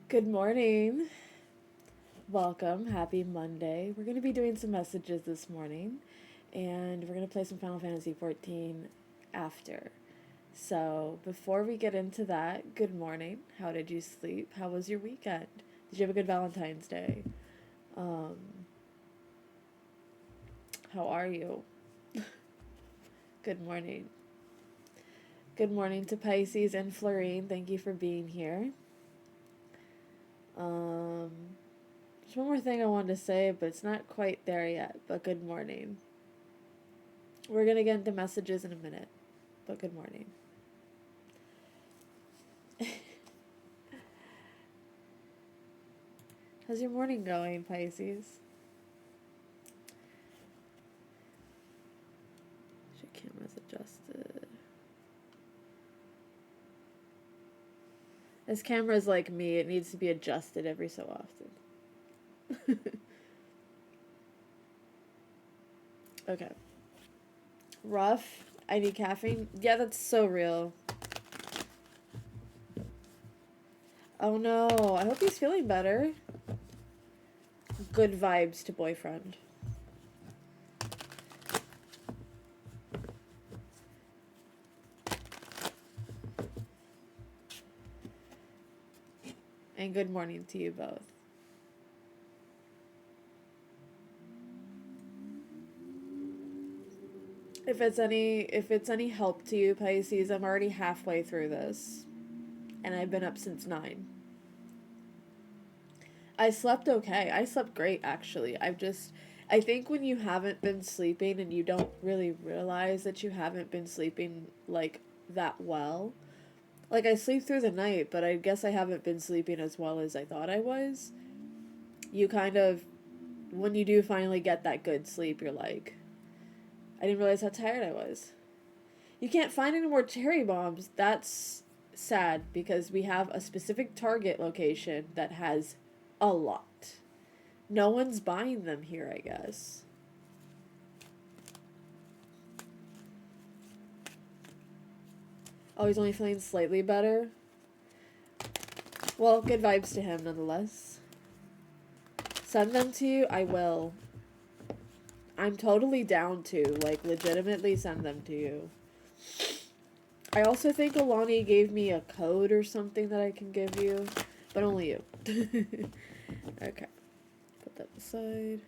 Good morning. Welcome. Happy Monday. We're going to be doing some messages this morning, and we're going to play some Final Fantasy XIV after. So, before we get into that, good morning. How did you sleep? How was your weekend? Did you have a good Valentine's Day? Um, how are you? Good morning. Good morning to Pisces and Florine. Thank you for being here. Um, there's one more thing I wanted to say, but it's not quite there yet. But good morning. We're going to get into messages in a minute, but good morning. How's your morning going, Pisces? Your camera's adjusted. This camera's like me, it needs to be adjusted every so often. Okay. Rough. I need caffeine. Yeah, that's so real. Oh no, I hope he's feeling better. Good vibes to boyfriend. And good morning to you both. If it's any help to you, Pisces, I'm already halfway through this. And I've been up since 9. I slept okay. I slept great, actually. I think when you haven't been sleeping and you don't really realize that you haven't been sleeping, like, that well. Like, I sleep through the night, but I guess I haven't been sleeping as well as I thought I was. You kind of, when you do finally get that good sleep, you're like, I didn't realize how tired I was. You can't find any more cherry bombs. That's sad because we have a specific Target location that has a lot. No one's buying them here, I guess. Oh, he's only feeling slightly better. Well, good vibes to him nonetheless. Send them to you? I will. I'm totally down to, like, legitimately send them to you. I also think Alani gave me a code or something that I can give you, but only you. Okay. Put that aside.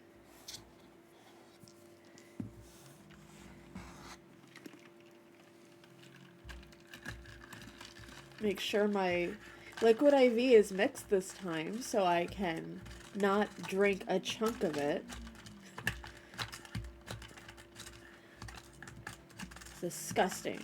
Make sure my liquid IV is mixed this time so I can not drink a chunk of it. It's disgusting.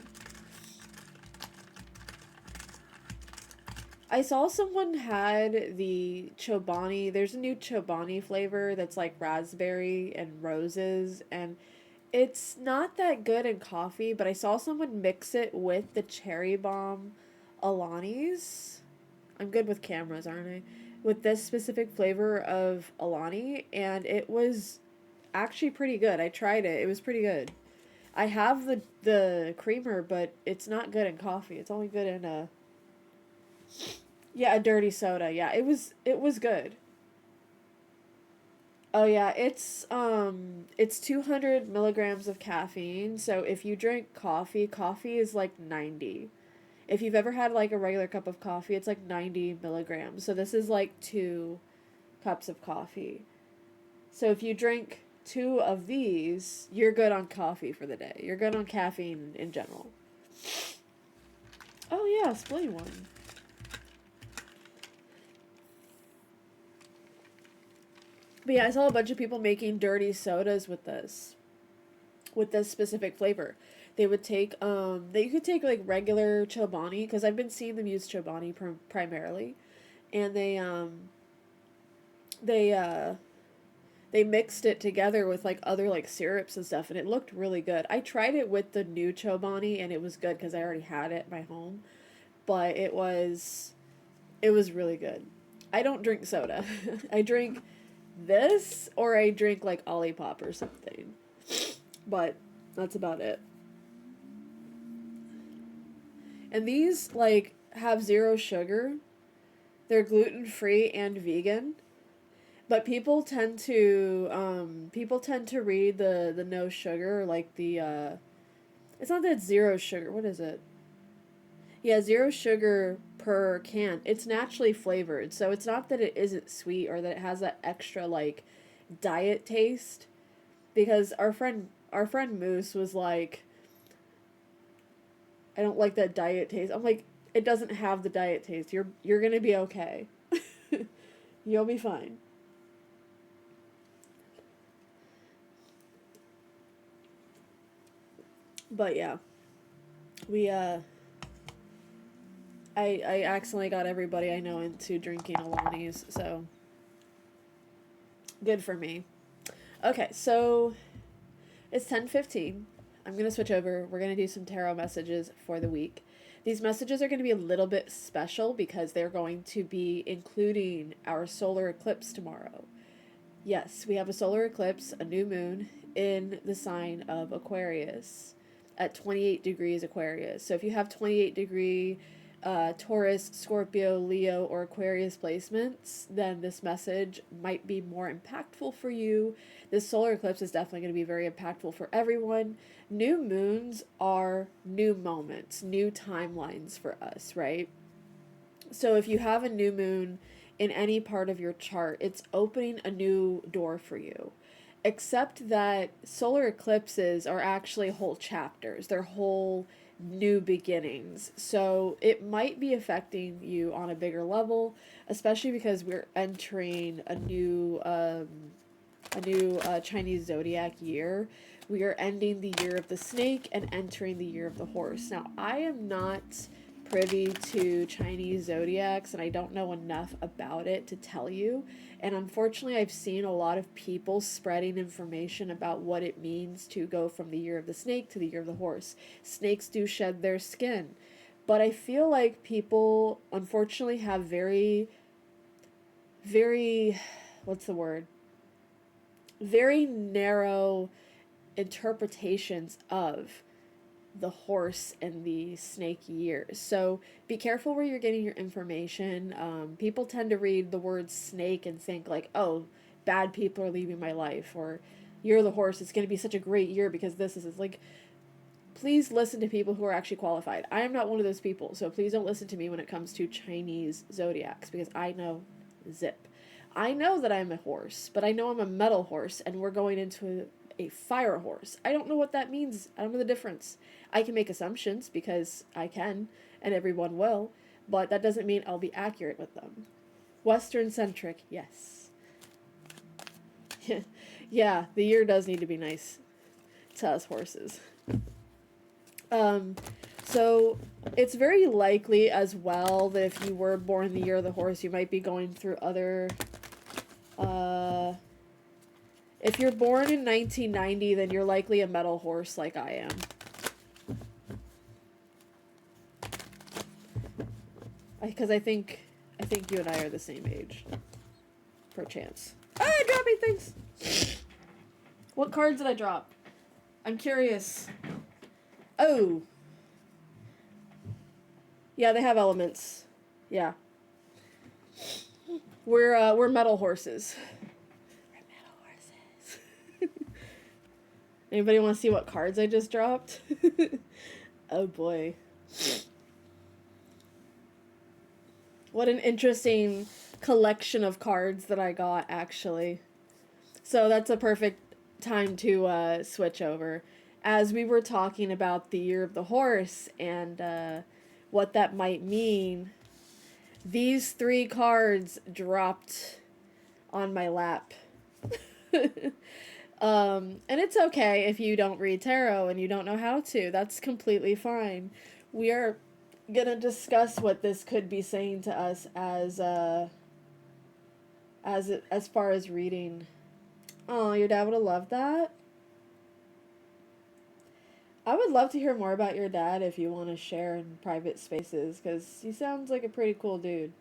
I saw someone had the Chobani. There's a new Chobani flavor that's like raspberry and roses, and it's not that good in coffee, but I saw someone mix it with the cherry bomb Alani's. I'm good with cameras, aren't I? With this specific flavor of Alani, and it was actually pretty good. I tried it. It was pretty good. I have the creamer, but it's not good in coffee. It's only good in a dirty soda. Yeah, it was good. Oh yeah, it's 200 milligrams of caffeine. So if you drink coffee, coffee is like 90. If you've ever had like a regular cup of coffee, it's like 90 milligrams. So this is like 2 cups of coffee. So if you drink 2 of these, you're good on coffee for the day. You're good on caffeine in general. Oh yeah, splitting one. But yeah, I saw a bunch of people making dirty sodas with this specific flavor. They would take they could take like regular Chobani because I've been seeing them use Chobani primarily, and they they mixed it together with like other like syrups and stuff, and it looked really good. I tried it with the new Chobani and it was good because I already had it at my home, but it was really good. I don't drink soda. I drink this or I drink like Olipop or something, but that's about it. And these like have zero sugar. They're gluten free and vegan. But people tend to read the no sugar, like the it's not that it's zero sugar. What is it? Yeah, zero sugar per can. It's naturally flavored. So it's not that it isn't sweet or that it has that extra like diet taste, because our friend Moose was like, I don't like that diet taste. I'm like, it doesn't have the diet taste. You're going to be okay. You'll be fine. But yeah, we I accidentally got everybody I know into drinking Alani's, so good for me. Okay, so it's 10:15. I'm going to switch over. We're going to do some tarot messages for the week. These messages are going to be a little bit special because they're going to be including our solar eclipse tomorrow. Yes, we have a solar eclipse, a new moon, in the sign of Aquarius at 28 degrees Aquarius. So if you have 28-degree Taurus, Scorpio, Leo, or Aquarius placements, then this message might be more impactful for you. This solar eclipse is definitely going to be very impactful for everyone. New moons are new moments, new timelines for us, right? So if you have a new moon in any part of your chart, it's opening a new door for you. Except that solar eclipses are actually whole chapters, they're whole new beginnings. So it might be affecting you on a bigger level, especially because we're entering a new Chinese zodiac year. We are ending the year of the snake and entering the year of the horse. Now, I am not privy to Chinese zodiacs and I don't know enough about it to tell you. And unfortunately, I've seen a lot of people spreading information about what it means to go from the year of the snake to the year of the horse. Snakes do shed their skin. But I feel like people, unfortunately, have very, very, what's the word? Very narrow interpretations of the horse and the snake years. So be careful where you're getting your information. People tend to read the word snake and think like, oh, bad people are leaving my life, or you're the horse, it's going to be such a great year because this is like, please listen to people who are actually qualified. I am not one of those people, so please don't listen to me when it comes to Chinese zodiacs because I know zip. I know that I'm a horse, but I know I'm a metal horse and we're going into a fire horse. I don't know what that means. I don't know the difference. I can make assumptions because I can, and everyone will, but that doesn't mean I'll be accurate with them. Western centric, yes. Yeah, the year does need to be nice to us horses. Um, so it's very likely as well that if you were born the year of the horse, you might be going through other. If you're born in 1990, then you're likely a metal horse like I am. Because I think you and I are the same age. Perchance. Ah, dropping things! What cards did I drop? I'm curious. Oh. Yeah, they have elements. Yeah. We're metal horses. We're metal horses. Anybody want to see what cards I just dropped? Oh boy. What an interesting collection of cards that I got, actually. So that's a perfect time to switch over. As we were talking about the year of the horse and what that might mean, these three cards dropped on my lap. And it's okay if you don't read tarot and you don't know how to. That's completely fine. We are gonna discuss what this could be saying to us as far as reading. Oh, your dad would have loved that. I would love to hear more about your dad if you want to share in private spaces, because he sounds like a pretty cool dude.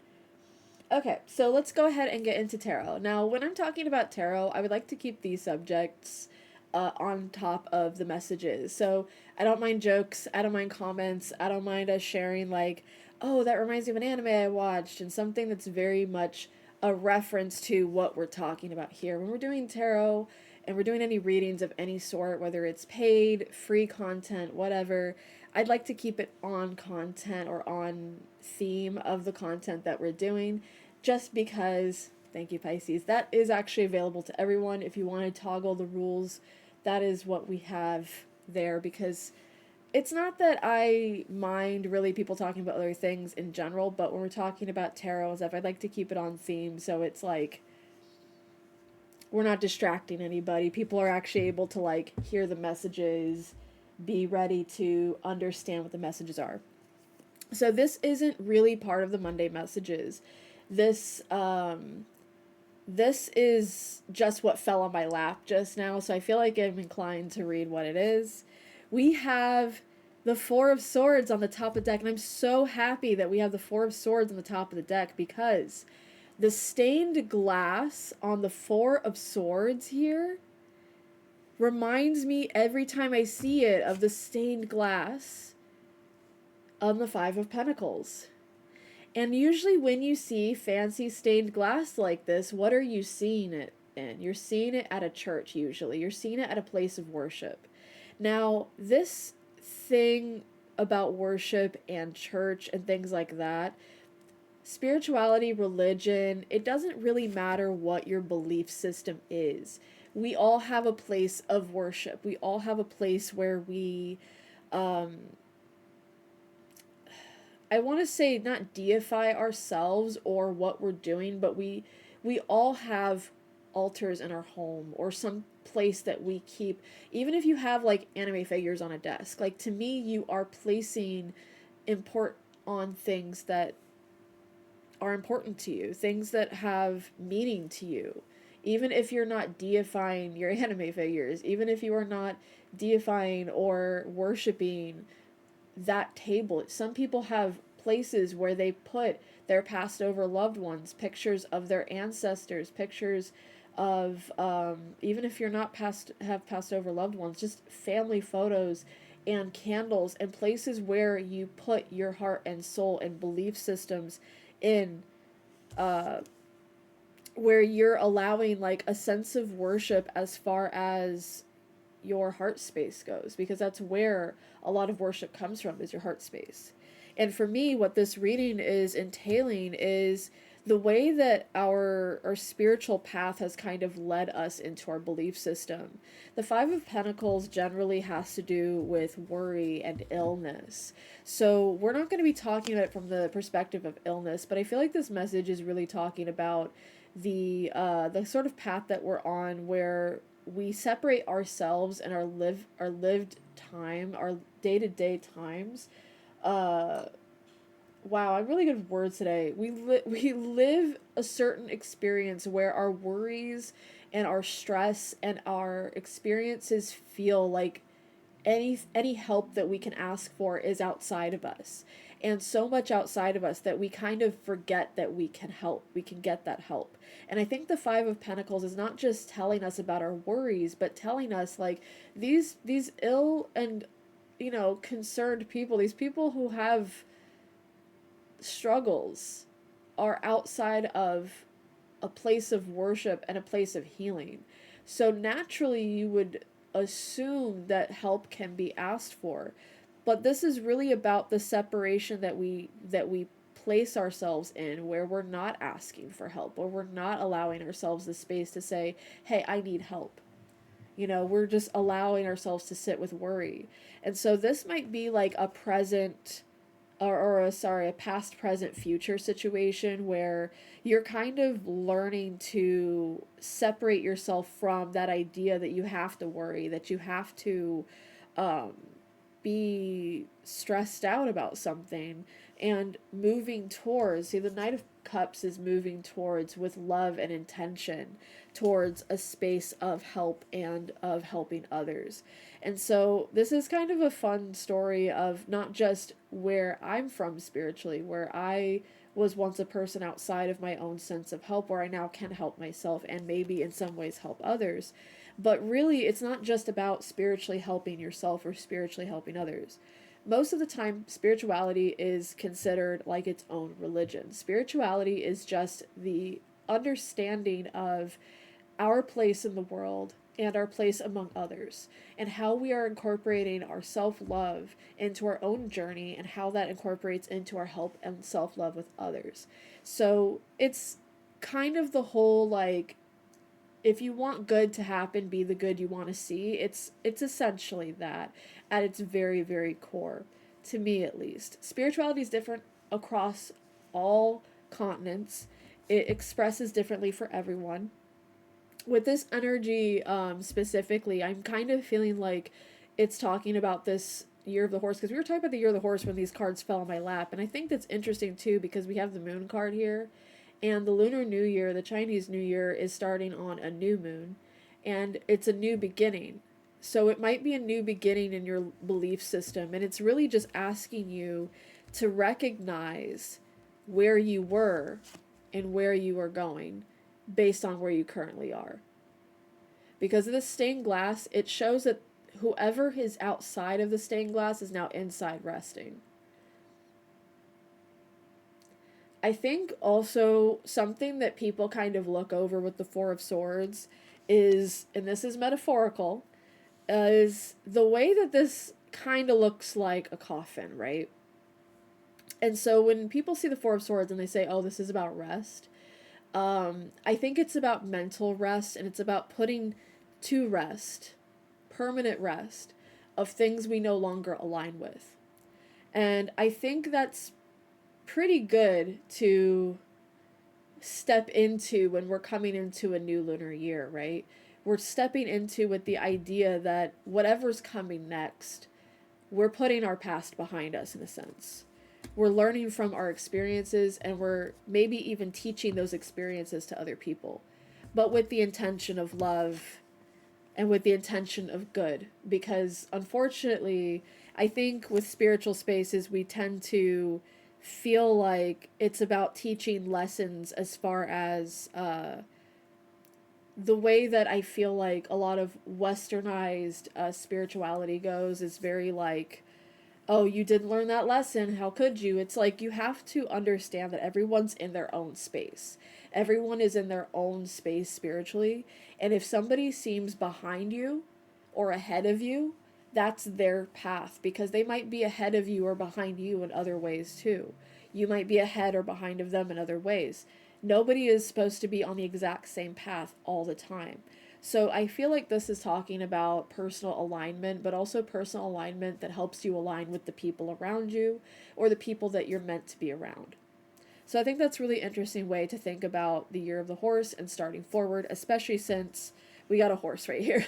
Okay, so let's go ahead and get into tarot. Now, when I'm talking about tarot, I would like to keep these subjects on top of the messages. So I don't mind jokes, I don't mind comments, I don't mind us sharing like, oh, that reminds me of an anime I watched, and something that's very much a reference to what we're talking about here. When we're doing tarot and we're doing any readings of any sort, whether it's paid, free content, whatever, I'd like to keep it on content or on theme of the content that we're doing, just because, thank you, Pisces, that is actually available to everyone. If you want to toggle the rules, that is what we have there, because it's not that I mind really people talking about other things in general, but when we're talking about tarot and stuff, I'd like to keep it on theme, so it's like we're not distracting anybody. People are actually able to like hear the messages, be ready to understand what the messages are. So this isn't really part of the Monday messages. This is just what fell on my lap just now, so I feel like I'm inclined to read what it is. We have the Four of Swords on the top of the deck, and I'm so happy that we have the Four of Swords on the top of the deck, because the stained glass on the Four of Swords here reminds me every time I see it of the stained glass on the Five of Pentacles. And usually when you see fancy stained glass like this, what are you seeing it in? You're seeing it at a church usually. You're seeing it at a place of worship. Now, this thing about worship and church and things like that, spirituality, religion, it doesn't really matter what your belief system is. We all have a place of worship. We all have a place where we I want to say not deify ourselves or what we're doing, but we all have altars in our home or some place that we keep. Even if you have like anime figures on a desk, like to me you are placing import on things that are important to you, things that have meaning to you. Even if you're not deifying your anime figures, even if you are not deifying or worshiping that table. Some people have places where they put their passed over loved ones, pictures of their ancestors, pictures of even if you're not have passed over loved ones, just family photos and candles, and places where you put your heart and soul and belief systems in, where you're allowing like a sense of worship as far as your heart space goes, because that's where a lot of worship comes from, is your heart space. And for me, what this reading is entailing is the way that our spiritual path has kind of led us into our belief system. The Five of Pentacles generally has to do with worry and illness. So we're not going to be talking about it from the perspective of illness, but I feel like this message is really talking about the sort of path that we're on, where we separate ourselves and our lived time, our day-to-day times. Wow, I'm really good with words today. We live a certain experience where our worries and our stress and our experiences feel like any help that we can ask for is outside of us. And so much outside of us that we kind of forget that we can help. We can get that help. And I think the Five of Pentacles is not just telling us about our worries, but telling us like these ill and concerned people, these people who have struggles, are outside of a place of worship and a place of healing. So naturally you would assume that help can be asked for. But this is really about the separation that we place ourselves in, where we're not asking for help, or we're not allowing ourselves the space to say, "Hey, I need help." We're just allowing ourselves to sit with worry. And so this might be like a present a past, present, future situation where you're kind of learning to separate yourself from that idea that you have to worry, that you have to be stressed out about something, and moving towards, see, the Knight of Cups is moving towards, with love and intention, towards a space of help and of helping others. And so this is kind of a fun story of not just where I'm from spiritually, where I was once a person outside of my own sense of help, where I now can help myself and maybe in some ways help others. But really, it's not just about spiritually helping yourself or spiritually helping others. most of the time spirituality is considered like its own religion. Spirituality is just the understanding of our place in the world and our place among others, and how we are incorporating our self love into our own journey, and how that incorporates into our help and self love with others. So it's kind of the whole like, if you want good to happen, be the good you want to see. It's essentially that at its very, very core, to me at least. Spirituality is different across all continents. It expresses differently for everyone. With this energy specifically, I'm kind of feeling like it's talking about this year of the horse, because we were talking about the year of the horse when these cards fell on my lap, and I think that's interesting too because we have the moon card here, and the Lunar New Year, the Chinese New Year, is starting on a new moon, and it's a new beginning. So it might be a new beginning in your belief system, and it's really just asking you to recognize where you were and where you are going based on where you currently are. Because of the stained glass, it shows that whoever is outside of the stained glass is now inside resting. I think also something that people kind of look over with the Four of Swords is, and this is metaphorical, is the way that this kind of looks like a coffin, right? And so when people see the Four of Swords and they say, oh, this is about rest, I think it's about mental rest, and it's about putting to rest, permanent rest, of things we no longer align with. And I think that's pretty good to step into when we're coming into a new lunar year, right? We're stepping into with the idea that whatever's coming next, we're putting our past behind us in a sense. We're learning from our experiences, and we're maybe even teaching those experiences to other people, but with the intention of love and with the intention of good. Because unfortunately, I think with spiritual spaces, we tend to feel like it's about teaching lessons as far as the way that I feel like a lot of westernized spirituality goes is very like, oh, you didn't learn that lesson. How could you? It's like you have to understand that everyone's in their own space. Everyone is in their own space spiritually. And if somebody seems behind you or ahead of you, that's their path, because they might be ahead of you or behind you in other ways too. You might be ahead or behind of them in other ways. Nobody is supposed to be on the exact same path all the time. So I feel like this is talking about personal alignment, but also personal alignment that helps you align with the people around you or the people that you're meant to be around. So I think that's a really interesting way to think about the year of the horse and starting forward, especially since we got a horse right here.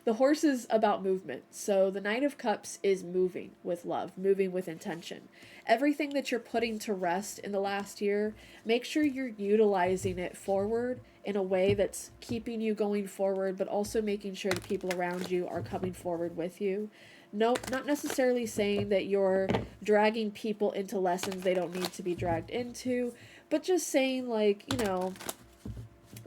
The horse is about movement. So the Knight of Cups is moving with love, moving with intention. Everything that you're putting to rest in the last year, make sure you're utilizing it forward in a way that's keeping you going forward, but also making sure the people around you are coming forward with you. No, not necessarily saying that you're dragging people into lessons they don't need to be dragged into, but just saying, like,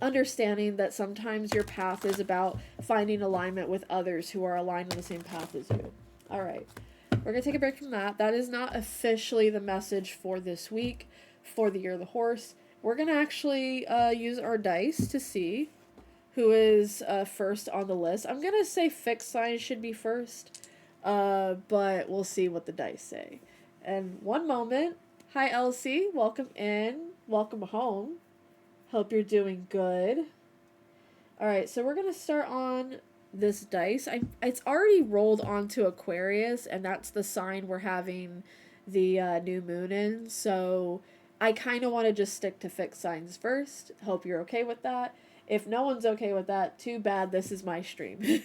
understanding that sometimes your path is about finding alignment with others who are aligned on the same path as you. All right. We're going to take a break from that. That is not officially the message for this week for the Year of the Horse. We're going to actually use our dice to see who is first on the list. I'm going to say fixed signs should be first, but we'll see what the dice say. And one moment. Hi, Elsie. Welcome in. Welcome home. Hope you're doing good. All right, so we're going to start on this dice. It's already rolled onto Aquarius, and that's the sign we're having the new moon in. So I kind of want to just stick to fixed signs first. Hope you're okay with that. If no one's okay with that, too bad, this is my stream.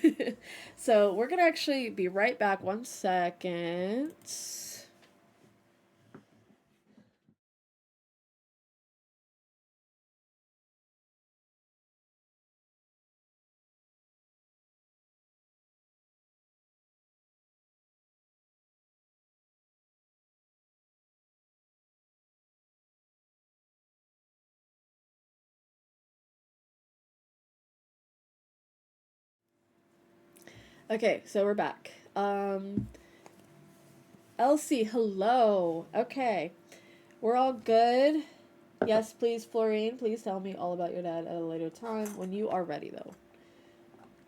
So we're going to actually be right back. 1 second. Okay, so we're back. Elsie, hello. Okay. We're all good. Yes, please, Florine. Please tell me all about your dad at a later time when you are ready, though.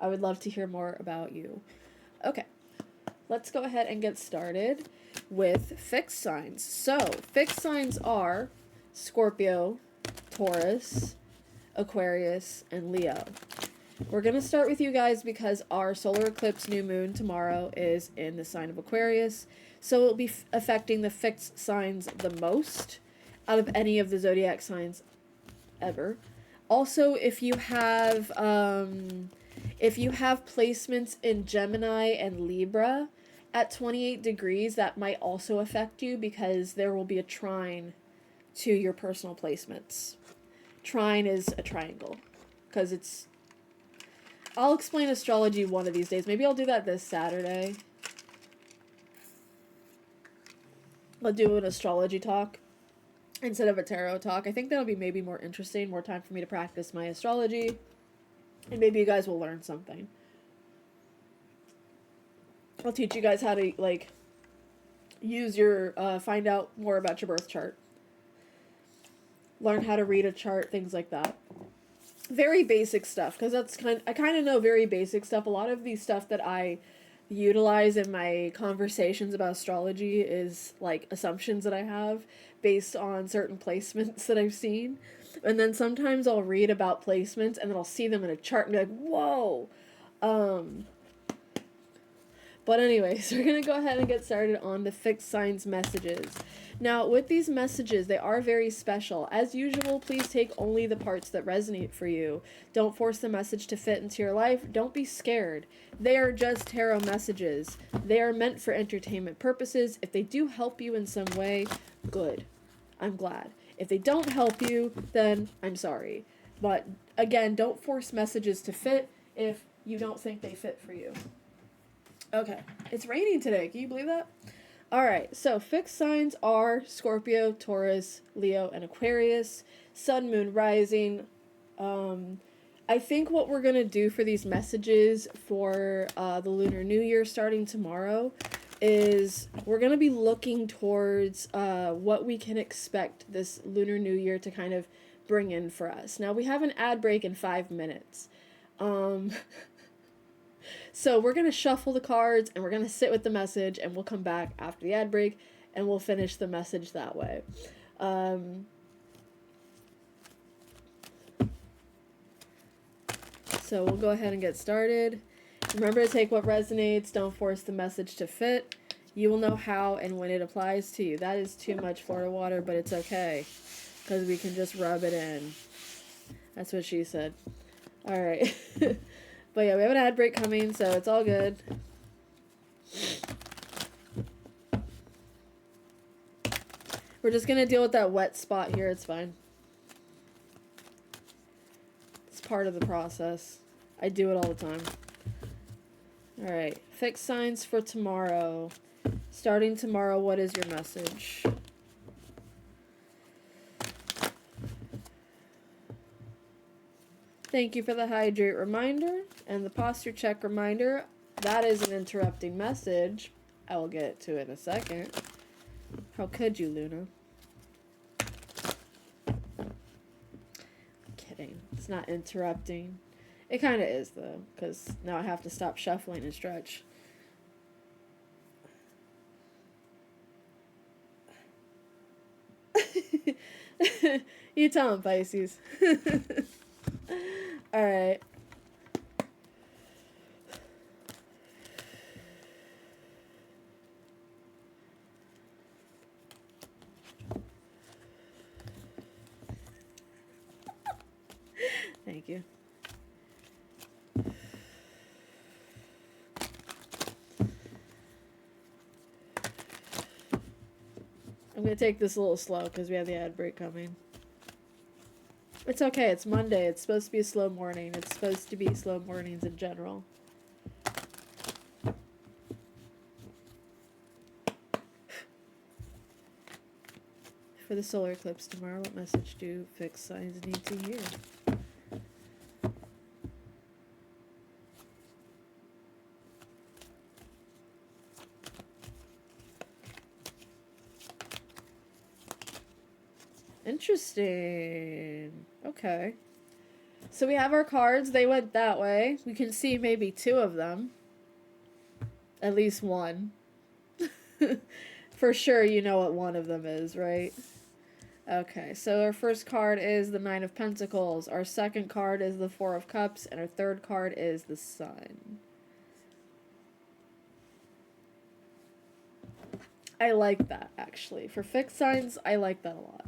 I would love to hear more about you. Okay. Let's go ahead and get started with fixed signs. So, fixed signs are Scorpio, Taurus, Aquarius, and Leo. We're going to start with you guys because our solar eclipse new moon tomorrow is in the sign of Aquarius. So it'll be affecting the fixed signs the most out of any of the zodiac signs ever. Also, if you have placements in Gemini and Libra at 28 degrees, that might also affect you because there will be a trine to your personal placements. Trine is a triangle because it's... I'll explain astrology one of these days. Maybe I'll do that this Saturday. I'll do an astrology talk instead of a tarot talk. I think that'll be maybe more interesting, more time for me to practice my astrology. And maybe you guys will learn something. I'll teach you guys how to, like, use your, find out more about your birth chart. Learn how to read a chart, things like that. Very basic stuff, because I kind of know very basic stuff. A lot of the stuff that I utilize in my conversations about astrology is, like, assumptions that I have based on certain placements that I've seen. And then sometimes I'll read about placements, and then I'll see them in a chart and be like, whoa! But anyways, we're going to go ahead and get started on the fixed signs messages. Now, with these messages, they are very special. As usual, please take only the parts that resonate for you. Don't force the message to fit into your life. Don't be scared. They are just tarot messages. They are meant for entertainment purposes. If they do help you in some way, good. I'm glad. If they don't help you, then I'm sorry. But again, don't force messages to fit if you don't think they fit for you. Okay, it's raining today. Can you believe that? Alright, so fixed signs are Scorpio, Taurus, Leo, and Aquarius. Sun, Moon, Rising. I think what we're going to do for these messages for the Lunar New Year starting tomorrow is we're going to be looking towards what we can expect this Lunar New Year to kind of bring in for us. Now, we have an ad break in 5 minutes. So we're going to shuffle the cards and we're going to sit with the message and we'll come back after the ad break and we'll finish the message that way. So we'll go ahead and get started. Remember to take what resonates. Don't force the message to fit. You will know how and when it applies to you. That is too much Florida water, but it's okay because we can just rub it in. That's what she said. All right. But yeah, we have an ad break coming, so it's all good. We're just going to deal with that wet spot here. It's fine. It's part of the process. I do it all the time. Alright, fixed signs for tomorrow. Starting tomorrow, what is your message? Thank you for the hydrate reminder and the posture check reminder. That is an interrupting message. I will get to it in a second. How could you, Luna? I'm kidding. It's not interrupting. It kind of is, though, because now I have to stop shuffling and stretch. You tell him, Pisces. Alright. Thank you. I'm going to take this a little slow because we have the ad break coming. It's okay. It's Monday. It's supposed to be a slow morning. It's supposed to be slow mornings in general. For the solar eclipse tomorrow, what message do fixed signs need to hear? Interesting. Okay. So we have our cards. They went that way. We can see maybe two of them. At least one. For sure, you know what one of them is, right? Okay, so our first card is the Nine of Pentacles. Our second card is the Four of Cups. And our third card is the Sun. I like that, actually. For fixed signs, I like that a lot.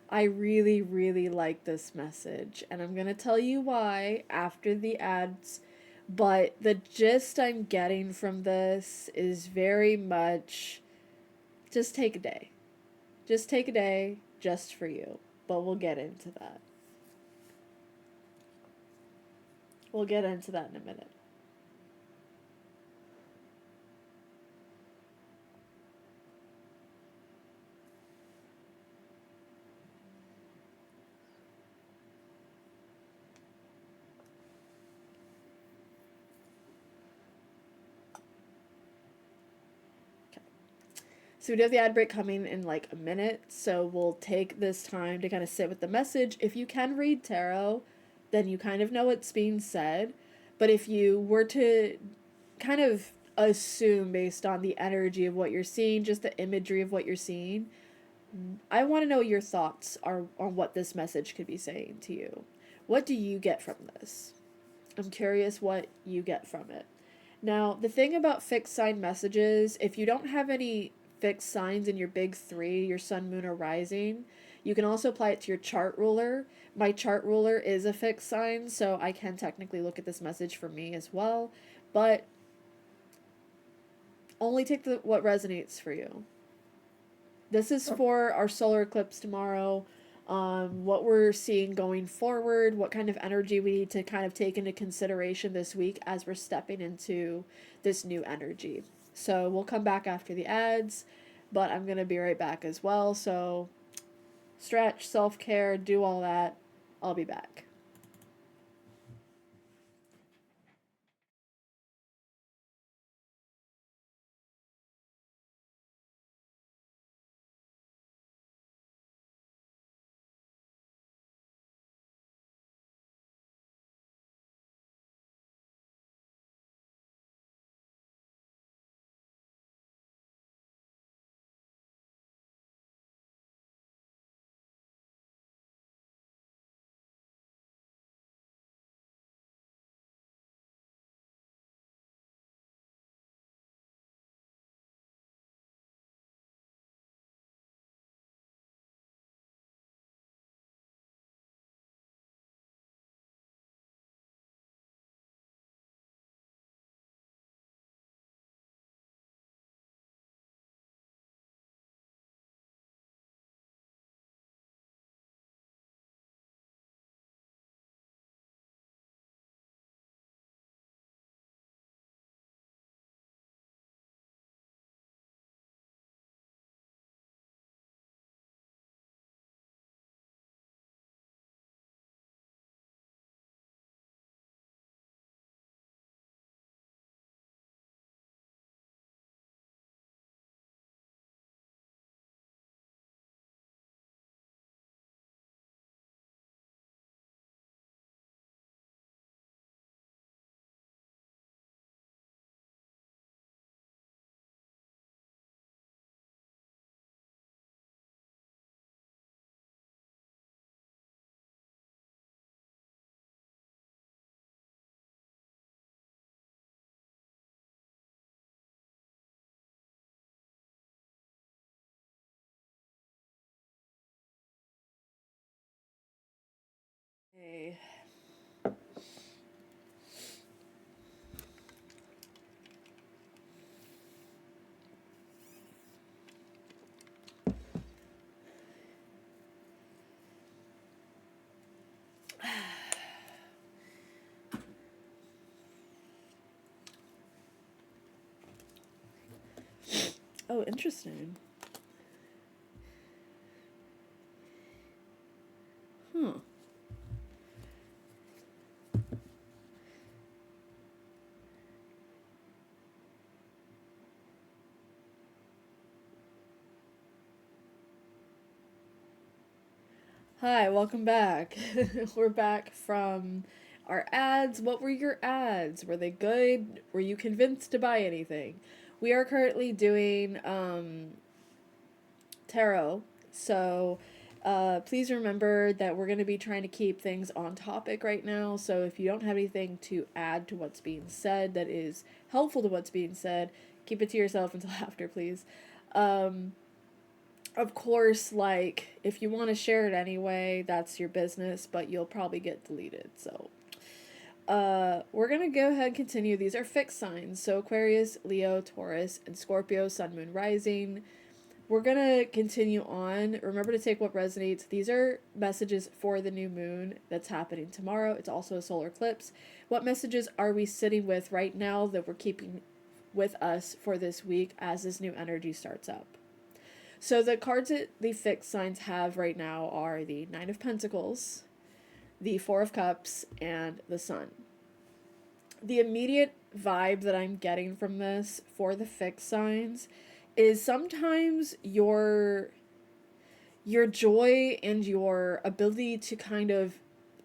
I really, really like this message, and I'm going to tell you why after the ads. But the gist I'm getting from this is very much just take a day. Just take a day just for you. But we'll get into that. We'll get into that in a minute. So we do have the ad break coming in like a minute, so we'll take this time to kind of sit with the message. If you can read tarot, then you kind of know what's being said. But if you were to kind of assume based on the energy of what you're seeing, just the imagery of what you're seeing, I want to know your thoughts are on what this message could be saying to you. What do you get from this? I'm curious what you get from it. Now, the thing about fixed sign messages, if you don't have any fixed signs in your big three, your sun, moon, or rising, you can also apply it to your chart ruler. My chart ruler is a fixed sign, so I can technically look at this message for me as well, but only take what resonates for you. This is for our solar eclipse tomorrow. What we're seeing going forward, what kind of energy we need to kind of take into consideration this week as we're stepping into this new energy. So we'll come back after the ads, but I'm going to be right back as well. So stretch, self-care, do all that. I'll be back. Hey. Oh, interesting. Huh. Hi, welcome back. We're back from our ads. What were your ads? Were they good? Were you convinced to buy anything? We are currently doing tarot, so please remember that we're going to be trying to keep things on topic right now. So if you don't have anything to add to what's being said that is helpful to what's being said, keep it to yourself until after, please. Um, of course, like, if you want to share it anyway, that's your business, but you'll probably get deleted. So, we're gonna go ahead and continue. These are fixed signs. So, Aquarius, Leo, Taurus, and Scorpio, Sun, Moon, Rising. We're gonna continue on. Remember to take what resonates. These are messages for the new moon that's happening tomorrow. It's also a solar eclipse. What messages are we sitting with right now that we're keeping with us for this week as this new energy starts up? So the cards that the fixed signs have right now are the Nine of Pentacles, the Four of Cups, and the Sun. The immediate vibe that I'm getting from this for the fixed signs is sometimes your joy and your ability to kind of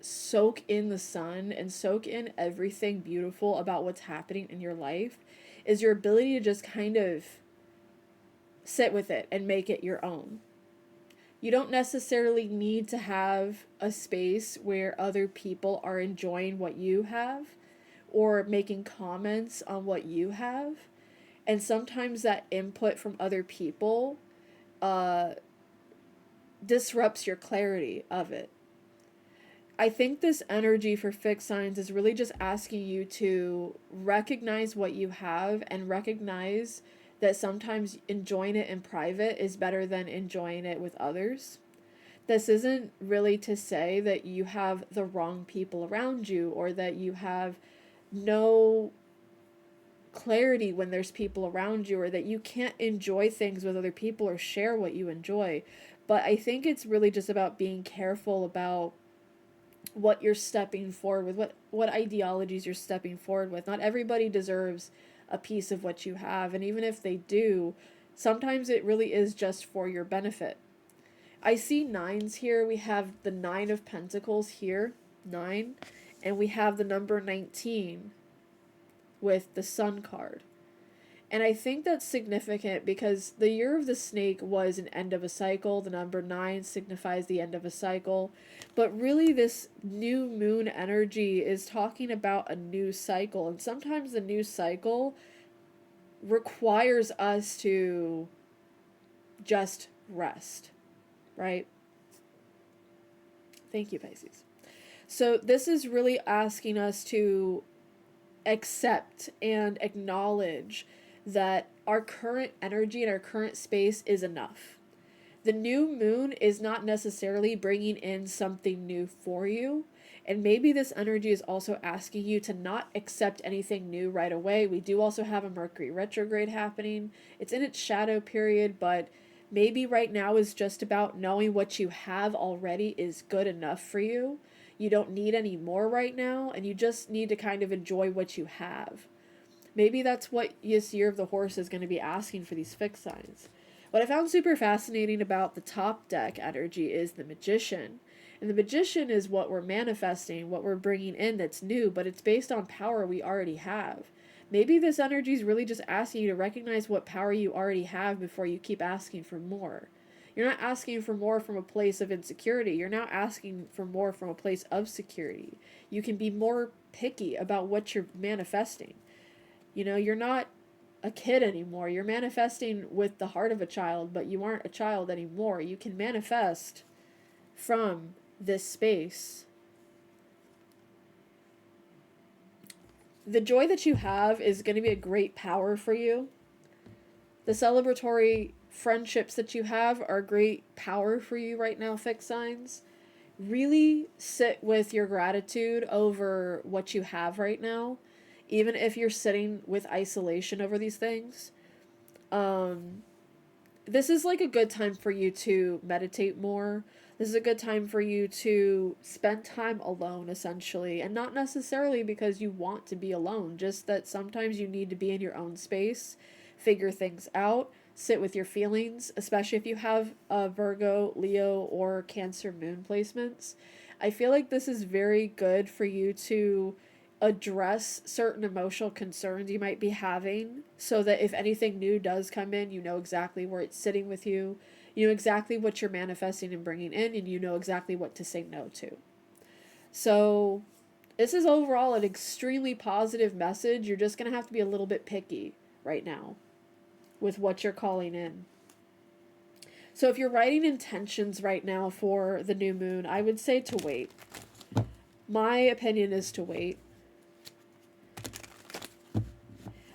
soak in the sun and soak in everything beautiful about what's happening in your life is your ability to just kind of sit with it and make it your own. You don't necessarily need to have a space where other people are enjoying what you have or making comments on what you have. And sometimes that input from other people uh, disrupts your clarity of it. I think this energy for fixed signs is really just asking you to recognize what you have and recognize that sometimes enjoying it in private is better than enjoying it with others. This isn't really to say that you have the wrong people around you or that you have no clarity when there's people around you or that you can't enjoy things with other people or share what you enjoy. But I think it's really just about being careful about what you're stepping forward with, what ideologies you're stepping forward with. Not everybody deserves a piece of what you have, and even if they do, sometimes it really is just for your benefit. I see nines here. We have the Nine of Pentacles here, 9, and we have the number 19 with the Sun card. And I think that's significant because the year of the snake was an end of a cycle. The number 9 signifies the end of a cycle. But really, this new moon energy is talking about a new cycle. And sometimes the new cycle requires us to just rest, right? Thank you, Pisces. So this is really asking us to accept and acknowledge that our current energy and our current space is enough. The new moon is not necessarily bringing in something new for you. And maybe this energy is also asking you to not accept anything new right away. We do also have a Mercury retrograde happening. It's in its shadow period, but maybe right now is just about knowing what you have already is good enough for you. You don't need any more right now, and you just need to kind of enjoy what you have. Maybe that's what this year of the horse is going to be asking for these fixed signs. What I found super fascinating about the top deck energy is the Magician. And the Magician is what we're manifesting, what we're bringing in that's new, but it's based on power we already have. Maybe this energy is really just asking you to recognize what power you already have before you keep asking for more. You're not asking for more from a place of insecurity. You're now asking for more from a place of security. You can be more picky about what you're manifesting. You know, you're not a kid anymore. You're manifesting with the heart of a child, but you aren't a child anymore. You can manifest from this space. The joy that you have is going to be a great power for you. The celebratory friendships that you have are great power for you right now, fixed signs. Really sit with your gratitude over what you have right now, even if you're sitting with isolation over these things. This is like a good time for you to meditate more. This is a good time for you to spend time alone, essentially, and not necessarily because you want to be alone, just that sometimes you need to be in your own space, figure things out. sit with your feelings, especially if you have Virgo, Leo, or Cancer moon placements. I feel like this is very good for you to address certain emotional concerns you might be having so that if anything new does come in, you know exactly where it's sitting with you. You know exactly what you're manifesting and bringing in, and you know exactly what to say no to. So, this is overall an extremely positive message. You're just going to have to be a little bit picky right now with what you're calling in. So if you're writing intentions right now for the new moon, I would say to wait. My opinion is to wait.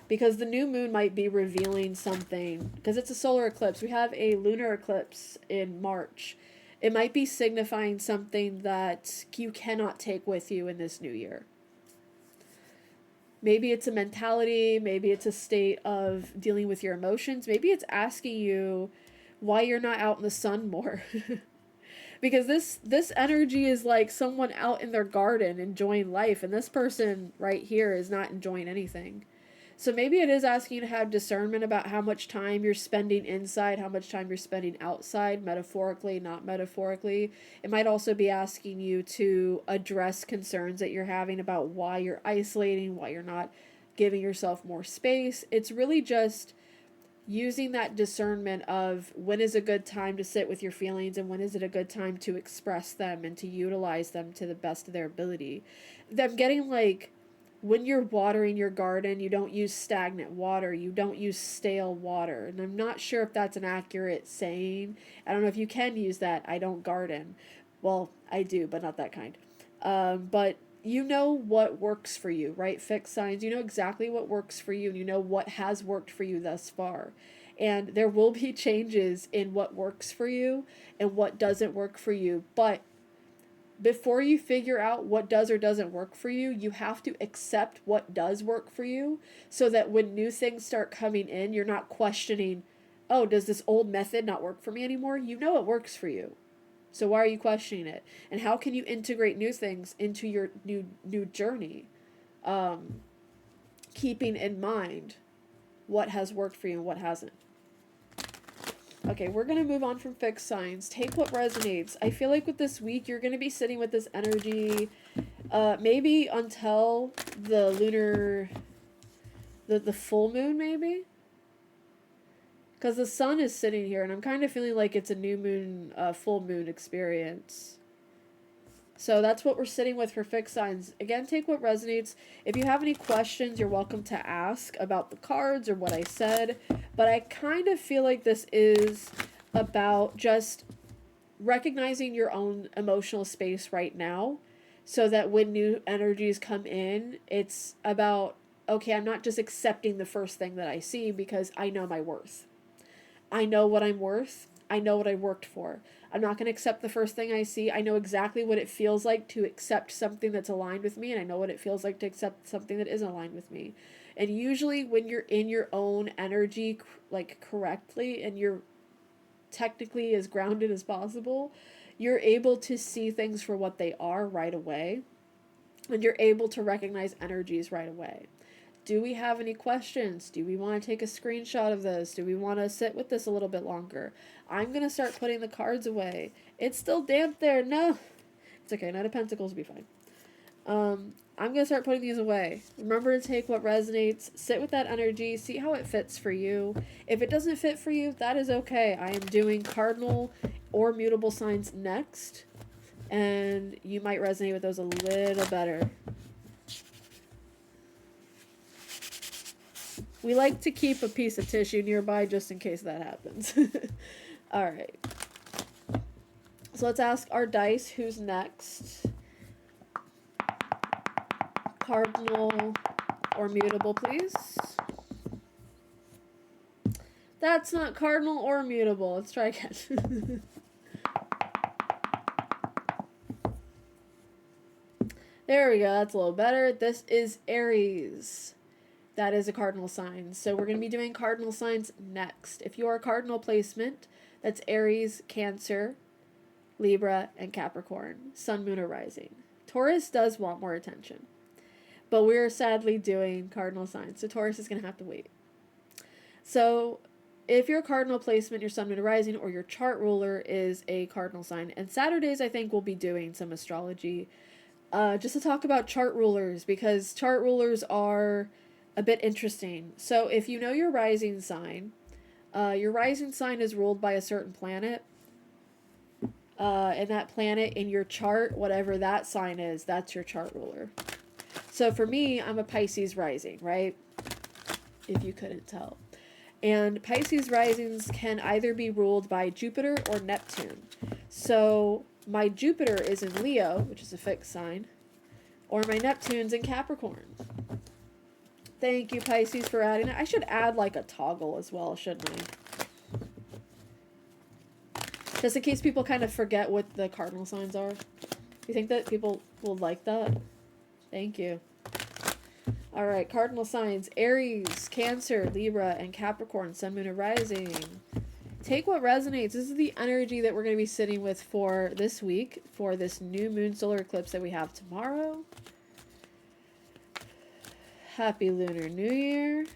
Because the new moon might be revealing something. Because it's a solar eclipse. We have a lunar eclipse in March. It might be signifying something that you cannot take with you in this new year. Maybe it's a mentality. Maybe it's a state of dealing with your emotions. Maybe it's asking you why you're not out in the sun more. Because this energy is like someone out in their garden enjoying life, and this person right here is not enjoying anything. So maybe it is asking you to have discernment about how much time you're spending inside, how much time you're spending outside, metaphorically, not metaphorically. It might also be asking you to address concerns that you're having about why you're isolating, why you're not giving yourself more space. It's really just using that discernment of when is a good time to sit with your feelings and when is it a good time to express them and to utilize them to the best of their ability. Them getting like, when you're watering your garden, you don't use stagnant water, you don't use stale water. And I'm not sure if that's an accurate saying. I don't know if you can use that. I don't garden. Well, I do, but not that kind. But you know what works for you, right? Fixed signs. You know exactly what works for you, and you know what has worked for you thus far. And there will be changes in what works for you and what doesn't work for you. But before you figure out what does or doesn't work for you, you have to accept what does work for you so that when new things start coming in, you're not questioning, oh, does this old method not work for me anymore? You know it works for you. So why are you questioning it? And how can you integrate new things into your new journey? Keeping in mind what has worked for you and what hasn't. Okay, we're going to move on from fixed signs. Take what resonates. I feel like with this week, you're going to be sitting with this energy maybe until the lunar, the full moon maybe? Because the sun is sitting here, and I'm kind of feeling like it's a new moon, full moon experience. So that's what we're sitting with for fixed signs. Again, take what resonates. If you have any questions, you're welcome to ask about the cards or what I said. But I kind of feel like this is about just recognizing your own emotional space right now so that when new energies come in, it's about, okay, I'm not just accepting the first thing that I see because I know my worth. I know what I'm worth. I know what I worked for. I'm not going to accept the first thing I see. I know exactly what it feels like to accept something that's aligned with me, and I know what it feels like to accept something that isn't aligned with me. And usually when you're in your own energy, like correctly, and you're technically as grounded as possible, you're able to see things for what they are right away, and you're able to recognize energies right away. Do we have any questions? Do we want to take a screenshot of this? Do we want to sit with this a little bit longer? I'm going to start putting the cards away. It's still damp there. No. It's okay. Knight of Pentacles will be fine. I'm going to start putting these away. Remember to take what resonates. Sit with that energy. See how it fits for you. If it doesn't fit for you, that is okay. I am doing cardinal or mutable signs next. And you might resonate with those a little better. We like to keep a piece of tissue nearby just in case that happens. Alright. So let's ask our dice who's next. Cardinal or mutable, please. That's not cardinal or mutable. Let's try again. There we go. That's a little better. This is Aries. That is a cardinal sign. So we're going to be doing cardinal signs next. If you are a cardinal placement, that's Aries, Cancer, Libra, and Capricorn. Sun, Moon, or Rising. Taurus does want more attention. But we're sadly doing cardinal signs. So Taurus is going to have to wait. So if you're a cardinal placement, your sun, moon, rising, or your chart ruler is a cardinal sign. And Saturdays, I think we'll be doing some astrology, just to talk about chart rulers, because chart rulers are a bit interesting. So if you know your rising sign is ruled by a certain planet, and that planet in your chart, whatever that sign is, that's your chart ruler. So for me, I'm a Pisces rising, right? If you couldn't tell. And Pisces risings can either be ruled by Jupiter or Neptune. So my Jupiter is in Leo, which is a fixed sign, or my Neptune's in Capricorn. Thank you, Pisces, for adding it. I should add like a toggle as well, shouldn't I? Just in case people kind of forget what the cardinal signs are. You think that people will like that? Thank you. All right, cardinal signs: Aries, Cancer, Libra, and Capricorn, sun, moon, and rising. Take what resonates. This is the energy that we're going to be sitting with for this week, for this new moon solar eclipse that we have tomorrow. Happy Lunar New Year.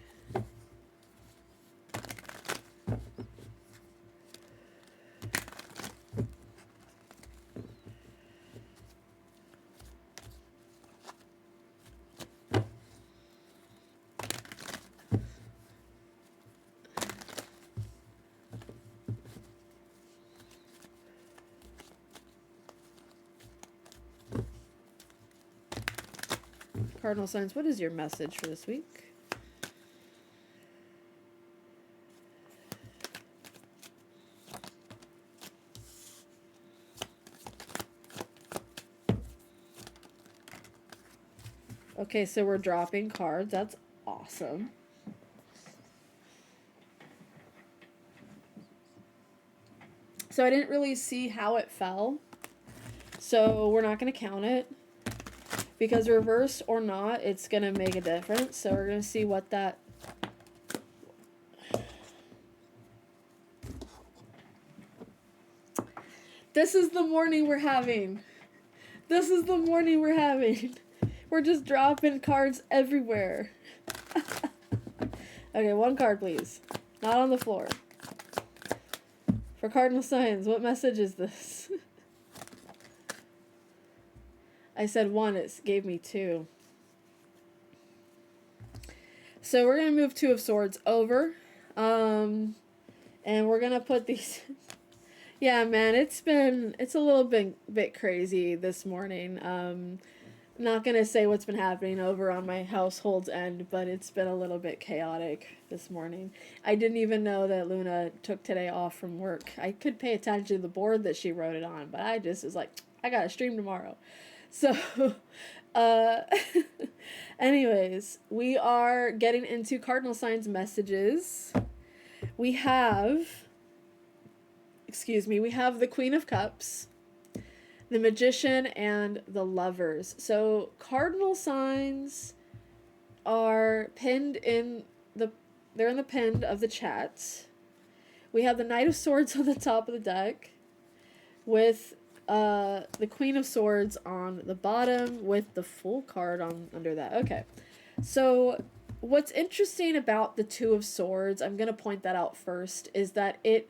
Cardinal signs, what is your message for this week? Okay, so we're dropping cards. That's awesome. So I didn't really see how it fell, so we're not going to count it. Because reverse or not, it's going to make a difference. So we're going to see what that... This is the morning we're having. This is the morning we're having. We're just dropping cards everywhere. Okay, one card, please. Not on the floor. For cardinal signs, what message is this? I said one, it gave me two. So we're going to move Two of Swords over. And we're going to put these... Yeah, man, it's a little bit crazy this morning. Not going to say what's been happening over on my household's end, but it's been a little bit chaotic this morning. I didn't even know that Luna took today off from work. I could pay attention to the board that she wrote it on, but I just was like, I got to stream tomorrow. So, anyways, we are getting into cardinal signs messages. We have the Queen of Cups, the Magician, and the Lovers. So, cardinal signs are pinned in they're in the pin of the chat. We have the Knight of Swords on the top of the deck with the Queen of Swords on the bottom with the Fool card on under that. Okay. So what's interesting about the Two of Swords, I'm going to point that out first, is that it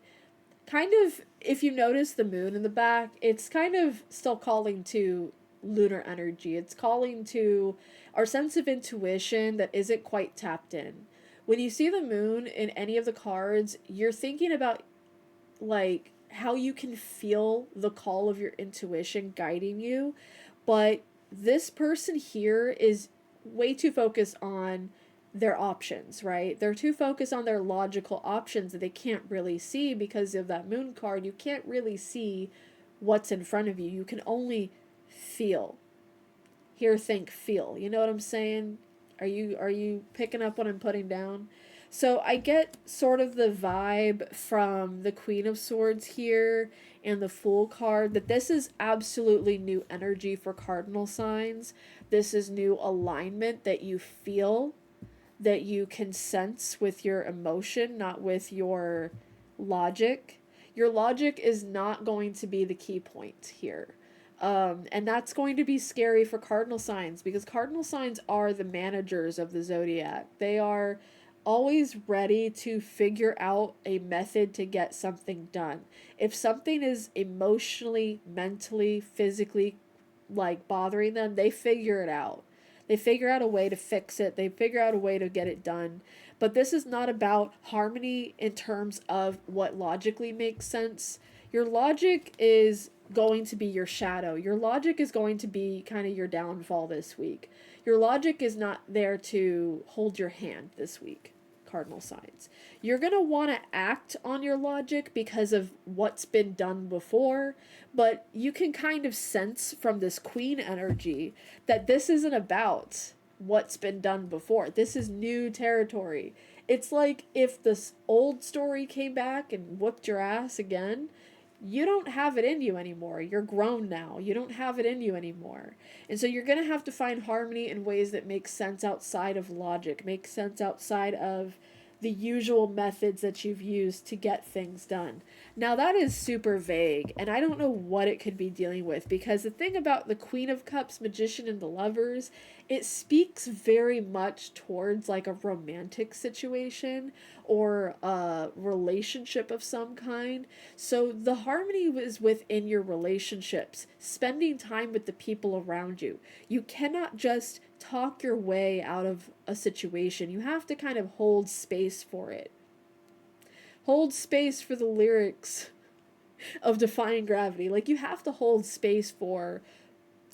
kind of, if you notice the moon in the back, it's kind of still calling to lunar energy. It's calling to our sense of intuition that isn't quite tapped in. When you see the moon in any of the cards, you're thinking about like how you can feel the call of your intuition guiding you, but this person here is way too focused on their options, right? They're too focused on their logical options that they can't really see because of that moon card. You can't really see what's in front of you. You can only feel. Hear, think, feel. You know what I'm saying? Are you picking up what I'm putting down? So I get sort of the vibe from the Queen of Swords here and the Fool card that this is absolutely new energy for cardinal signs. This is new alignment that you feel, that you can sense with your emotion, not with your logic. Your logic is not going to be the key point here. And that's going to be scary for cardinal signs because cardinal signs are the managers of the zodiac. They are always ready to figure out a method to get something done. If something is emotionally, mentally, physically like bothering them, they figure it out. They figure out a way to fix it. They figure out a way to get it done. But this is not about harmony in terms of what logically makes sense. Your logic is going to be your shadow. Your logic is going to be kind of your downfall this week. Your logic is not there to hold your hand this week, cardinal signs. You're going to want to act on your logic because of what's been done before, but you can kind of sense from this queen energy that this isn't about what's been done before. This is new territory. It's like if this old story came back and whooped your ass again, you don't have it in you anymore. You're grown now. You don't have it in you anymore. And so you're going to have to find harmony in ways that make sense outside of logic, make sense outside of the usual methods that you've used to get things done. Now, that is super vague, and I don't know what it could be dealing with, because the thing about the Queen of Cups, Magician, and the Lovers, it speaks very much towards like a romantic situation or a relationship of some kind. So the harmony is within your relationships, spending time with the people around you. You cannot just talk your way out of a situation. You have to kind of hold space for it. Hold space for the lyrics of Defying Gravity. Like, you have to hold space for,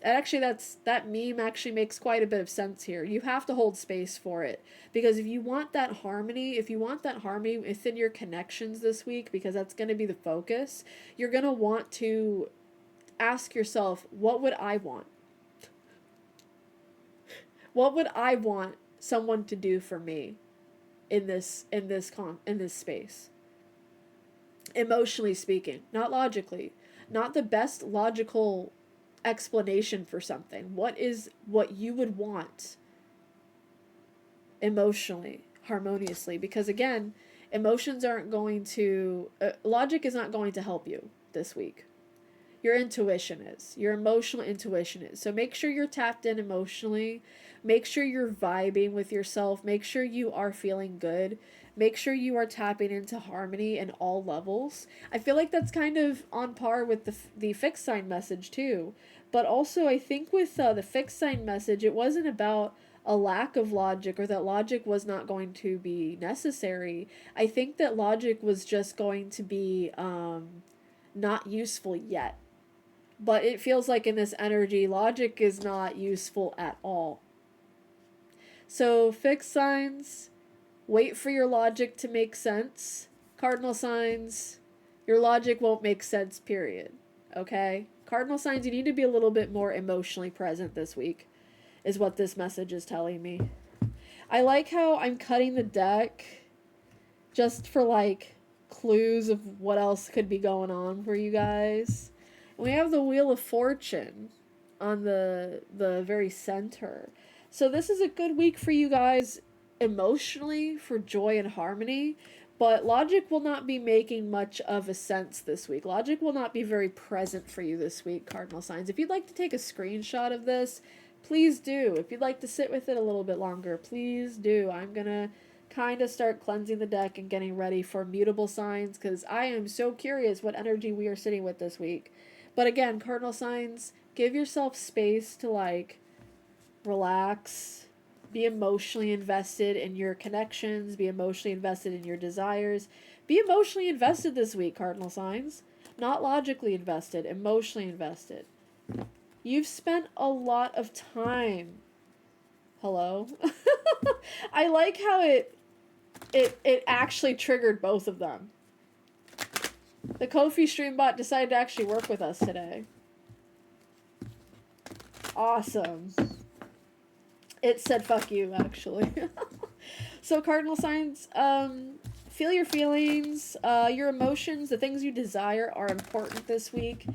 actually that meme actually makes quite a bit of sense here. You have to hold space for it, because if you want that harmony within your connections this week, because that's going to be the focus, you're going to want to ask yourself, what would I want? What would I want someone to do for me in this space? Emotionally speaking, not logically, not the best logical explanation for something. What is what you would want emotionally, harmoniously? Because again, emotions aren't going to, logic is not going to help you this week. Your intuition is, your emotional intuition is. So make sure you're tapped in emotionally. Make sure you're vibing with yourself. Make sure you are feeling good. Make sure you are tapping into harmony in all levels. I feel like that's kind of on par with the fixed sign message too. But also I think with the fixed sign message, it wasn't about a lack of logic or that logic was not going to be necessary. I think that logic was just going to be not useful yet. But it feels like in this energy, logic is not useful at all. So fixed signs, wait for your logic to make sense. Cardinal signs, your logic won't make sense, period. Okay? Cardinal signs, you need to be a little bit more emotionally present this week, is what this message is telling me. I like how I'm cutting the deck just for like clues of what else could be going on for you guys. We have the Wheel of Fortune on the very center. So this is a good week for you guys emotionally, for joy and harmony, but logic will not be making much of a sense this week. Logic will not be very present for you this week, cardinal signs. If you'd like to take a screenshot of this, please do. If you'd like to sit with it a little bit longer, please do. I'm going to kind of start cleansing the deck and getting ready for mutable signs, because I am so curious what energy we are sitting with this week. But again, cardinal signs, give yourself space to like relax, be emotionally invested in your connections, be emotionally invested in your desires. Be emotionally invested this week, cardinal signs. Not logically invested, emotionally invested. You've spent a lot of time. Hello? I like how it actually triggered both of them. The Ko-fi Streambot decided to actually work with us today. Awesome. It said fuck you, actually. So cardinal signs, feel your feelings, your emotions, the things you desire are important this week.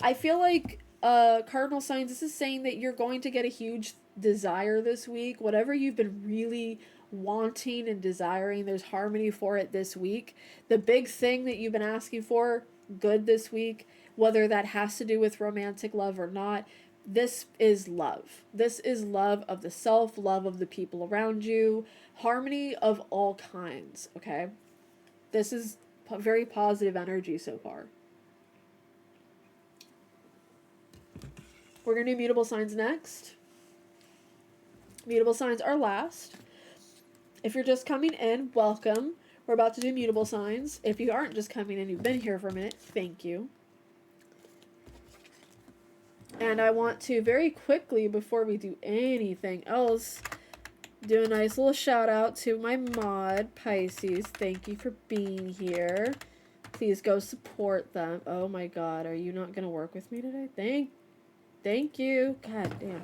I feel like cardinal signs, this is saying that you're going to get a huge desire this week. Whatever you've been really wanting and desiring, there's harmony for it this week. The big thing that you've been asking for, good this week, whether that has to do with romantic love or not, This is love. This is love of the self, love of the people around you, harmony of all kinds, okay? This is very positive energy so far. We're going to do mutable signs next. Mutable signs are last. If you're just coming in, welcome. We're about to do mutable signs. If you aren't just coming in, you've been here for a minute, thank you. And I want to very quickly, before we do anything else, do a nice little shout out to my mod, Pisces. Thank you for being here. Please go support them. Oh my god, are you not going to work with me today? Thank you. God damn.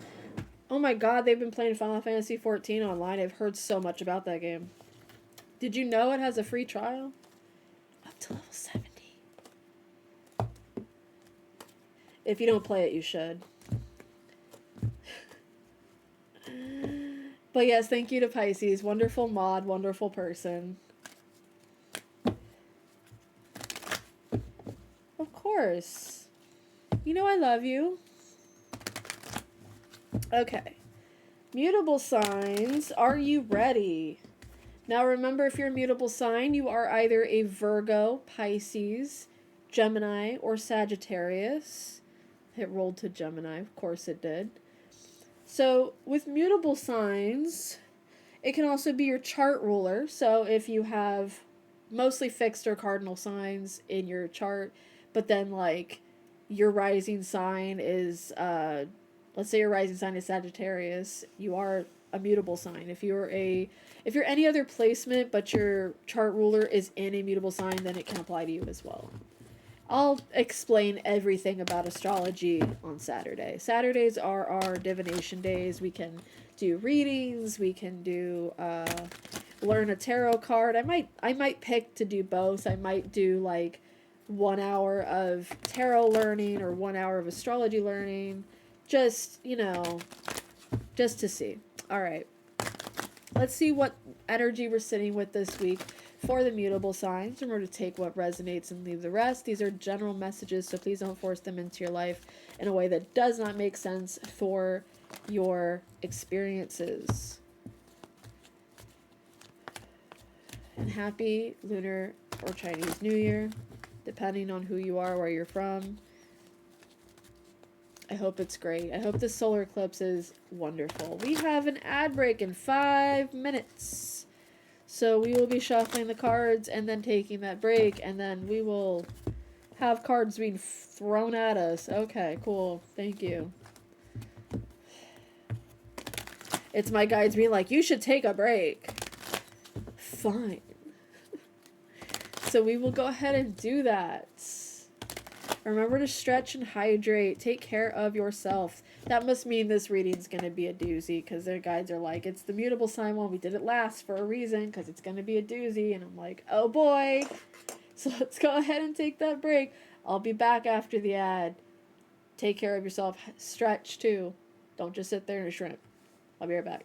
Oh my god, they've been playing Final Fantasy XIV online. I've heard so much about that game. Did you know it has a free trial? Up to level 70. If you don't play it, you should. But yes, thank you to Pisces. Wonderful mod, wonderful person. Of course. You know I love you. Okay. Mutable signs. Are you ready? Now remember, if you're a mutable sign, you are either a Virgo, Pisces, Gemini, or Sagittarius. It rolled to Gemini. Of course it did. So with mutable signs, it can also be your chart ruler. So if you have mostly fixed or cardinal signs in your chart, but then like your rising sign is, let's say your rising sign is Sagittarius, you are a mutable sign. If you're any other placement but your chart ruler is in a mutable sign, then it can apply to you as well. I'll explain everything about astrology on Saturday. Saturdays are our divination days. We can do readings. We can do learn a tarot card. I might pick to do both. I might do like 1 hour of tarot learning or 1 hour of astrology learning. Just, just to see. All right. Let's see what energy we're sitting with this week for the mutable signs. Remember to take what resonates and leave the rest. These are general messages, so please don't force them into your life in a way that does not make sense for your experiences. And happy Lunar or Chinese New Year, depending on who you are, where you're from. I hope it's great. I hope the solar eclipse is wonderful. We have an ad break in 5 minutes. So we will be shuffling the cards and then taking that break, and then we will have cards being thrown at us. Okay, cool. Thank you. It's my guides being like, you should take a break. Fine. So we will go ahead and do that. Remember to stretch and hydrate. Take care of yourself. That must mean this reading's going to be a doozy, because their guides are like, it's the mutable sign one. We did it last for a reason, because it's going to be a doozy. And I'm like, oh boy. So let's go ahead and take that break. I'll be back after the ad. Take care of yourself. Stretch too. Don't just sit there and shrimp. I'll be right back.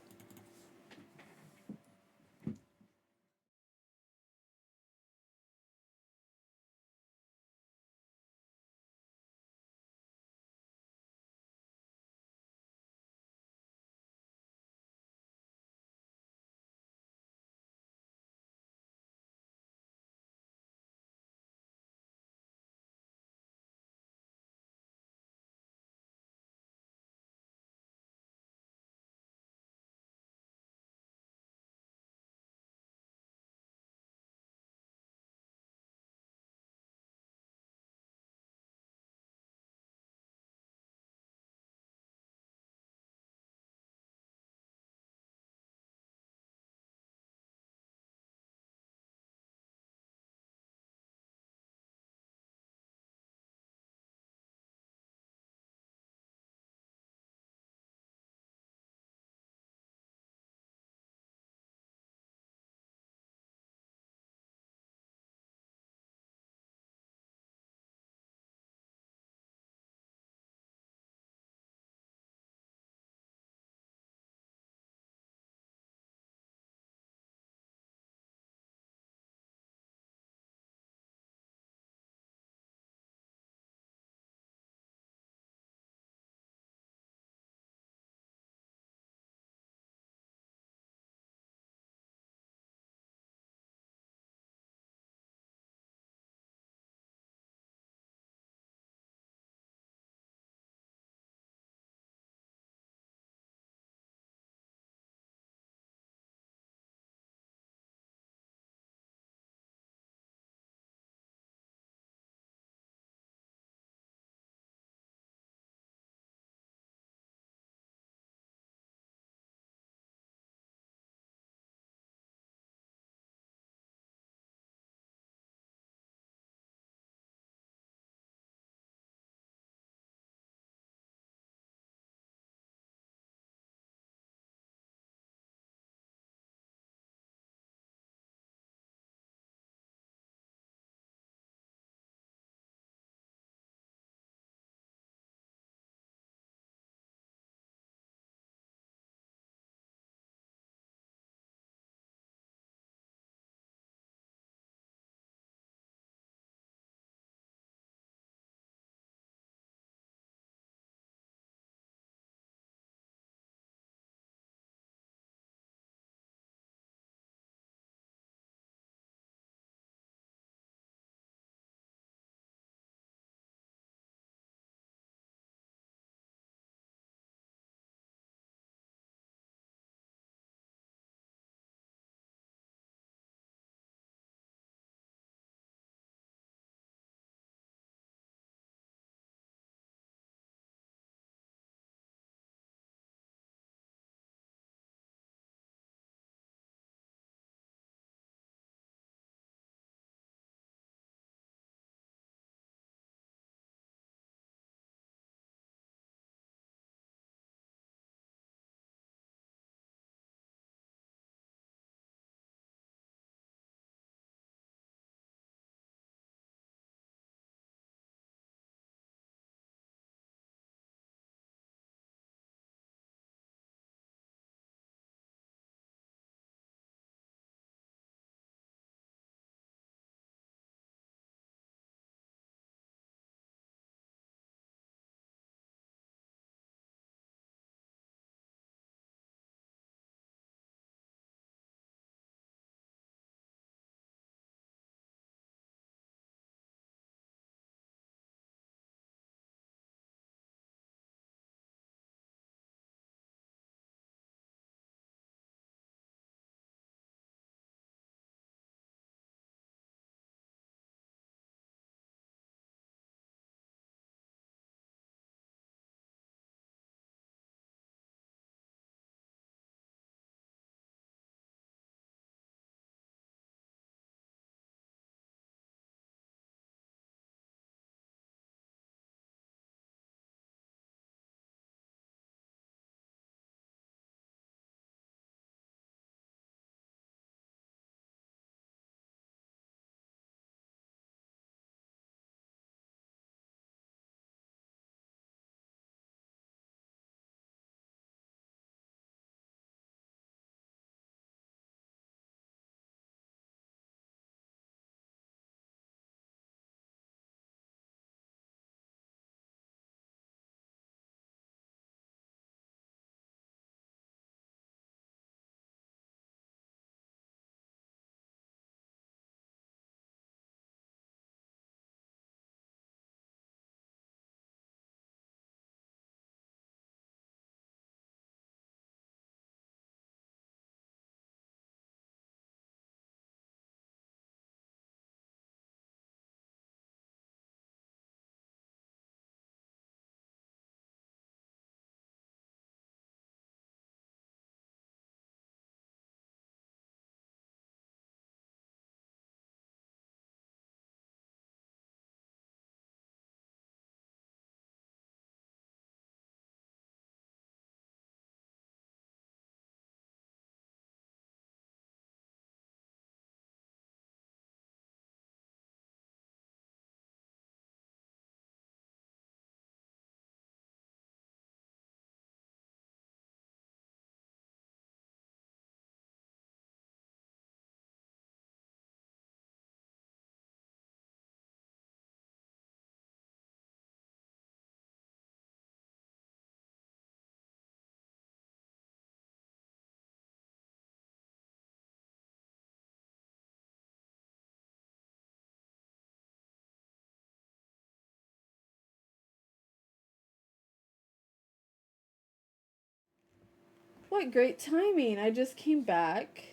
what great timing. I just came back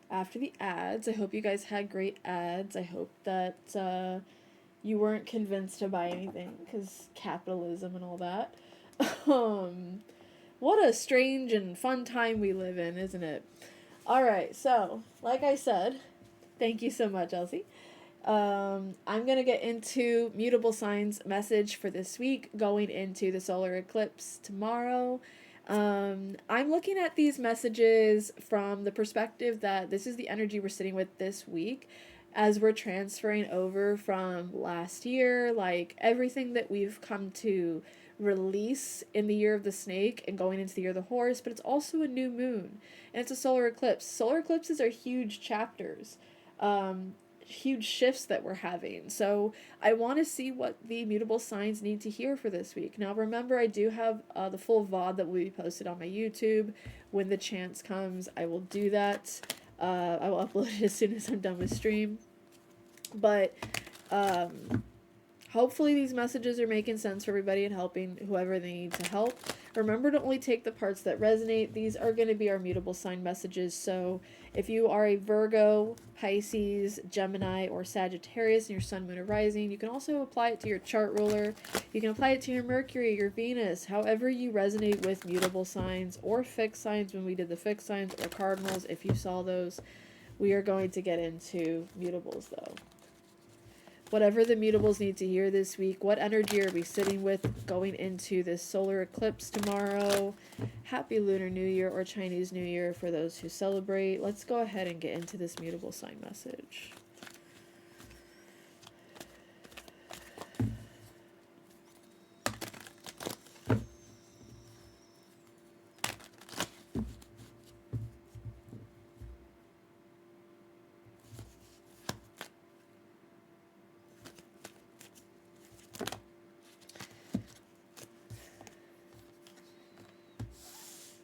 after the ads. I hope you guys had great ads. I hope that you weren't convinced to buy anything because capitalism and all that. um, what a strange and fun time we live in, isn't it? All right, so like I said, thank you so much, Elsie. I'm going to get into mutable signs message for this week, going into the solar eclipse tomorrow. I'm looking at these messages from the perspective that this is the energy we're sitting with this week as we're transferring over from last year, like everything that we've come to release in the year of the snake and going into the year of the horse, but it's also a new moon and it's a solar eclipse. Solar eclipses are huge chapters. Huge shifts that we're having. So I want to see what the mutable signs need to hear for this week. Now remember, I do have the full VOD that will be posted on my YouTube. When the chance comes, I will do that. I will upload it as soon as I'm done with stream. But hopefully these messages are making sense for everybody and helping whoever they need to help. Remember to only take the parts that resonate. These are going to be our mutable sign messages. So if you are a Virgo, Pisces, Gemini, or Sagittarius in your sun, moon, or rising, you can also apply it to your chart ruler. You can apply it to your Mercury, your Venus, however you resonate with mutable signs or fixed signs when we did the fixed signs, or cardinals if you saw those. We are going to get into mutables though. Whatever the mutables need to hear this week, what energy are we sitting with going into this solar eclipse tomorrow? Happy Lunar New Year or Chinese New Year for those who celebrate. Let's go ahead and get into this mutable sign message.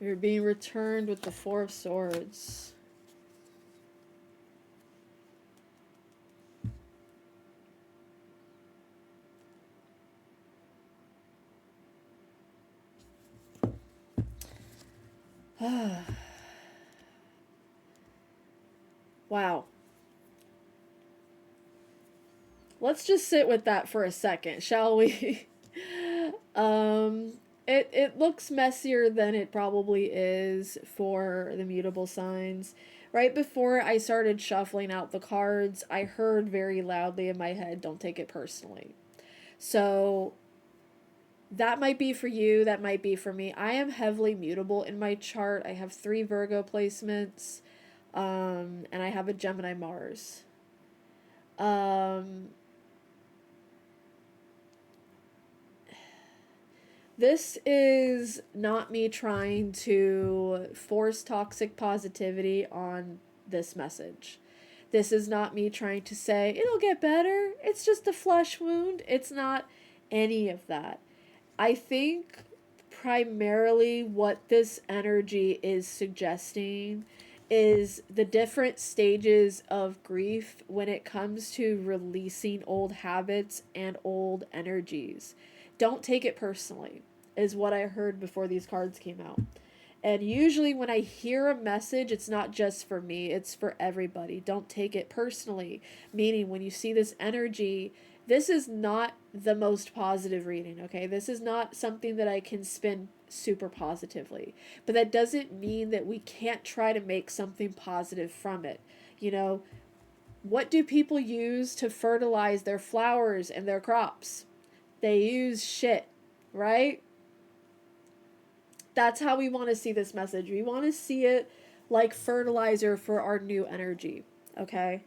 We're being returned with the Four of Swords. Wow. Let's just sit with that for a second, shall we? It looks messier than it probably is for the mutable signs. Right before I started shuffling out the cards, I heard very loudly in my head, don't take it personally. So that might be for you, that might be for me. I am heavily mutable in my chart. I have 3 Virgo placements, and I have a Gemini Mars. This is not me trying to force toxic positivity on this message. This is not me trying to say, it'll get better. It's just a flesh wound. It's not any of that. I think primarily what this energy is suggesting is the different stages of grief when it comes to releasing old habits and old energies. Don't take it personally, is what I heard before these cards came out. And usually when I hear a message, it's not just for me, it's for everybody. Don't take it personally. Meaning when you see this energy, this is not the most positive reading, okay? This is not something that I can spin super positively. But that doesn't mean that we can't try to make something positive from it. You know, what do people use to fertilize their flowers and their crops? They use shit, right? That's how we want to see this message. We want to see it like fertilizer for our new energy, okay?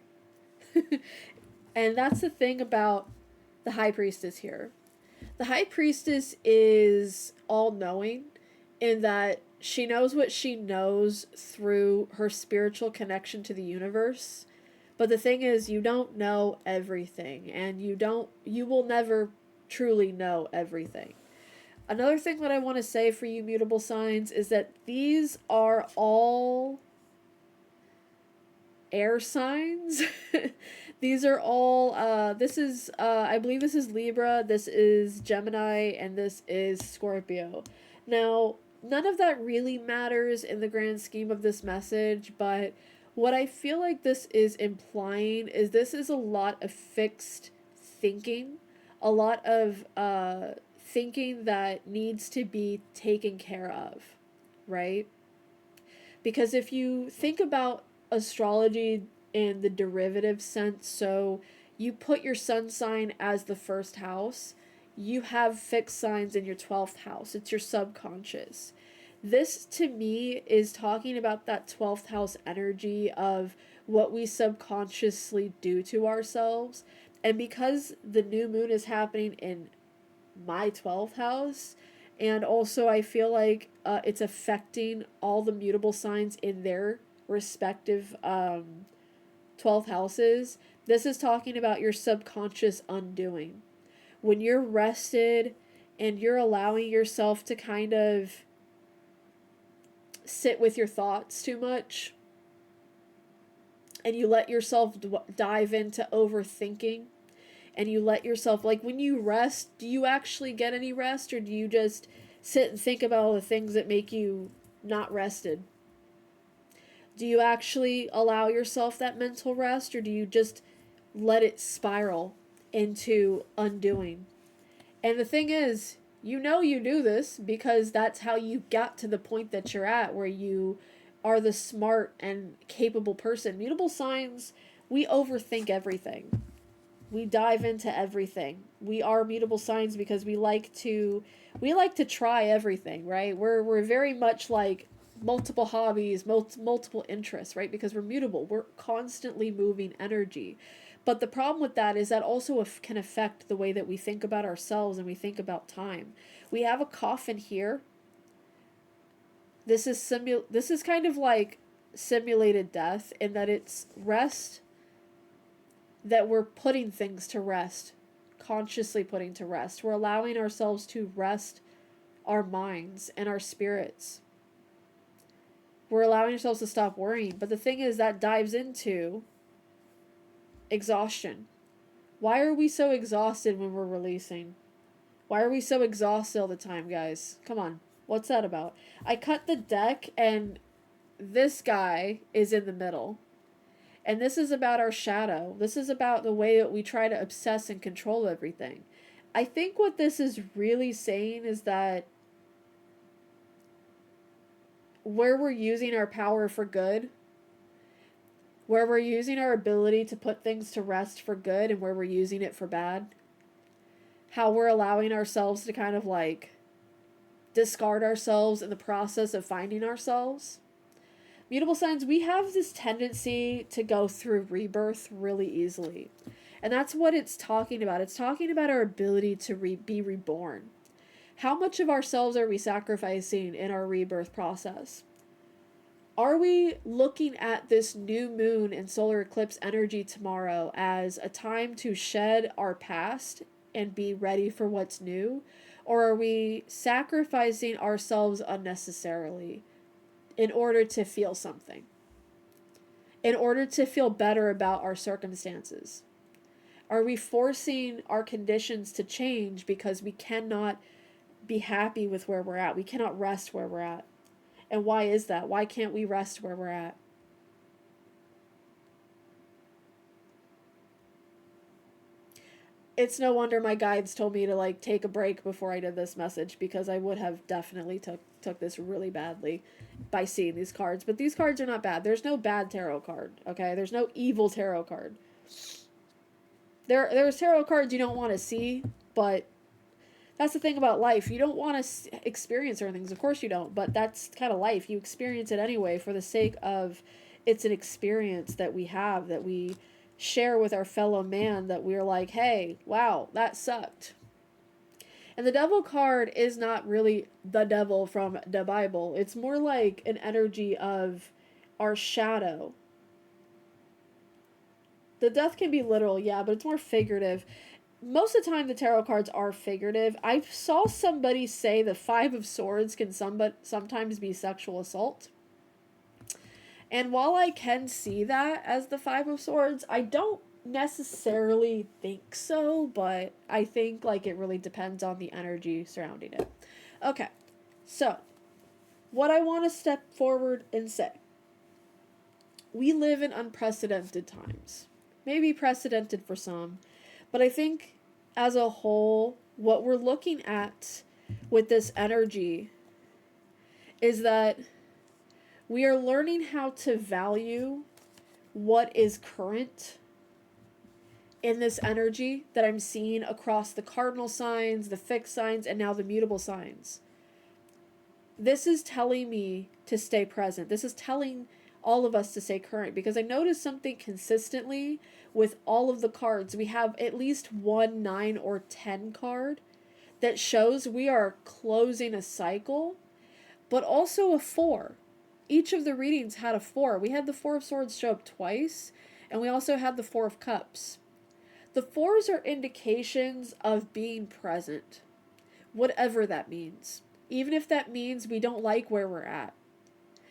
And that's the thing about the High Priestess here. The High Priestess is all-knowing in that she knows what she knows through her spiritual connection to the universe. But the thing is, you don't know everything, and you will never truly know everything. Another thing that I want to say for you mutable signs is that these are all air signs. These are all, this is, I believe this is Libra, this is Gemini, and this is Scorpio. Now, none of that really matters in the grand scheme of this message, but what I feel like this is implying is this is a lot of fixed thinking, a lot of thinking that needs to be taken care of, right? Because if you think about astrology in the derivative sense, so you put your sun sign as the first house, you have fixed signs in your 12th house. It's your subconscious. This to me is talking about that 12th house energy of what we subconsciously do to ourselves. And because the new moon is happening in my 12th house, and also I feel like it's affecting all the mutable signs in their respective 12th houses. This is talking about your subconscious undoing. When you're rested and you're allowing yourself to kind of sit with your thoughts too much, and you let yourself dive into overthinking, and you let yourself, like when you rest, do you actually get any rest, or do you just sit and think about all the things that make you not rested? Do you actually allow yourself that mental rest, or do you just let it spiral into undoing? And the thing is, you know you do this because that's how you got to the point that you're at, where you are the smart and capable person. Mutable signs, we overthink everything. We dive into everything. We are mutable signs because we like to try everything, right? We're very much like multiple hobbies, multiple interests, right? Because we're mutable. We're constantly moving energy. But the problem with that is that also can affect the way that we think about ourselves and we think about time. We have a coffin here. This is kind of like simulated death in that it's rest, that we're putting things to rest, consciously putting to rest. We're allowing ourselves to rest our minds and our spirits. We're allowing ourselves to stop worrying. But the thing is, that dives into exhaustion. Why are we so exhausted when we're releasing? Why are we so exhausted all the time, guys? Come on. What's that about? I cut the deck and this guy is in the middle. And this is about our shadow. This is about the way that we try to obsess and control everything. I think what this is really saying is that where we're using our power for good, where we're using our ability to put things to rest for good and where we're using it for bad, how we're allowing ourselves to kind of like discard ourselves in the process of finding ourselves. Mutable signs, we have this tendency to go through rebirth really easily. And that's what it's talking about. It's talking about our ability to be reborn. How much of ourselves are we sacrificing in our rebirth process? Are we looking at this new moon and solar eclipse energy tomorrow as a time to shed our past and be ready for what's new? Or are we sacrificing ourselves unnecessarily in order to feel something? In order to feel better about our circumstances? Are we forcing our conditions to change because we cannot be happy with where we're at? We cannot rest where we're at. And why is that? Why can't we rest where we're at? It's no wonder my guides told me to like take a break before I did this message, because I would have definitely took this really badly by seeing these cards. But these cards are not bad. There's no bad tarot card, okay? There's no evil tarot card. There's tarot cards you don't want to see, but that's the thing about life. You don't want to experience certain things. Of course you don't, but that's kind of life. You experience it anyway for the sake of it's an experience that we have, that we share with our fellow man, that we're like, hey, wow, that sucked. And the devil card is not really the devil from the Bible. It's more like an energy of our shadow. The death can be literal, yeah, but it's more figurative. Most of the time the tarot cards are figurative. I saw somebody say the Five of Swords can sometimes be sexual assault. And while I can see that as the Five of Swords, I don't necessarily think so, but I think like it really depends on the energy surrounding it. Okay, so what I want to step forward and say, we live in unprecedented times. Maybe precedented for some, but I think as a whole, what we're looking at with this energy is that we are learning how to value what is current in this energy that I'm seeing across the cardinal signs, the fixed signs, and now the mutable signs. This is telling me to stay present. This is telling all of us to stay current, because I noticed something consistently with all of the cards. We have at least 1, 9, or 10 card that shows we are closing a cycle, but also a 4. Each of the readings had a 4. We had the 4 of Swords show up twice, and we also had the 4 of Cups. The 4s are indications of being present, whatever that means. Even if that means we don't like where we're at.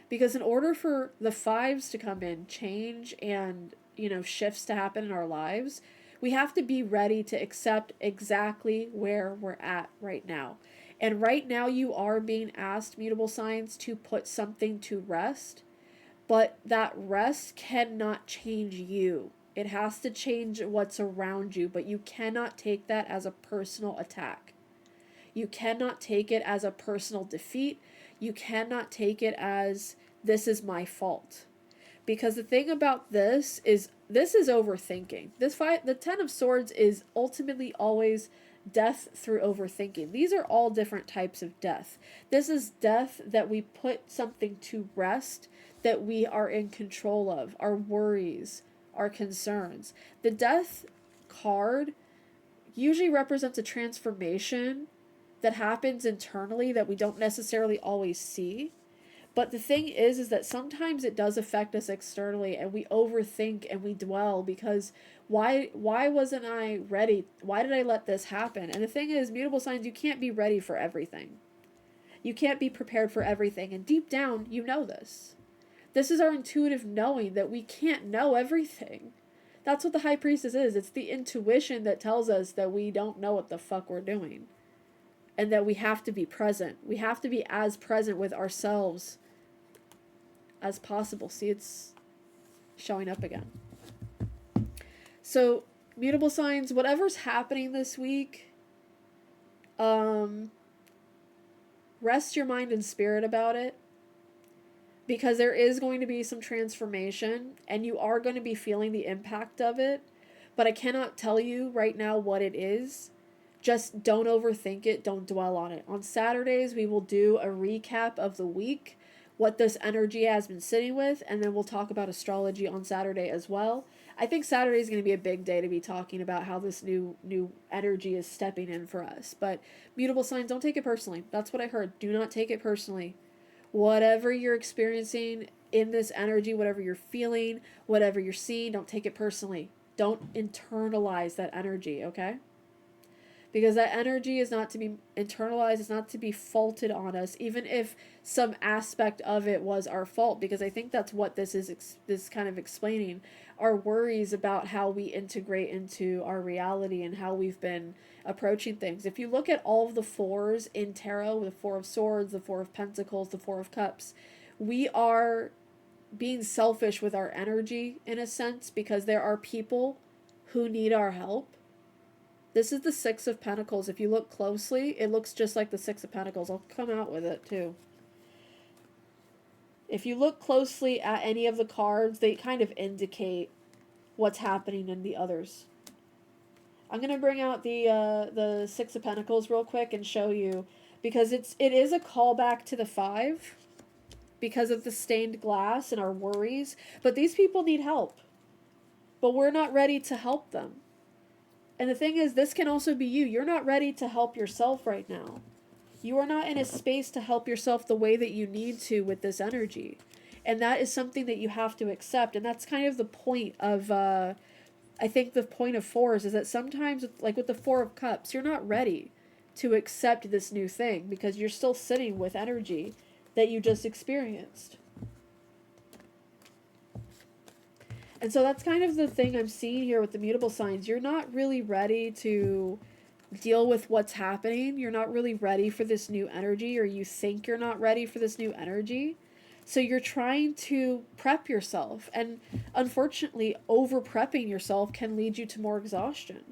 Because in order for the 5s to come in, change and, shifts to happen in our lives, we have to be ready to accept exactly where we're at right now. And right now you are being asked, mutable signs, to put something to rest, but that rest cannot change you. It has to change what's around you, but you cannot take that as a personal attack. You cannot take it as a personal defeat. You cannot take it as, this is my fault. Because the thing about this is overthinking. The 10 of Swords is ultimately always death through overthinking. These are all different types of death. This is death that we put something to rest that we are in control of, our worries, our concerns. The death card usually represents a transformation that happens internally that we don't necessarily always see. But the thing is that sometimes it does affect us externally, and we overthink and we dwell because why wasn't I ready? Why did I let this happen? And the thing is, mutable signs, you can't be ready for everything. You can't be prepared for everything. And deep down, you know this. This is our intuitive knowing that we can't know everything. That's what the High Priestess is. It's the intuition that tells us that we don't know what the fuck we're doing. And that we have to be present. We have to be as present with ourselves as possible. See, it's showing up again. So, mutable signs, whatever's happening this week, rest your mind and spirit about it, because there is going to be some transformation and you are going to be feeling the impact of it, but I cannot tell you right now what it is. Just don't overthink it. Don't dwell on it. On Saturdays, we will do a recap of the week, what this energy has been sitting with, and then we'll talk about astrology on Saturday as well. I think Saturday is going to be a big day to be talking about how this new energy is stepping in for us. But mutable signs, don't take it personally. That's what I heard. Do not take it personally. Whatever you're experiencing in this energy, whatever you're feeling, whatever you're seeing, don't take it personally. Don't internalize that energy, okay? Because that energy is not to be internalized, it's not to be faulted on us, even if some aspect of it was our fault, because I think that's what this is this kind of explaining, our worries about how we integrate into our reality and how we've been approaching things. If you look at all of the 4s in tarot, the 4 of Swords, the 4 of Pentacles, the 4 of Cups, we are being selfish with our energy in a sense, because there are people who need our help. This is the 6 of Pentacles. If you look closely, it looks just like the 6 of Pentacles. I'll come out with it too. If you look closely at any of the cards, they kind of indicate what's happening in the others. I'm going to bring out the 6 of Pentacles real quick and show you, because it is a callback to the 5 because of the stained glass and our worries. But these people need help. But we're not ready to help them. And the thing is, this can also be you. You're not ready to help yourself right now. You are not in a space to help yourself the way that you need to with this energy. And that is something that you have to accept. And that's kind of the point of, I think the point of 4s is that sometimes, like with the 4 of Cups, you're not ready to accept this new thing because you're still sitting with energy that you just experienced. And so that's kind of the thing I'm seeing here with the mutable signs. You're not really ready to deal with what's happening. You're not really ready for this new energy, or you think you're not ready for this new energy. So you're trying to prep yourself, and unfortunately, over prepping yourself can lead you to more exhaustion.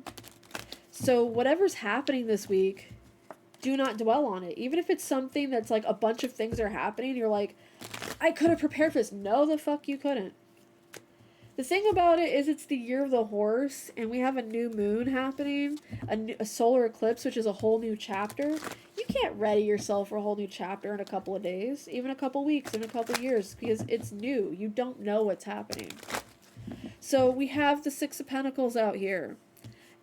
So whatever's happening this week, do not dwell on it. Even if it's something that's like a bunch of things are happening, you're like, I could have prepared for this. No, the fuck you couldn't. The thing about it is it's the year of the horse, and we have a new moon happening, a solar eclipse, which is a whole new chapter. You can't ready yourself for a whole new chapter in a couple of days, even a couple weeks, in a couple years, because it's new. You don't know what's happening. So we have the Six of Pentacles out here,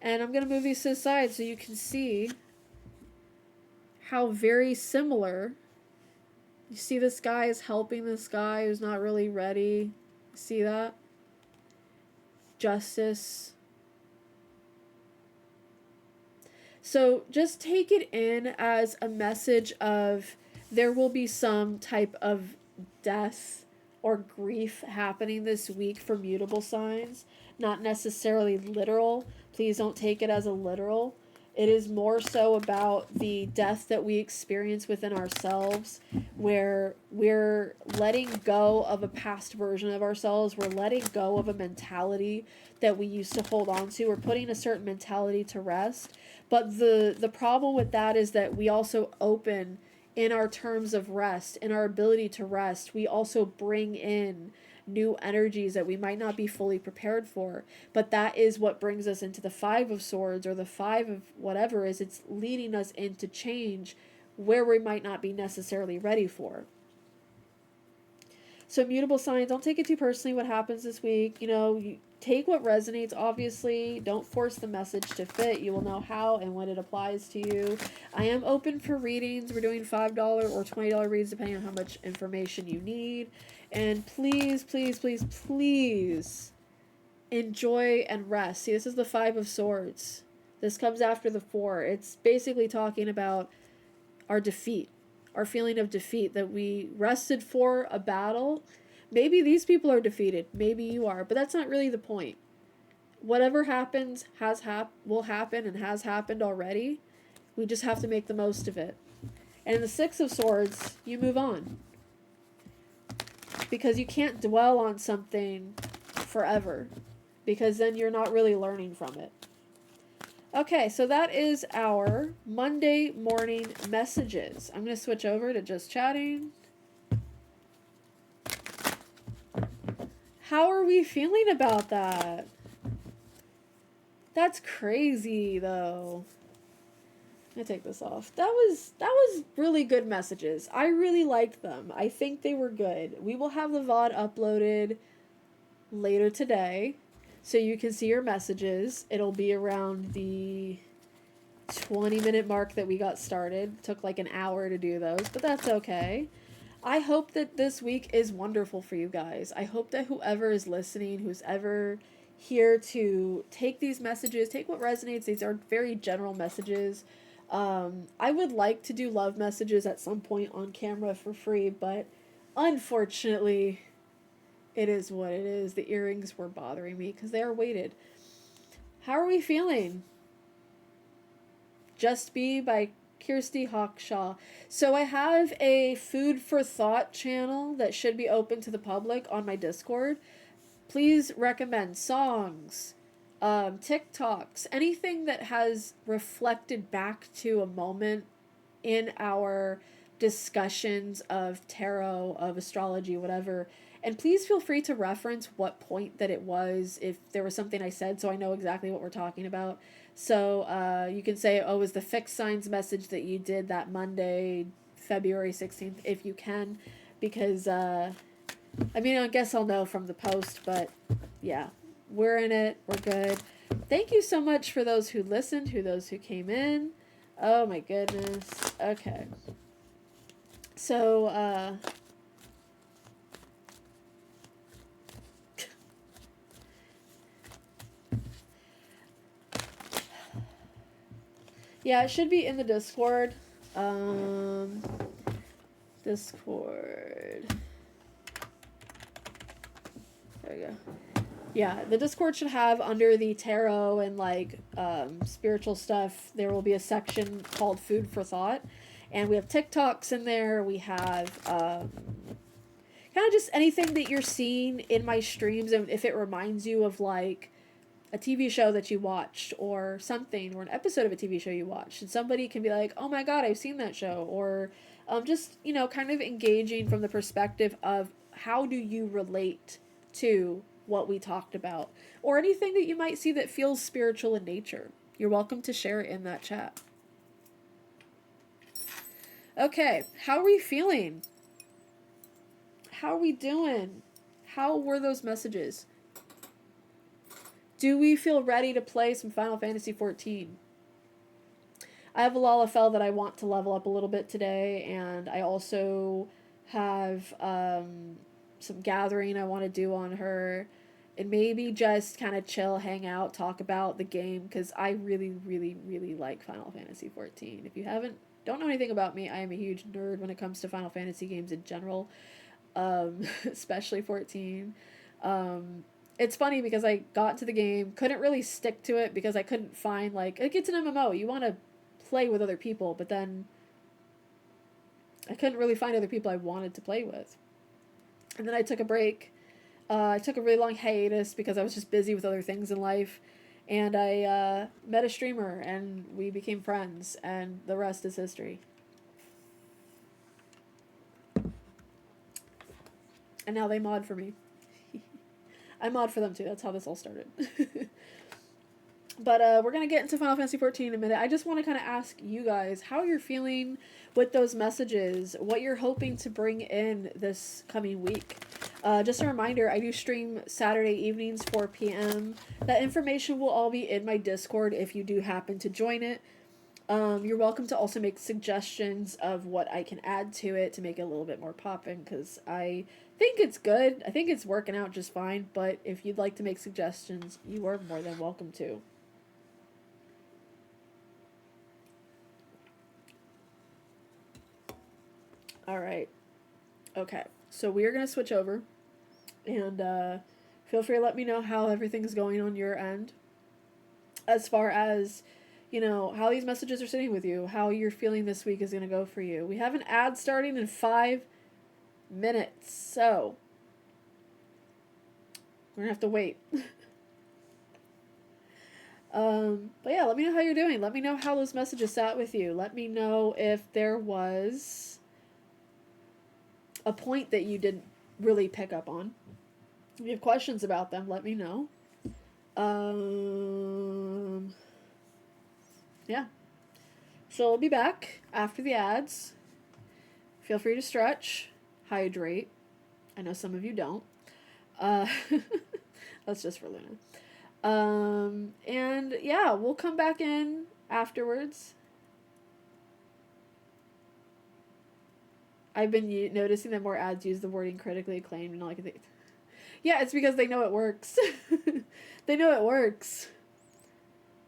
and I'm going to move these to the side so you can see how very similar. You see this guy is helping this guy who's not really ready. See that? Justice. So just take it in as a message of there will be some type of death or grief happening this week for mutable signs. Not necessarily literal. Please don't take it as a literal. It is more so about the death that we experience within ourselves, where we're letting go of a past version of ourselves. We're letting go of a mentality that we used to hold on to. We're putting a certain mentality to rest. But the problem with that is that we also open in our terms of rest, in our ability to rest. We also bring in new energies that we might not be fully prepared for, but that is what brings us into the Five of Swords, or the Five of whatever. Is it's leading us into change where we might not be necessarily ready for. So mutable signs, don't take it too personally what happens this week. You take what resonates, obviously. Don't force the message to fit. You will know how and when it applies to you. I am open for readings. We're doing $5 or $20 reads depending on how much information you need. And please, please, please, please enjoy and rest. See, this is the Five of Swords. This comes after the Four. It's basically talking about our defeat, our feeling of defeat, that we rested for a battle. Maybe these people are defeated. Maybe you are. But that's not really the point. Whatever happens will happen and has happened already. We just have to make the most of it. And in the Six of Swords, you move on. Because you can't dwell on something forever, because then you're not really learning from it. Okay, so that is our Monday morning messages. I'm going to switch over to just chatting. How are we feeling about that? That's crazy, though. I'm gonna take this off. That was really good messages. I really liked them. I think they were good. We will have the VOD uploaded later today, so you can see your messages. It'll be around the 20-minute mark that we got started. It took like an hour to do those, but that's okay. I hope that this week is wonderful for you guys. I hope that whoever is listening, who's ever here to take these messages, take what resonates. These are very general messages. I would like to do love messages at some point on camera for free, but unfortunately, it is what it is. The earrings were bothering me because they are weighted. How are we feeling? Just Be by Kirsty Hawkshaw. So I have a food for thought channel that should be open to the public on my Discord. Please recommend songs, TikToks, anything that has reflected back to a moment in our discussions of tarot, of astrology, whatever. And please feel free to reference what point that it was, if there was something I said, so I know exactly what we're talking about. So you can say, oh, it was the fixed signs message that you did that Monday, February 16th, if you can, because, I guess I'll know from the post, but yeah, we're in it. We're good. Thank you so much for those who listened, those who came in. Oh my goodness. Okay. So, yeah, it should be in the Discord. Discord. There we go. Yeah, the Discord should have under the tarot and like spiritual stuff. There will be a section called Food for Thought, and we have TikToks in there. We have kind of just anything that you're seeing in my streams, and if it reminds you of like a TV show that you watched or something, or an episode of a TV show you watched, and somebody can be like, "Oh my God, I've seen that show," or just kind of engaging from the perspective of how do you relate to what we talked about, or anything that you might see that feels spiritual in nature. You're welcome to share it in that chat. Okay, how are we feeling? How are we doing? How were those messages? Do we feel ready to play some Final Fantasy XIV? I have a Lalafell that I want to level up a little bit today, and I also have some gathering I want to do on her, and maybe just kind of chill, hang out, talk about the game, because I really, really, really like Final Fantasy XIV. If you don't know anything about me, I am a huge nerd when it comes to Final Fantasy games in general, especially 14. Um, it's funny because I got to the game, couldn't really stick to it because I couldn't find like it's an MMO. You want to play with other people, but then I couldn't really find other people I wanted to play with. And then I took a break. I took a really long hiatus because I was just busy with other things in life. And I met a streamer and we became friends, and the rest is history. And now they mod for me. I mod for them too. That's how this all started. But we're going to get into Final Fantasy XIV in a minute. I just want to kind of ask you guys how you're feeling with those messages, what you're hoping to bring in this coming week. Just a reminder, I do stream Saturday evenings, 4 p.m. That information will all be in my Discord if you do happen to join it. You're welcome to also make suggestions of what I can add to it to make it a little bit more poppin', because I think it's good. I think it's working out just fine, but if you'd like to make suggestions, you are more than welcome to. All right. Okay. So we are going to switch over, and feel free to let me know how everything's going on your end as far as how these messages are sitting with you, how you're feeling this week is going to go for you. We have an ad starting in 5 minutes, so we're going to have to wait. But yeah, let me know how you're doing. Let me know how those messages sat with you. Let me know if there was a point that you didn't really pick up on. If you have questions about them, let me know. Yeah. So we'll be back after the ads. Feel free to stretch, hydrate. I know some of you don't. Uh, that's just for Luna. And yeah, we'll come back in afterwards. I've been noticing that more ads use the wording critically acclaimed and like yeah, it's because they know it works. They know it works.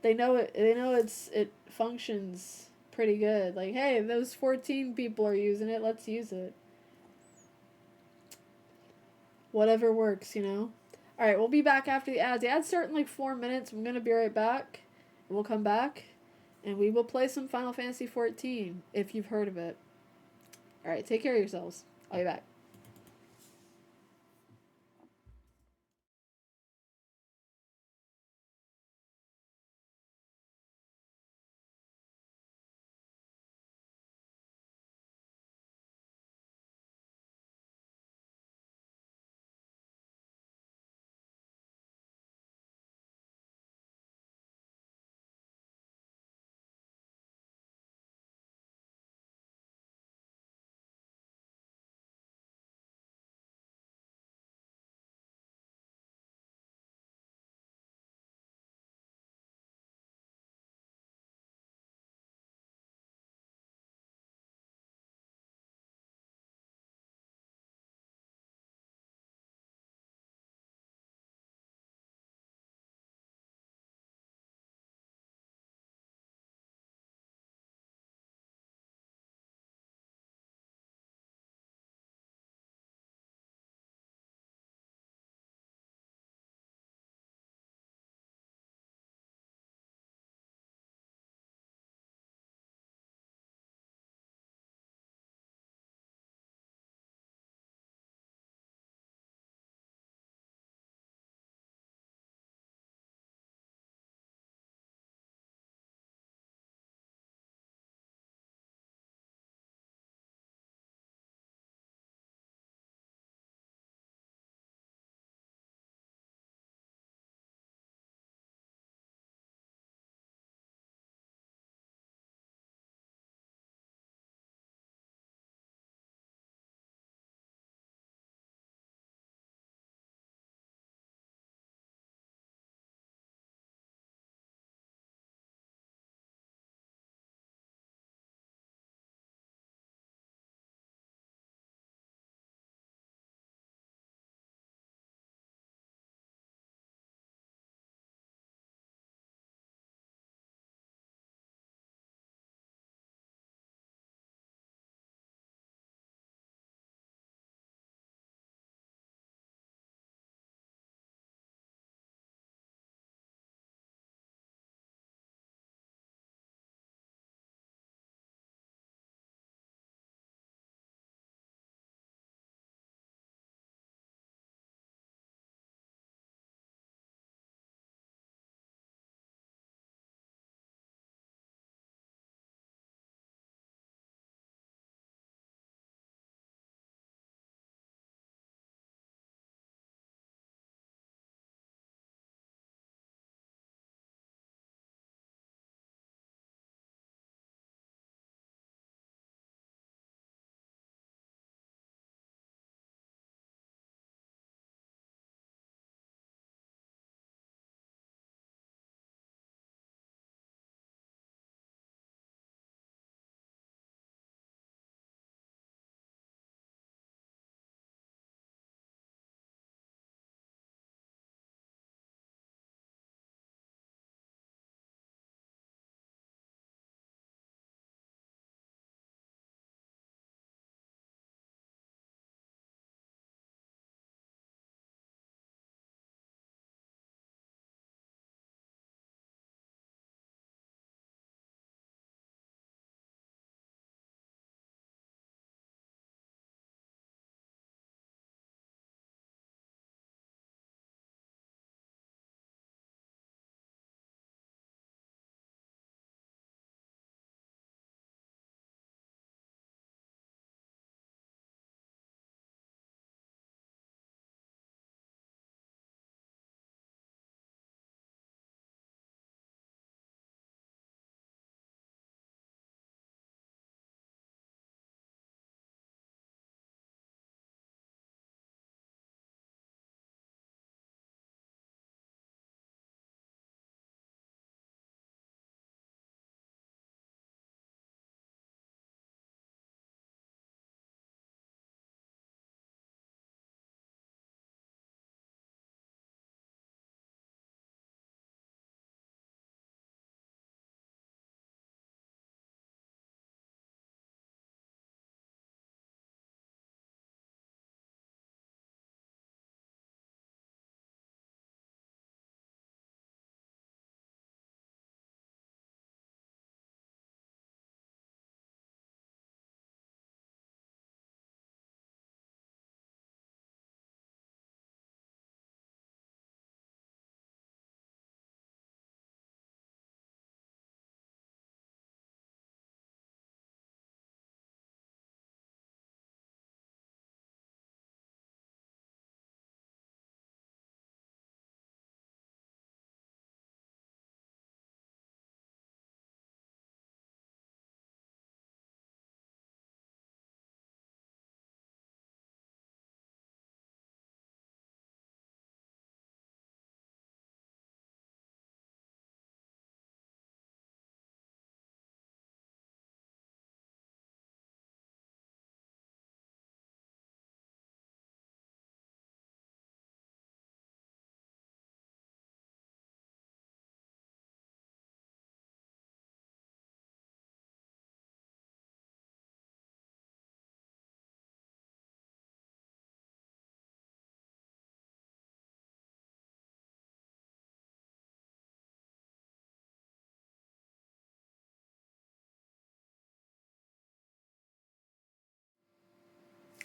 They know it. They know it functions pretty good. Like, hey, those 14 people are using it. Let's use it. Whatever works. All right, we'll be back after the ads. The ads start in like 4 minutes. I'm gonna be right back. We'll come back, and we will play some Final Fantasy XIV if you've heard of it. All right, take care of yourselves. I'll be back.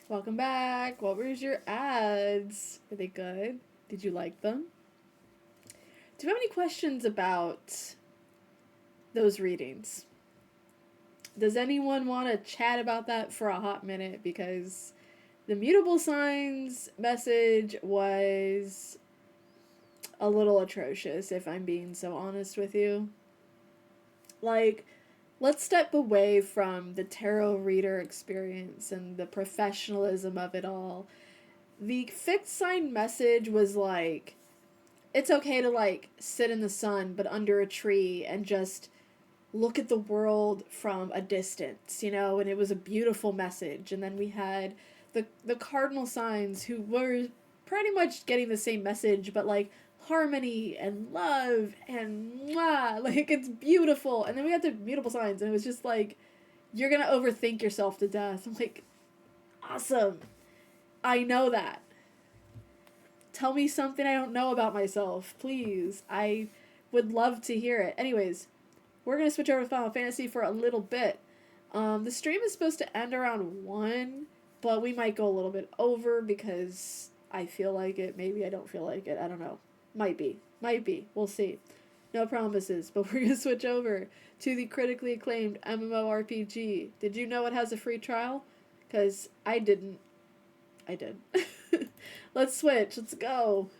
Welcome back. What were your ads? Were they good? Did you like them? Do you have any questions about those readings? Does anyone want to chat about that for a hot minute? Because the mutable signs message was a little atrocious, if I'm being so honest with you. Like, let's step away from the tarot reader experience and the professionalism of it all. The fixed sign message was like, it's okay to like sit in the sun but under a tree and just look at the world from a distance, you know, and it was a beautiful message. And then we had the cardinal signs who were pretty much getting the same message, but like harmony and love and mwah, like it's beautiful. And then we had the mutable signs, and it was just like, you're gonna overthink yourself to death. I'm like, awesome. I know that. Tell me something I don't know about myself, please. I would love to hear it. Anyways, we're going to switch over to Final Fantasy for a little bit. The stream is supposed to end around 1, but we might go a little bit over because I feel like it. Maybe I don't feel like it. I don't know. Might be. Might be. We'll see. No promises, but we're going to switch over to the critically acclaimed MMORPG. Did you know it has a free trial? Because I didn't. I did. Let's switch. Let's go.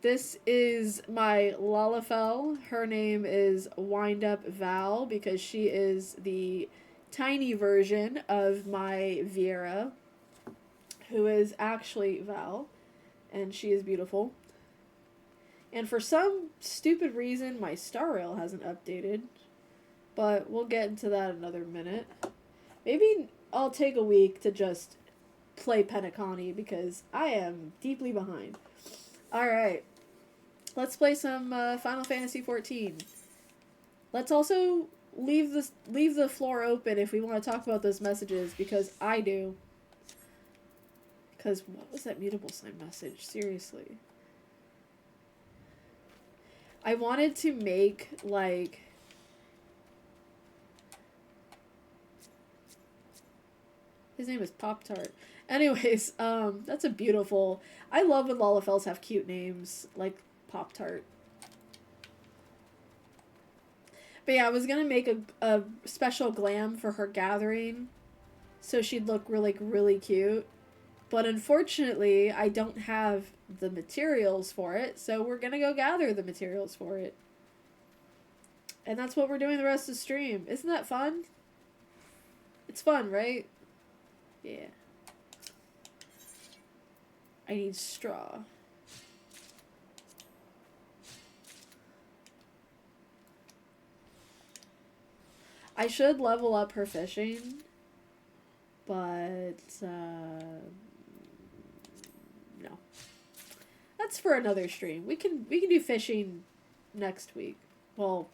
This is my Lalafell. Her name is Wind Up Val because she is the tiny version of my Viera, who is actually Val, and she is beautiful. And for some stupid reason, my star rail hasn't updated, but we'll get into that another minute. Maybe I'll take a week to just play Penacony because I am deeply behind. Alright. Let's play some Final Fantasy XIV. Let's also leave the floor open if we want to talk about those messages, because I do. Because what was that mutable sign message? Seriously. I wanted to make, like... His name is Pop-Tart. Anyways, that's a beautiful... I love when Lalafells have cute names, like Pop-Tart. But yeah, I was gonna make a special glam for her gathering, so she'd look really cute. But unfortunately, I don't have the materials for it, so we're gonna go gather the materials for it. And that's what we're doing the rest of the stream. Isn't that fun? It's fun, right? Yeah. I need straw. I should level up her fishing, but no. That's for another stream. We can do fishing next week. Well,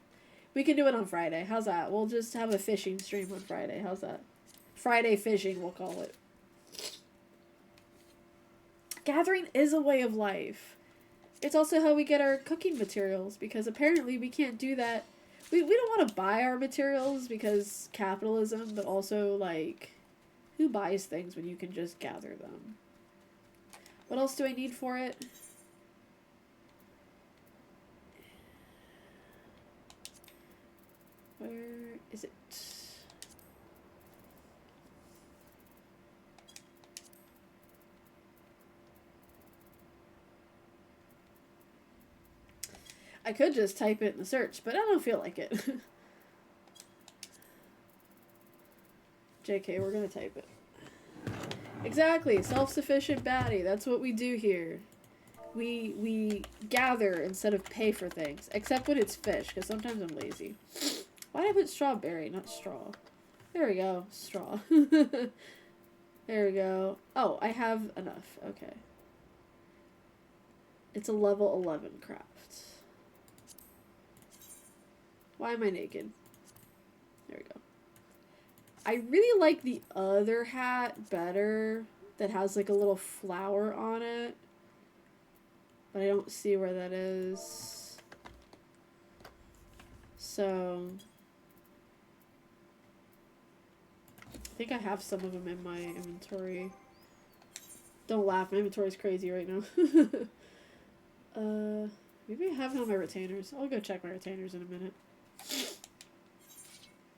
we can do it on Friday. How's that? We'll just have a fishing stream on Friday. How's that? Friday fishing, we'll call it. Gathering is a way of life. It's also how we get our cooking materials, because apparently we can't do that. We don't want to buy our materials because capitalism, but also, like, who buys things when you can just gather them? What else do I need for it? Where is it? I could just type it in the search, but I don't feel like it. JK, we're gonna type it. Exactly, self-sufficient baddie. That's what we do here. We gather instead of pay for things. Except when it's fish, because sometimes I'm lazy. Why did I put strawberry, not straw? There we go, straw. There we go. Oh, I have enough. Okay. It's a level 11 craft. Why am I naked? There we go. I really like the other hat better that has like a little flower on it. But I don't see where that is. So think I have some of them in my inventory. Don't laugh, my inventory's crazy right now. Maybe I have it on my retainers. I'll go check my retainers in a minute.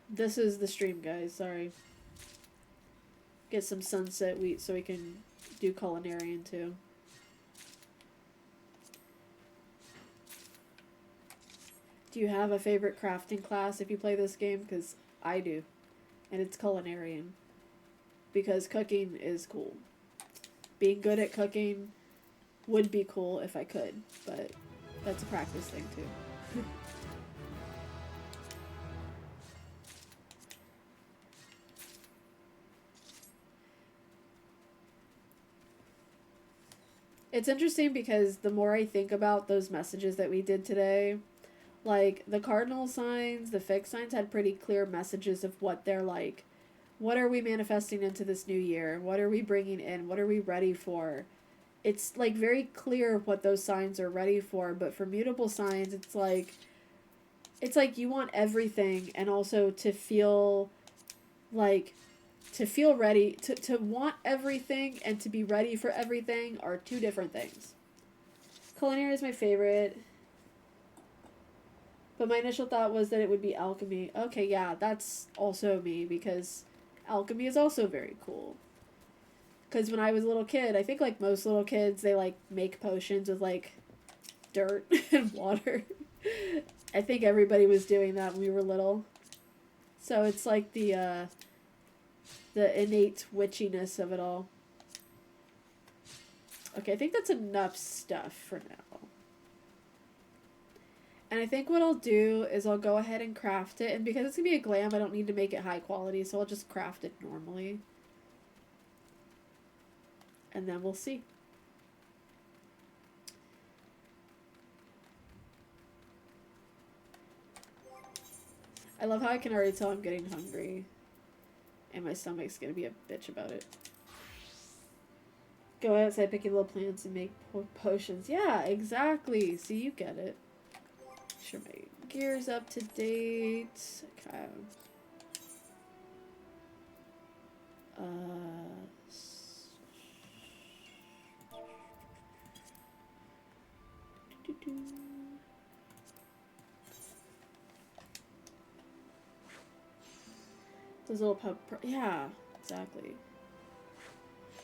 This is the stream, guys. Sorry. Get some sunset wheat so we can do culinarian too. Do you have a favorite crafting class if you play this game? Because I do. And it's culinarian. Because cooking is cool. Being good at cooking would be cool if I could, but that's a practice thing too. It's interesting because the more I think about those messages that we did today, like the cardinal signs, the fixed signs had pretty clear messages of what they're like. What are we manifesting into this new year? What are we bringing in? What are we ready for? It's like very clear what those signs are ready for, but for mutable signs, it's like you want everything and also to feel like to feel ready to want everything and to be ready for everything are two different things. Culinary is my favorite. But my initial thought was that it would be alchemy. Okay, yeah, that's also me because alchemy is also very cool. Because when I was a little kid, I think like most little kids, they like make potions with like dirt and water. I think everybody was doing that when we were little. So it's like the innate witchiness of it all. Okay, I think that's enough stuff for now. And I think what I'll do is I'll go ahead and craft it. And because it's going to be a glam, I don't need to make it high quality. So I'll just craft it normally. And then we'll see. I love how I can already tell I'm getting hungry. And my stomach's going to be a bitch about it. Go outside, pick your little plants and make potions. Yeah, exactly. See, you get it. Sure, my gear's up to date. Okay. Those little yeah, exactly.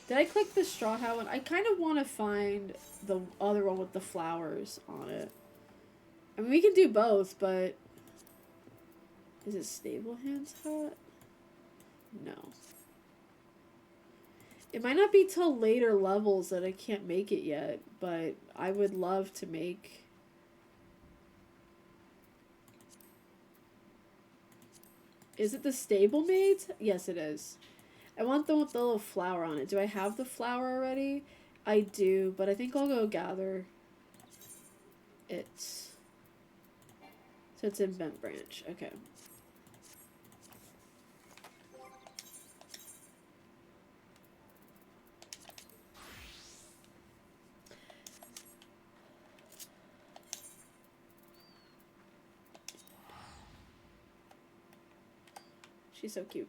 Did I click the straw hat one? I kind of want to find the other one with the flowers on it. I mean, we can do both, but... Is it Stable Hands hat? No. It might not be till later levels that I can't make it yet, but I would love to make... Is it the Stablemaids? Yes, it is. I want the one with the little flower on it. Do I have the flower already? I do, but I think I'll go gather it. So it's in Bent Branch. Okay. She's so cute.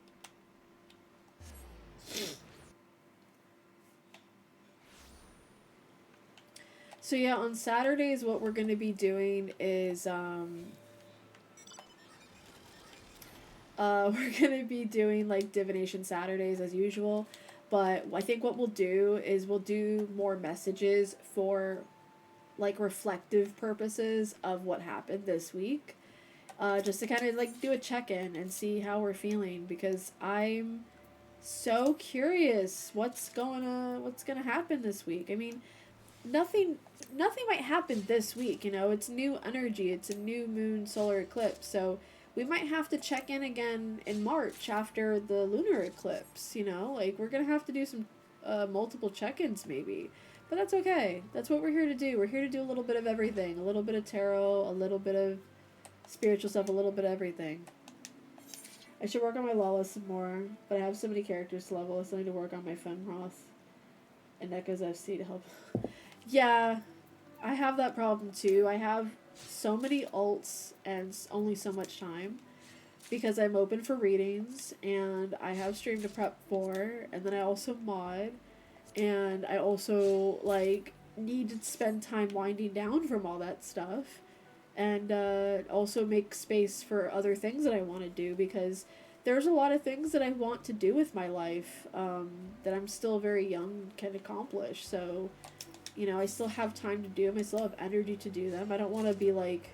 So yeah, on Saturdays what we're going to be doing is we're going to be doing like divination Saturdays as usual, but I think what we'll do is we'll do more messages for like reflective purposes of what happened this week. Just to kind of like do a check-in and see how we're feeling, because I'm so curious what's gonna happen this week. I mean, nothing might happen this week, you know. It's new energy, it's a new moon solar eclipse, so we might have to check in again in March after the lunar eclipse, you know. Like, we're gonna have to do some multiple check-ins maybe, but that's okay. That's what we're here to do. We're here to do a little bit of everything, a little bit of tarot, a little bit of spiritual stuff, a little bit of everything. I should work on my Lala some more, but I have so many characters to level. I still need to work on my Fenroth and Echoes FC to help. Yeah, I have that problem too. I have so many alts and only so much time. because I'm open for readings and I have stream to prep for, and then I also mod, and I also like need to spend time winding down from all that stuff, and also make space for other things that I want to do, because there's a lot of things that I want to do with my life that I'm still very young can accomplish. So, you know, I still have time to do them. I still have energy to do them. I don't want to be like,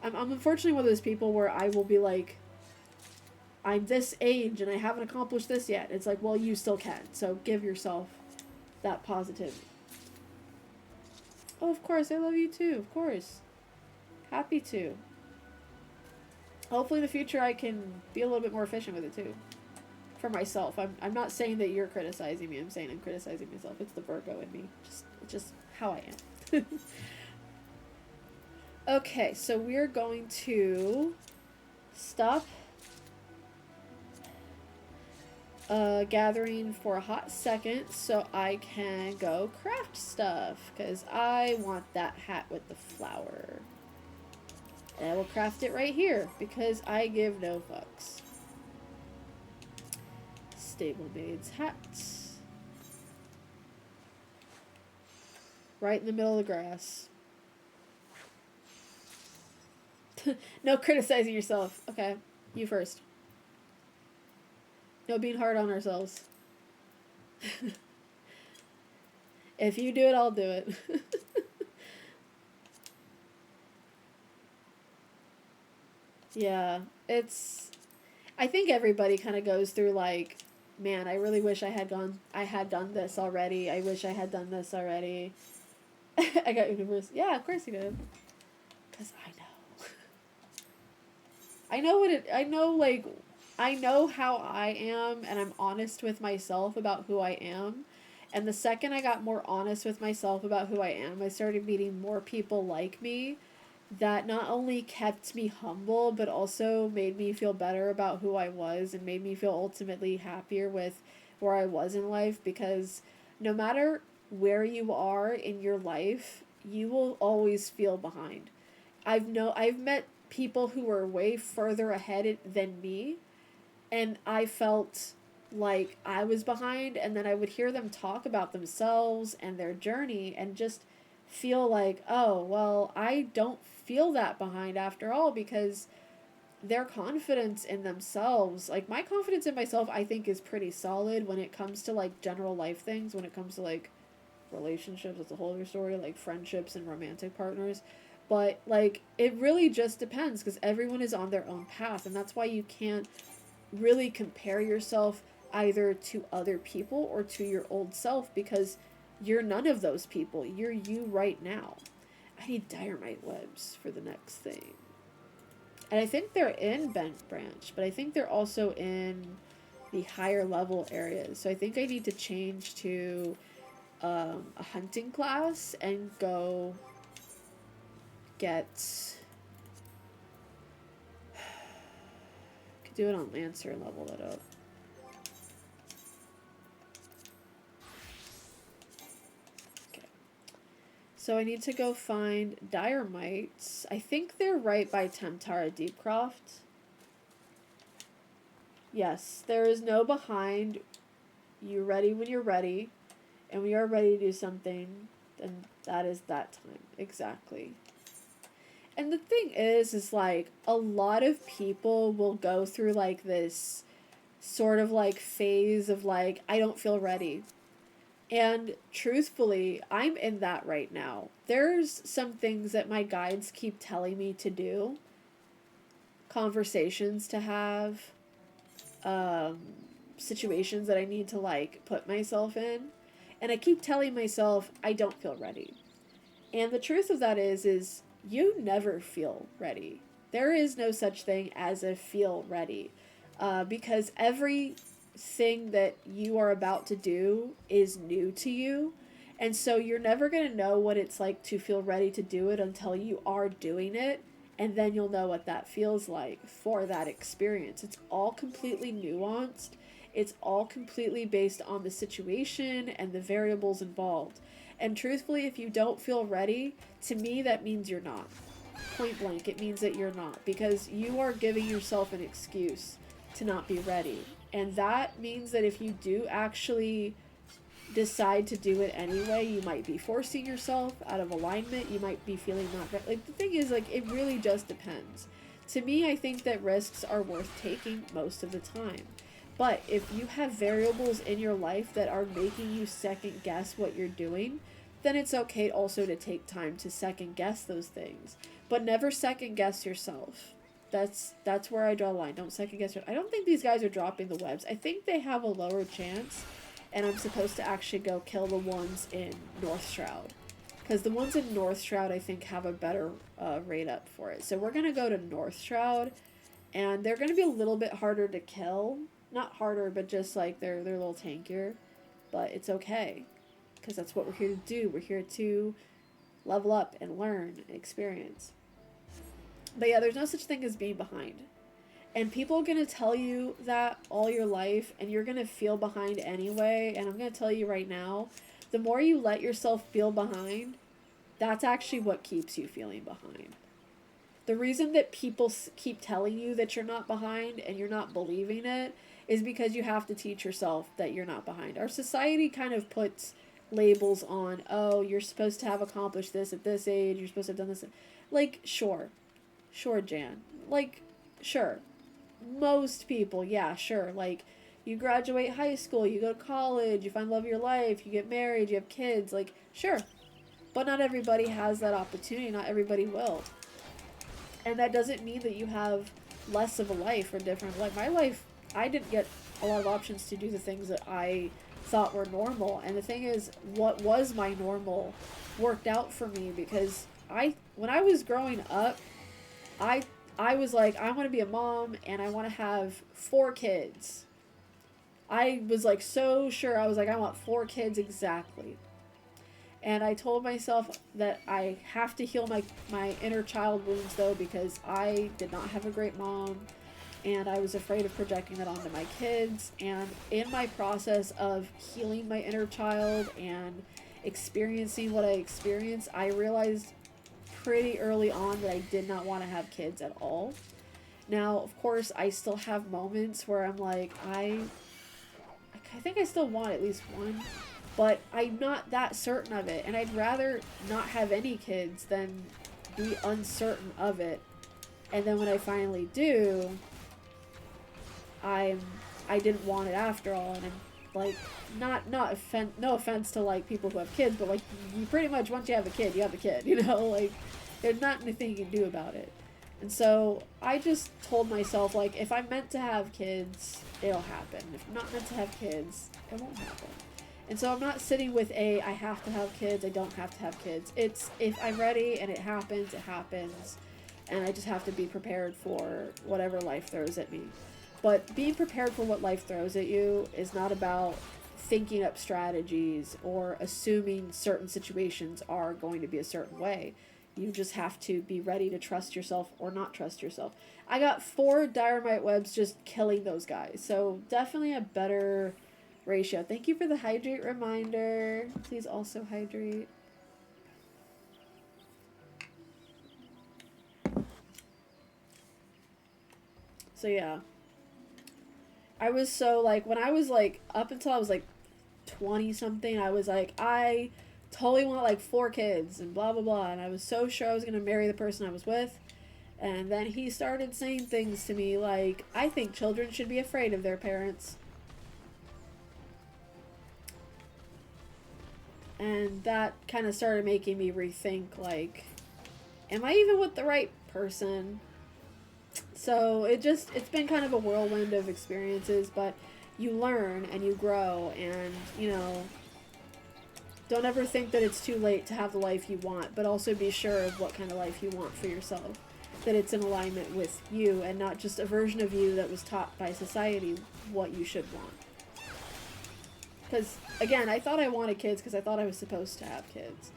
I'm unfortunately one of those people where I will be like, I'm this age and I haven't accomplished this yet. It's like, well, you still can. So give yourself that positivity. Oh, of course, I love you too. Of course. Happy to. Hopefully in the future I can be a little bit more efficient with it too. For myself. I'm not saying that you're criticizing me. I'm saying I'm criticizing myself. It's the Virgo in me. It's just how I am. Okay, so we're going to stop gathering for a hot second so I can go craft stuff, because I want that hat with the flower. And I will craft it right here because I give no fucks. Stablemaid's hat. Right in the middle of the grass. No criticizing yourself. Okay, you first. No being hard on ourselves. If you do it, I'll do it. Yeah, it's... I think everybody kind of goes through like, man, I really wish I had done this already. I wish I had done this already. I got universe. Yeah, of course you did. Because I know. I know how I am, and I'm honest with myself about who I am. And the second I got more honest with myself about who I am, I started meeting more people like me that not only kept me humble, but also made me feel better about who I was and made me feel ultimately happier with where I was in life, because no matter where you are in your life, you will always feel behind. I've met people who were way further ahead than me, and I felt like I was behind, and then I would hear them talk about themselves and their journey and just feel like, oh, well, I don't feel that behind after all, because their confidence in themselves, like my confidence in myself, I think is pretty solid when it comes to like general life things, when it comes to like relationships, it's a whole other story, like friendships and romantic partners. But like it really just depends, because everyone is on their own path, and that's why you can't really compare yourself either to other people or to your old self, because you're none of those people. You're you right now. I need diorite webs for the next thing. And I think they're in Bent Branch, but I think they're also in the higher level areas. So I think I need to change to a hunting class and go get... Could do it on Lancer and level that up. So I need to go find Diormites. I think they're right by Temtara Deepcroft. Yes, there is no behind. You're ready when you're ready. And we are ready to do something. And that is that time. Exactly. And the thing is like, a lot of people will go through like this sort of like phase of like, I don't feel ready. And truthfully, I'm in that right now. There's some things that my guides keep telling me to do, conversations to have, situations that I need to like put myself in. And I keep telling myself I don't feel ready. And the truth of that is you never feel ready. There is no such thing as a feel ready, because every thing that you are about to do is new to you, and so you're never going to know what it's like to feel ready to do it until you are doing it, and then you'll know what that feels like for that experience. It's all completely nuanced. It's all completely based on the situation and the variables involved. And truthfully, if you don't feel ready, to me that means you're not. point blank. It means that you're not, because you are giving yourself an excuse to not be ready. And that means that if you do actually decide to do it anyway, you might be forcing yourself out of alignment. You might be feeling not right. Like, the thing is, like, it really just depends. To me, I think that risks are worth taking most of the time. But if you have variables in your life that are making you second guess what you're doing, then it's okay also to take time to second guess those things. But never second guess yourself. That's where I draw the line. Don't second guess your. I don't think these guys are dropping the webs. I think they have a lower chance, and I'm supposed to actually go kill the ones in North Shroud. Because the ones in North Shroud, I think, have a better rate up for it. So we're going to go to North Shroud, and they're going to be a little bit harder to kill. Not harder, but just, like, they're a little tankier. But it's okay, because that's what we're here to do. We're here to level up and learn and experience. But yeah, there's no such thing as being behind. And people are going to tell you that all your life, and you're going to feel behind anyway. And I'm going to tell you right now, the more you let yourself feel behind, that's actually what keeps you feeling behind. The reason that people keep telling you that you're not behind and you're not believing it is because you have to teach yourself that you're not behind. Our society kind of puts labels on, oh, you're supposed to have accomplished this at this age, you're supposed to have done this. Like, sure, Jan. Like, sure. Most people, yeah, sure. Like, you graduate high school, you go to college, you find love of your life, you get married, you have kids. Like, sure. But not everybody has that opportunity. Not everybody will. And that doesn't mean that you have less of a life or different. Like, my life, I didn't get a lot of options to do the things that I thought were normal. And the thing is, what was my normal worked out for me, because when I was growing up, I was like, I want to be a mom and I want to have 4 kids. I was like so sure. I was like, I want 4 kids exactly. And I told myself that I have to heal my inner child wounds, though, because I did not have a great mom. And I was afraid of projecting that onto my kids. And in my process of healing my inner child and experiencing what I experienced, I realized pretty early on that I did not want to have kids at all. Now, of course, I still have moments where I'm like, I think I still want at least one, but I'm not that certain of it, and I'd rather not have any kids than be uncertain of it. And then when I finally do, I didn't want it after all, and I'm like, no offense to, like, people who have kids, but, like, you pretty much, once you have a kid, you have a kid, you know, like, there's not anything you can do about it. And so I just told myself, like, if I'm meant to have kids, it'll happen. If I'm not meant to have kids, it won't happen. And so I'm not sitting with I have to have kids, I don't have to have kids. It's, if I'm ready and it happens, it happens. And I just have to be prepared for whatever life throws at me. But being prepared for what life throws at you is not about thinking up strategies or assuming certain situations are going to be a certain way. You just have to be ready to trust yourself or not trust yourself. I got 4 Diorite webs just killing those guys. So definitely a better ratio. Thank you for the hydrate reminder. Please also hydrate. So yeah. I was so, like, when I was, like, up until I was, like, 20 something, I was like, I totally want, like, 4 kids and blah blah blah, and I was so sure I was gonna marry the person I was with. And then he started saying things to me like, I think children should be afraid of their parents. And that kind of started making me rethink, like, am I even with the right person? So it's been kind of a whirlwind of experiences, but you learn and you grow, and, you know, don't ever think that it's too late to have the life you want, but also be sure of what kind of life you want for yourself. That it's in alignment with you and not just a version of you that was taught by society what you should want. Because, again, I thought I wanted kids because I thought I was supposed to have kids.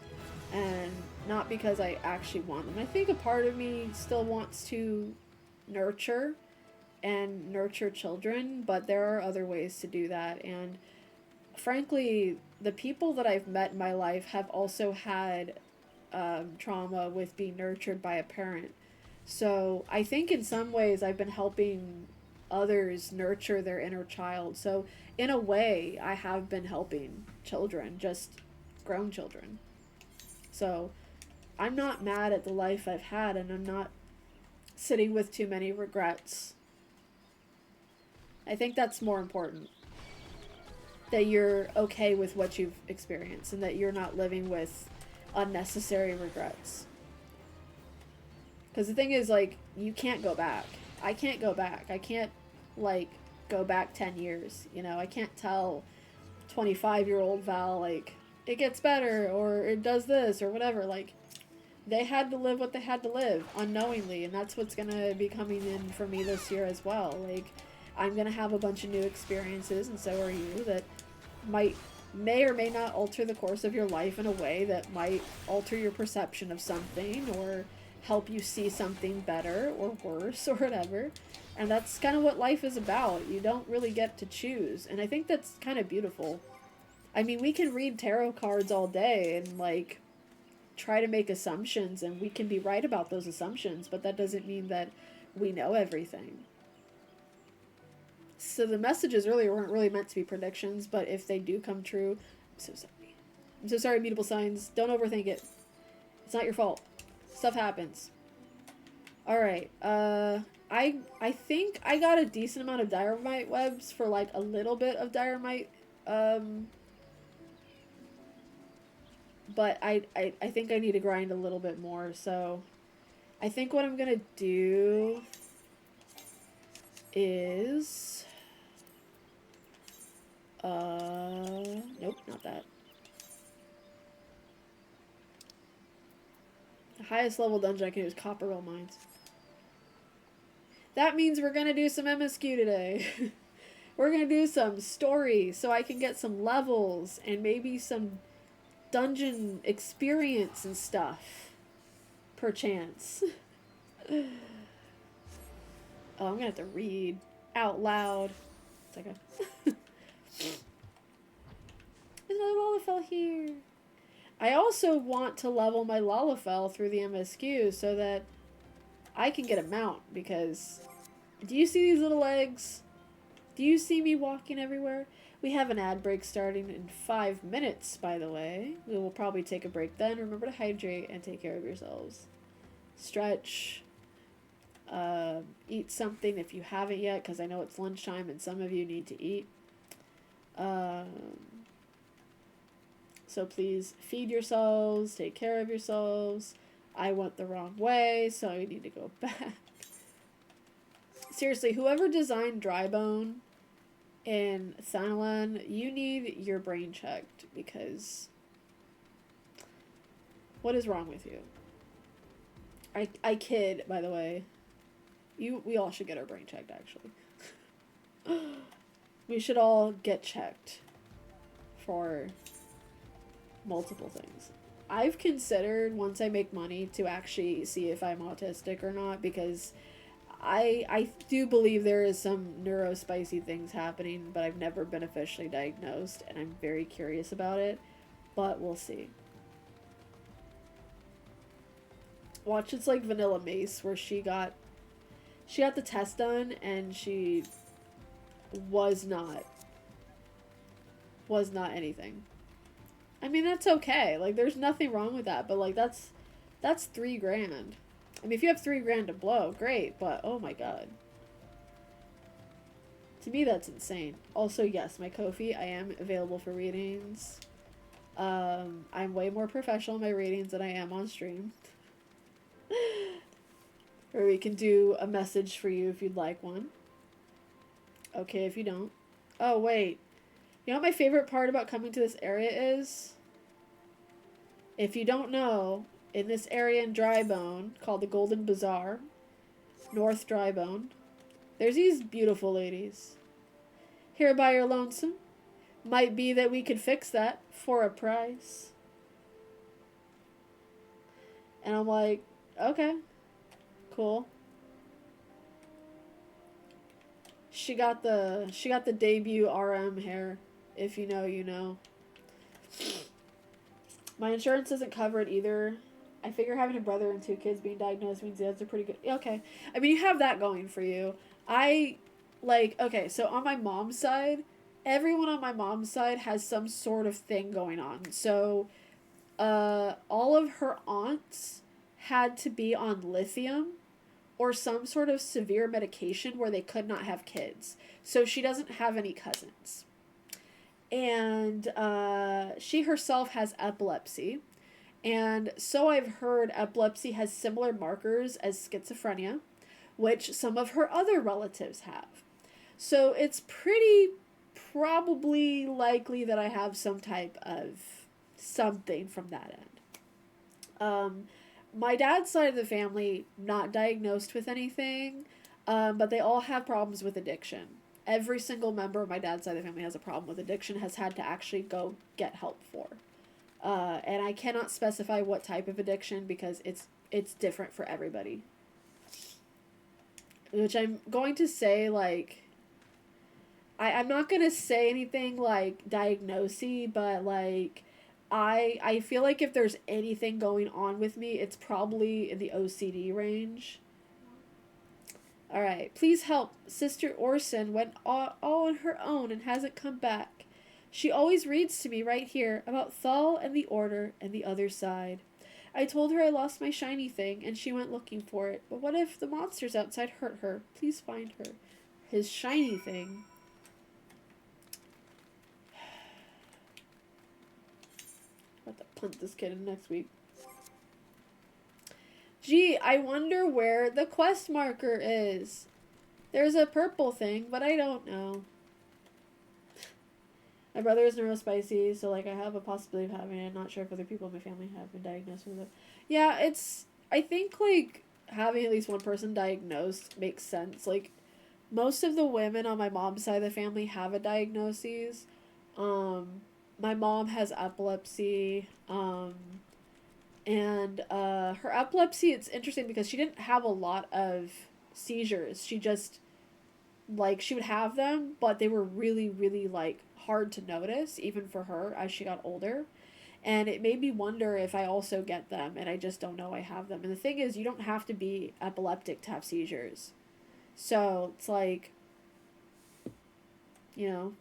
And not because I actually want them. I think a part of me still wants to nurture children, but there are other ways to do that. And frankly, the people that I've met in my life have also had trauma with being nurtured by a parent. So I think in some ways I've been helping others nurture their inner child. So in a way, I have been helping children, just grown children. So I'm not mad at the life I've had, and I'm not sitting with too many regrets. I think that's more important. That you're okay with what you've experienced and that you're not living with unnecessary regrets. Because the thing is, like, you can't go back. I can't go back. I can't, like, go back 10 years. You know, I can't tell 25-year-old Val, like, it gets better or it does this or whatever. Like, they had to live what they had to live unknowingly, and that's what's going to be coming in for me this year as well. Like, I'm going to have a bunch of new experiences, and so are you, that may or may not alter the course of your life in a way that might alter your perception of something or help you see something better or worse or whatever. And that's kind of what life is about. You don't really get to choose. And I think that's kind of beautiful. I mean, we can read tarot cards all day and, like, try to make assumptions, and we can be right about those assumptions, but that doesn't mean that we know everything. So the messages earlier weren't really meant to be predictions, but if they do come true, I'm so sorry. I'm so sorry, mutable signs. Don't overthink it. It's not your fault. Stuff happens. Alright, I think I got a decent amount of dynamite webs for, like, a little bit of dynamite, but I think I need to grind a little bit more, so I think what I'm gonna do is, nope, not that. The highest level dungeon I can do is Copperwell Mines. That means we're gonna do some MSQ today. We're gonna do some story so I can get some levels and maybe some dungeon experience and stuff. Perchance. Oh, I'm gonna have to read out loud. It's like a... There's another Lalafell here. I also want to level my Lalafell through the MSQ so that I can get a mount, because... Do you see these little legs? Do you see me walking everywhere? We have an ad break starting in 5 minutes, by the way. We will probably take a break then. Remember to hydrate and take care of yourselves. Stretch. Eat something if you haven't yet, because I know it's lunchtime and some of you need to eat. So please feed yourselves, take care of yourselves. I went the wrong way, so I need to go back. Seriously, whoever designed Drybone in Thanalan, you need your brain checked, because what is wrong with you? I kid, by the way. We all should get our brain checked, actually. We should all get checked for multiple things. I've considered, once I make money, to actually see if I'm autistic or not, because I do believe there is some neurospicy things happening, but I've never been officially diagnosed, and I'm very curious about it, but we'll see. Watch, it's like Vanilla Mace, where she got the test done, and she was not anything. I mean, that's okay. Like, there's nothing wrong with that, but, like, that's $3,000. I mean, if you have $3,000 to blow, great, but oh my god. To me, that's insane. Also, yes, my Ko-fi, I am available for readings. I'm way more professional in my readings than I am on stream. Or we can do a message for you if you'd like one. Okay, if you don't. Oh, wait. You know what my favorite part about coming to this area is? If you don't know, in this area in Drybone, called the Golden Bazaar, North Drybone, there's these beautiful ladies. Here by your lonesome. Might be that we could fix that for a price. And I'm like, okay, cool. She got the debut RM hair. If you know, you know. My insurance doesn't cover it either. I figure having a brother and 2 kids being diagnosed means the odds are pretty good. Yeah, okay. I mean, you have that going for you. I, like, okay, so on my mom's side, everyone on my mom's side has some sort of thing going on. So, all of her aunts had to be on lithium or some sort of severe medication where they could not have kids. So she doesn't have any cousins. And she herself has epilepsy. And so I've heard epilepsy has similar markers as schizophrenia, which some of her other relatives have. So it's pretty probably likely that I have some type of something from that end. My dad's side of the family, not diagnosed with anything, but they all have problems with addiction. Every single member of my dad's side of the family has a problem with addiction, has had to actually go get help for. And I cannot specify what type of addiction because it's different for everybody. Which I'm going to say, like, I'm not going to say anything like diagnosy, but like I feel like if there's anything going on with me, it's probably in the OCD range. All right, please help. Sister Orson went all on her own and hasn't come back. She always reads to me right here about Thal and the Order and the other side. I told her I lost my shiny thing and she went looking for it. But what if the monsters outside hurt her? Please find her. His shiny thing. I'll have to punt this kid in next week. Gee, I wonder where the quest marker is. There's a purple thing, but I don't know. My brother is neurospicy, so like I have a possibility of having it. I'm not sure if other people in my family have been diagnosed with it. Yeah, I think like having at least one person diagnosed makes sense. Like most of the women on my mom's side of the family have a diagnosis. My mom has epilepsy. And her epilepsy, it's interesting because she didn't have a lot of seizures. She just, like, she would have them, but they were really, really, like, hard to notice, even for her, as she got older. And it made me wonder if I also get them, and I just don't know I have them. And the thing is, you don't have to be epileptic to have seizures. So, it's like, you know.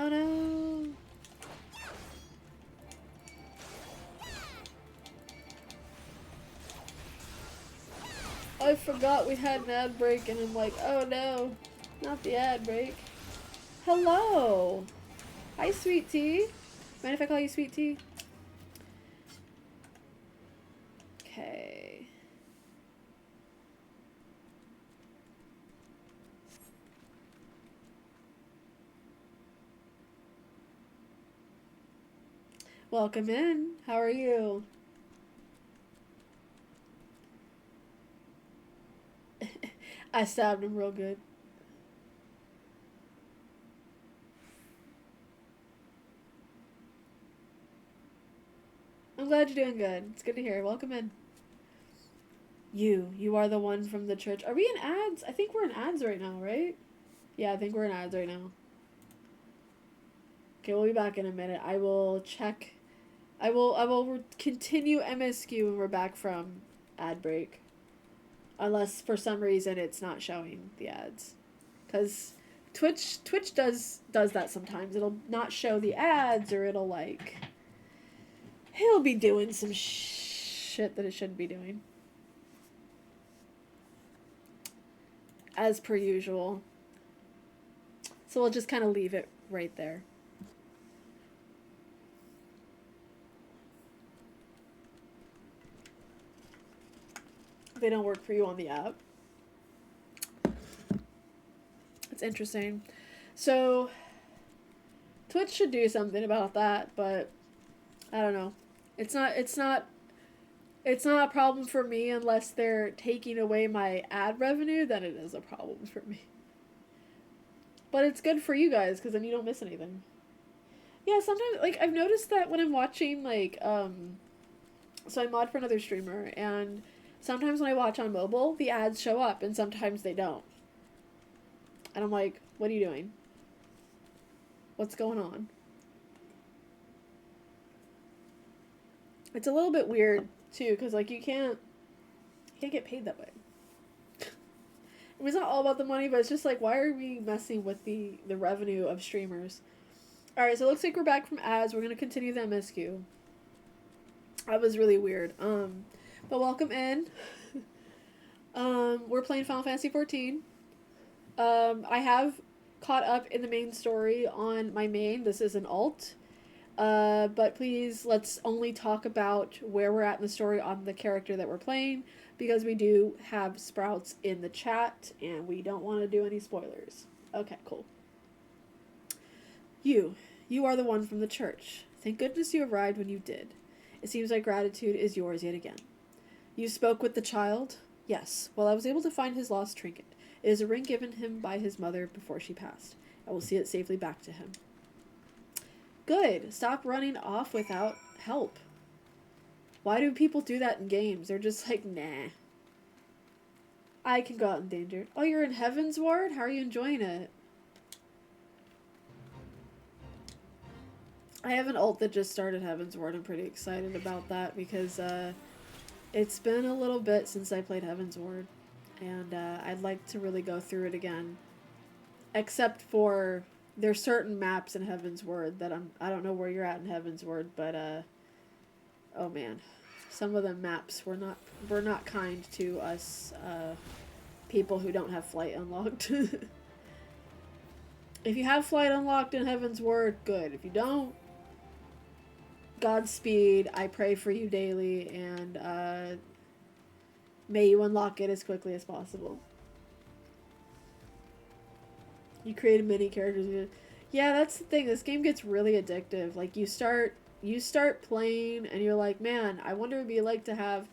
Oh no. I forgot we had an ad break and I'm like, oh no, not the ad break. Hello. Hi, Sweet Tea. Mind if I call you Sweet Tea? Okay. Welcome in. How are you? I stabbed him real good. I'm glad you're doing good. It's good to hear. Welcome in. You are the one from the church. Are we in ads? I think we're in ads right now, right? Yeah, I think we're in ads right now. Okay, we'll be back in a minute. I will check. I will continue MSQ when we're back from ad break. Unless for some reason it's not showing the ads. Cuz Twitch does that sometimes. It'll not show the ads or it'll like he'll be doing some shit that it shouldn't be doing. As per usual. So we'll just kind of leave it right there. They don't work for you on the app. It's interesting. So Twitch should do something about that, but I don't know. It's not a problem for me unless they're taking away my ad revenue, then it is a problem for me. But it's good for you guys cuz then you don't miss anything. Yeah, sometimes like I've noticed that when I'm watching like so I mod for another streamer and sometimes when I watch on mobile, the ads show up and sometimes they don't. And I'm like, what are you doing? What's going on? It's a little bit weird too, because like you can't get paid that way. I mean, it's not all about the money, but it's just like, why are we messing with the revenue of streamers? All right, so it looks like we're back from ads. We're gonna continue the MSQ. That was really weird. But welcome in. We're playing Final Fantasy 14. I have caught up in the main story on my main. This is an alt. But please, let's only talk about where we're at in the story on the character that we're playing, because we do have Sprouts in the chat, and we don't want to do any spoilers. Okay, cool. You are the one from the church. Thank goodness you arrived when you did. It seems like gratitude is yours yet again. You spoke with the child? Yes. Well, I was able to find his lost trinket. It is a ring given him by his mother before she passed. I will see it safely back to him. Good. Stop running off without help. Why do people do that in games? They're just like, nah. I can go out in danger. Oh, you're in Heaven's Ward? How are you enjoying it? I have an alt that just started Heaven's Ward. I'm pretty excited about that because it's been a little bit since I played Heaven's Ward. And I'd like to really go through it again. Except for there's certain maps in Heaven's Ward that I don't know where you're at in Heaven's Ward, but oh man. Some of the maps were not kind to us people who don't have flight unlocked. If you have flight unlocked in Heaven's Word, good. If you don't, Godspeed. I pray for you daily, and may you unlock it as quickly as possible. You create mini characters. Yeah, that's the thing. This game gets really addictive. Like you start playing, and you're like, man, I wonder what it'd be like to have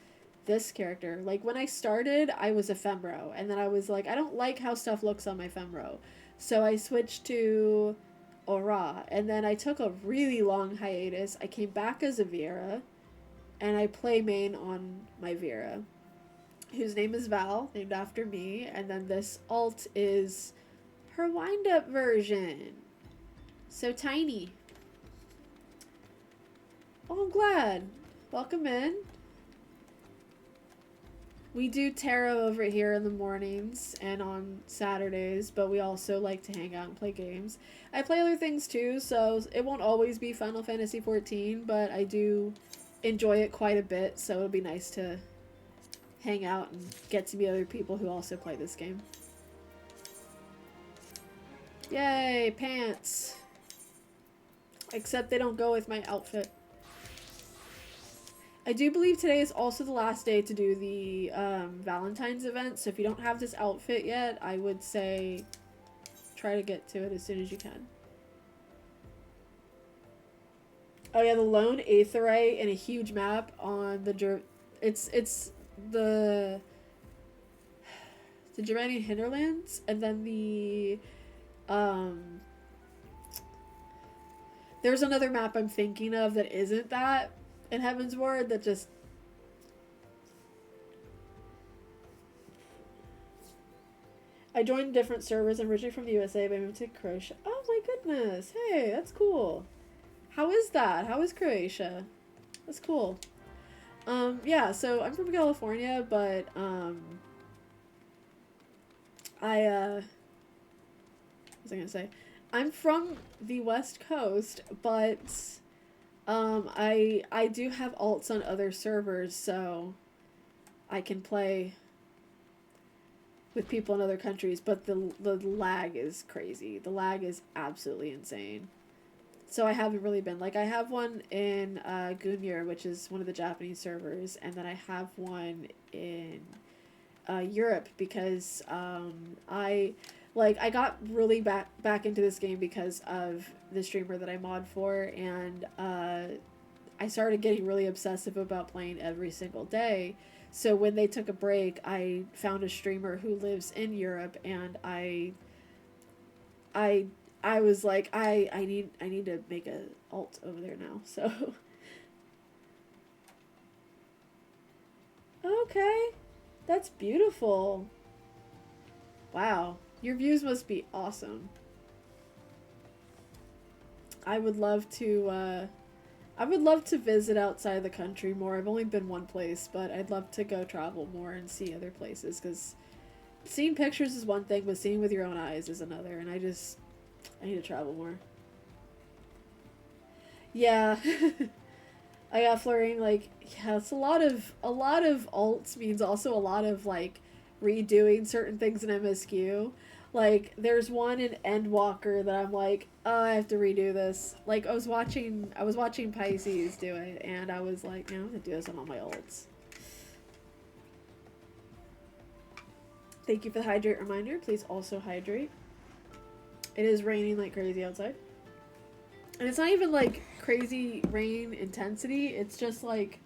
this character. Like when I started, I was a Fembro, and then I was like, I don't like how stuff looks on my Fembro, so I switched to Aura, and then I took a really long hiatus. I came back as a Vera, and I play main on my Vera, whose name is Val, named after me, and then this alt is her wind-up version. So tiny. Oh, I'm glad. Welcome in. We do tarot over here in the mornings and on Saturdays, but we also like to hang out and play games. I play other things too, so it won't always be Final Fantasy XIV, but I do enjoy it quite a bit, so it'll be nice to hang out and get to meet other people who also play this game. Yay, pants. Except they don't go with my outfit. I do believe today is also the last day to do the Valentine's event, so if you don't have this outfit yet, I would say try to get to it as soon as you can. Oh yeah, the Lone Aetheryte in a huge map on the it's the Germanian Hinterlands, and then the there's another map I'm thinking of that isn't that in Heaven's Ward that just I joined different servers. I'm originally from the USA, but I moved to Croatia. Oh my goodness. Hey, that's cool. How is that? How is Croatia? That's cool. Yeah, so I'm from California, but what was I gonna say? I'm from the West Coast, but I do have alts on other servers, so I can play with people in other countries, but the lag is crazy. The lag is absolutely insane. So I haven't really been, like, I have one in Gunmir, which is one of the Japanese servers, and then I have one in Europe because I got really back into this game because of the streamer that I mod for, and I started getting really obsessive about playing every single day. So when they took a break, I found a streamer who lives in Europe, and I was like, I need to make a alt over there now. So okay, that's beautiful. Wow, your views must be awesome. I would love to I would love to visit outside the country more. I've only been one place, but I'd love to go travel more and see other places because seeing pictures is one thing, but seeing with your own eyes is another. And I need to travel more. Yeah. I got Flurrying, like, yeah, it's a lot of alts means also a lot of, like, redoing certain things in MSQ. Like, there's one in Endwalker that I'm like, oh, I have to redo this. Like, I was watching Pisces do it, and I was like, yeah, I'm gonna do this on all my alts. Thank you for the hydrate reminder. Please also hydrate. It is raining like crazy outside. And it's not even like crazy rain intensity. It's just like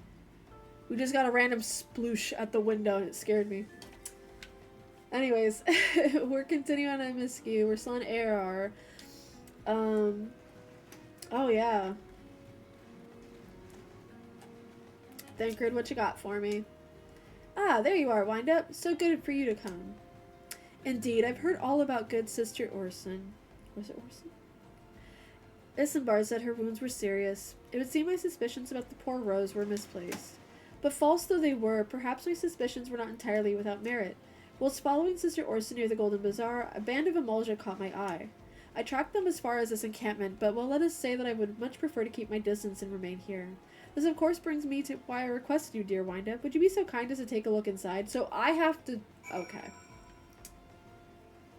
we just got a random sploosh at the window and it scared me. Anyways, we're continuing on MSQ. We're still on ARR. Oh yeah. Thancred, what you got for me? Ah, there you are, Wind Up. So good for you to come. Indeed, I've heard all about good Sister Orson. Was it Orson? Isambard said her wounds were serious. It would seem my suspicions about the poor Rose were misplaced. But false though they were, perhaps my suspicions were not entirely without merit. Whilst following Sister Orson near the Golden Bazaar, a band of Amalja caught my eye. I tracked them as far as this encampment, but well, let us say that I would much prefer to keep my distance and remain here. This of course brings me to why I requested you, dear Windup. Would you be so kind as to take a look inside? So I have to... Okay.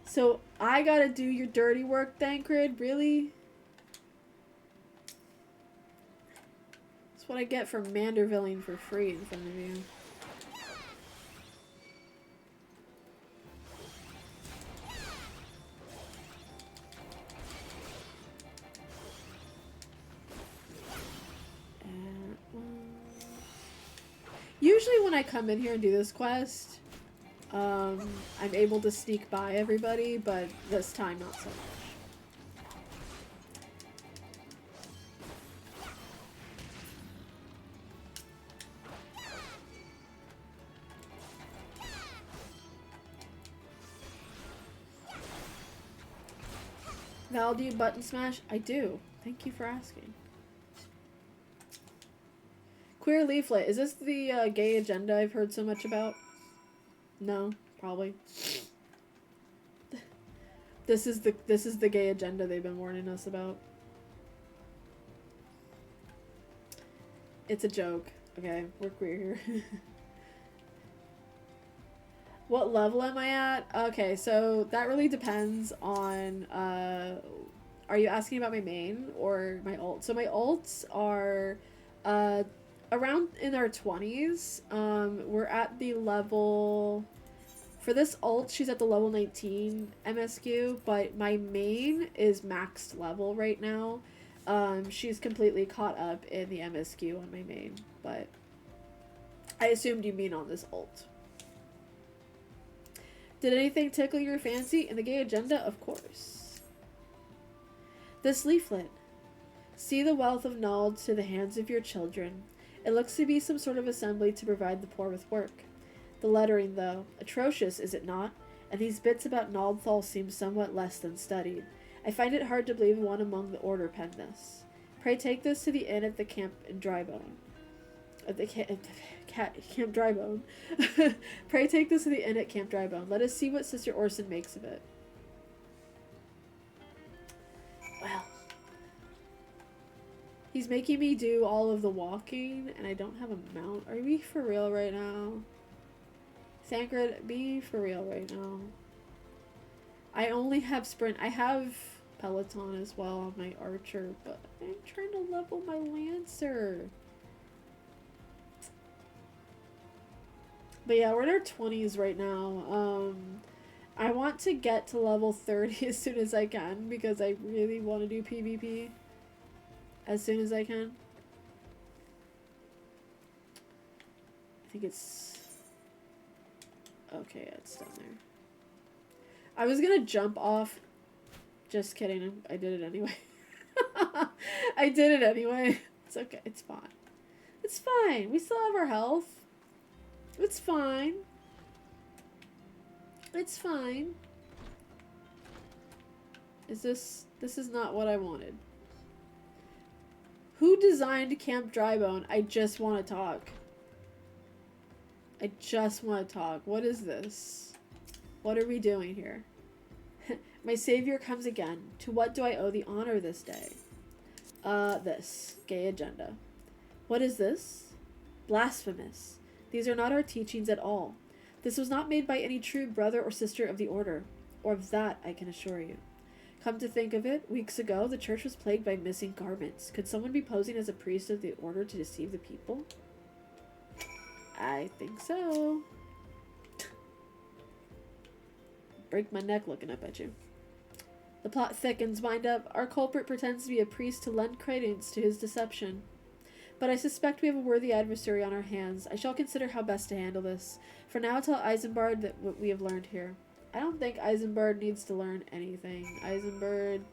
So I gotta do your dirty work, Thancred? Really? That's what I get for Mandervilling for free in front of you. Usually when I come in here and do this quest, I'm able to sneak by everybody, but this time not so much. Val, do you button smash? I do. Thank you for asking. Queer leaflet. Is this the gay agenda I've heard so much about? No, probably. This is the gay agenda they've been warning us about. It's a joke. Okay, we're queer here. What level am I at? Okay, so that really depends on, are you asking about my main or my ult? So my ults are, around in our 20s. We're at the level, for this ult, she's at the level 19 MSQ, but my main is maxed level right now. She's completely caught up in the MSQ on my main, but I assumed you mean on this ult. Did anything tickle your fancy? In the gay agenda, of course. This leaflet. See the wealth of knowledge to the hands of your children. It looks to be some sort of assembly to provide the poor with work. The lettering, though, atrocious, is it not? And these bits about Naldthal seem somewhat less than studied. I find it hard to believe one among the order penned this. Pray take this to the inn at the camp in Drybone. At the Camp Drybone. Pray take this to the inn at Camp Drybone. Let us see what Sister Orson makes of it. Well. He's making me do all of the walking, and I don't have a mount. Are we for real right now? Thancred, be for real right now. I only have sprint. I have Peloton as well on my archer, but I'm trying to level my lancer. But yeah, we're in our 20s right now. I want to get to level 30 as soon as I can because I really want to do PvP as soon as I can. I think it's... Okay, it's down there. I was gonna jump off. Just kidding, I did it anyway. I did it anyway. It's okay, it's fine. It's fine, we still have our health. It's fine. It's fine. This is not what I wanted. Who designed Camp Drybone? I just want to talk. I just want to talk. What is this? What are we doing here? My savior comes again. To what do I owe the honor this day? This. Gay agenda. What is this? Blasphemous. These are not our teachings at all. This was not made by any true brother or sister of the order. Or of that, I can assure you. Come to think of it, weeks ago, the church was plagued by missing garments. Could someone be posing as a priest of the order to deceive the people? I think so. Break my neck looking up at you. The plot thickens, wind up. Our culprit pretends to be a priest to lend credence to his deception. But I suspect we have a worthy adversary on our hands. I shall consider how best to handle this. For now, tell Isambard that what we have learned here. I don't think Isambard needs to learn anything. Isambard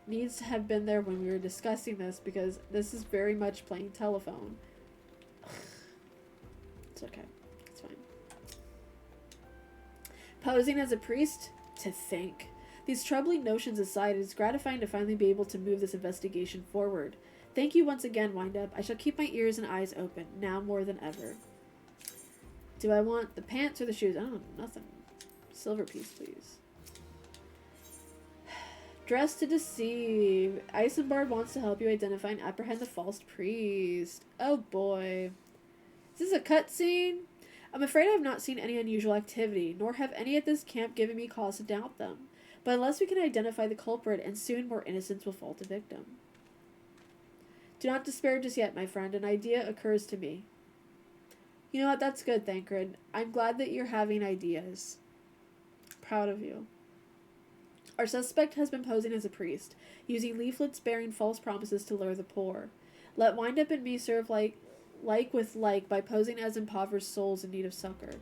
needs to have been there when we were discussing this, because this is very much playing telephone. It's okay. It's fine. Posing as a priest? To think. These troubling notions aside, it is gratifying to finally be able to move this investigation forward. Thank you once again, Windup. I shall keep my ears and eyes open, now more than ever. Do I want the pants or the shoes? I don't know, nothing. Silver piece, please. Dress to deceive. Isambard wants to help you identify and apprehend the false priest. Oh boy. Is this a cutscene? I'm afraid I have not seen any unusual activity, nor have any at this camp given me cause to doubt them. But unless we can identify the culprit, and soon more innocents will fall to victim. Do not despair just yet, my friend. An idea occurs to me. You know what? That's good, Thancred. I'm glad that you're having ideas. Proud of you. Our suspect has been posing as a priest, using leaflets bearing false promises to lure the poor. Let Windup and me serve like with like by posing as impoverished souls in need of succor.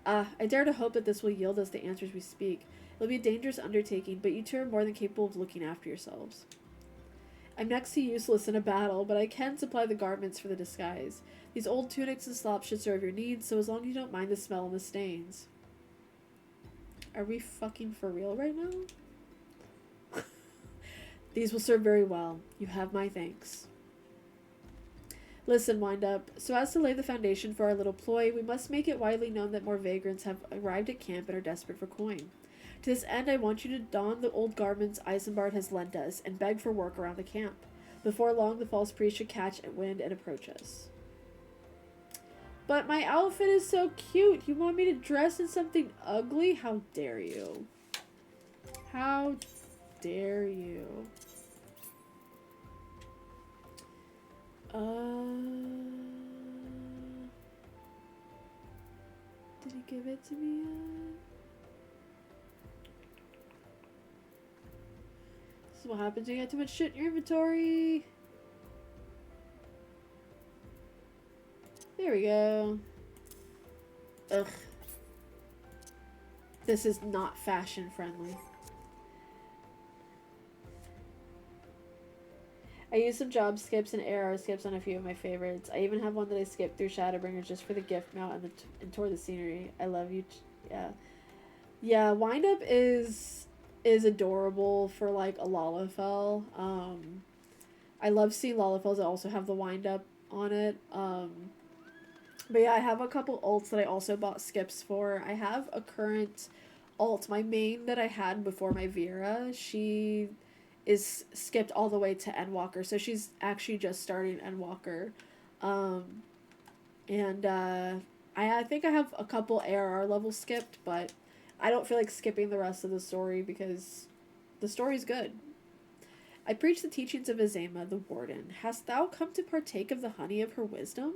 I dare to hope that this will yield us the answers we speak. It'll be a dangerous undertaking, but you two are more than capable of looking after yourselves. I'm next to useless in a battle, but I can supply the garments for the disguise. These old tunics and slops should serve your needs, so as long as you don't mind the smell and the stains. Are we fucking for real right now? These will serve very well. You have my thanks. Listen, Windup. So as to lay the foundation for our little ploy, we must make it widely known that more vagrants have arrived at camp and are desperate for coin. To this end, I want you to don the old garments Isambard has lent us and beg for work around the camp. Before long, the false priest should catch wind and approach us. But my outfit is so cute. You want me to dress in something ugly? How dare you? How dare you? Did he give it to me yet? This is what happens when you get too much shit in your inventory. There we go. Ugh. This is not fashion friendly. I used some job skips and AR skips on a few of my favorites. I even have one that I skipped through Shadowbringers just for the gift mount and toward the scenery. I love you. Yeah. Yeah, Windup is adorable for like a Lalafell. I love seeing Lalafels that also have the Windup on it. But yeah, I have a couple ults that I also bought skips for. I have a current ult. My main that I had before my Vera, she is skipped all the way to Endwalker. So she's actually just starting Endwalker. I think I have a couple ARR levels skipped, but I don't feel like skipping the rest of the story because the story's good. I preach the teachings of Azema, the warden. Hast thou come to partake of the honey of her wisdom?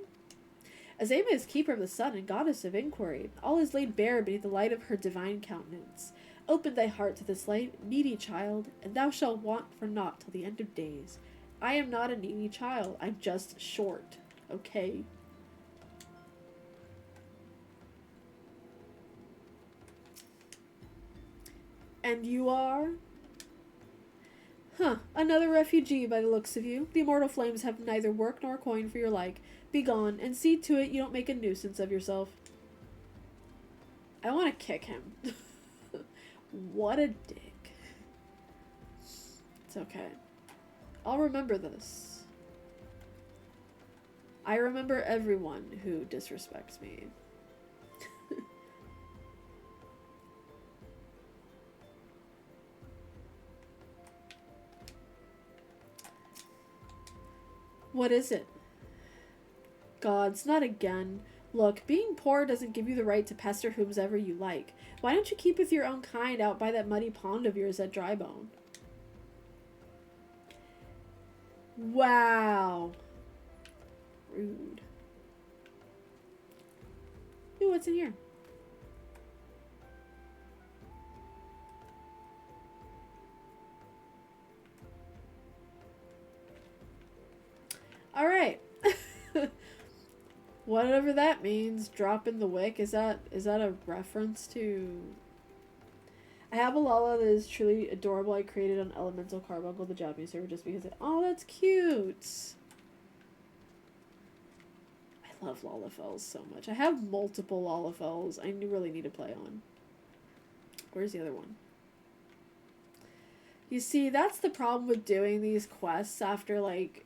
Azema is keeper of the sun and goddess of inquiry. All is laid bare beneath the light of her divine countenance. Open thy heart to this light, needy child, and thou shalt want for naught till the end of days. I am not a needy child. I'm just short. Okay? And you are? Huh, another refugee by the looks of you. The immortal flames have neither work nor coin for your like. Be gone, and see to it you don't make a nuisance of yourself. I want to kick him. What a dick. It's okay. I'll remember this. I remember everyone who disrespects me. What is it? Gods, not again. Look, being poor doesn't give you the right to pester whomsoever you like. Why don't you keep with your own kind out by that muddy pond of yours at Drybone? Wow. Rude. Ooh, what's in here? Alright. Whatever that means, drop in the wick. Is that a reference to... I have a Lala that is truly adorable. I created on Elemental Carbuncle, the Japanese server, just because it... Oh, that's cute! I love Lalafels so much. I have multiple Lalafels I really need to play on. Where's the other one? You see, that's the problem with doing these quests after, like,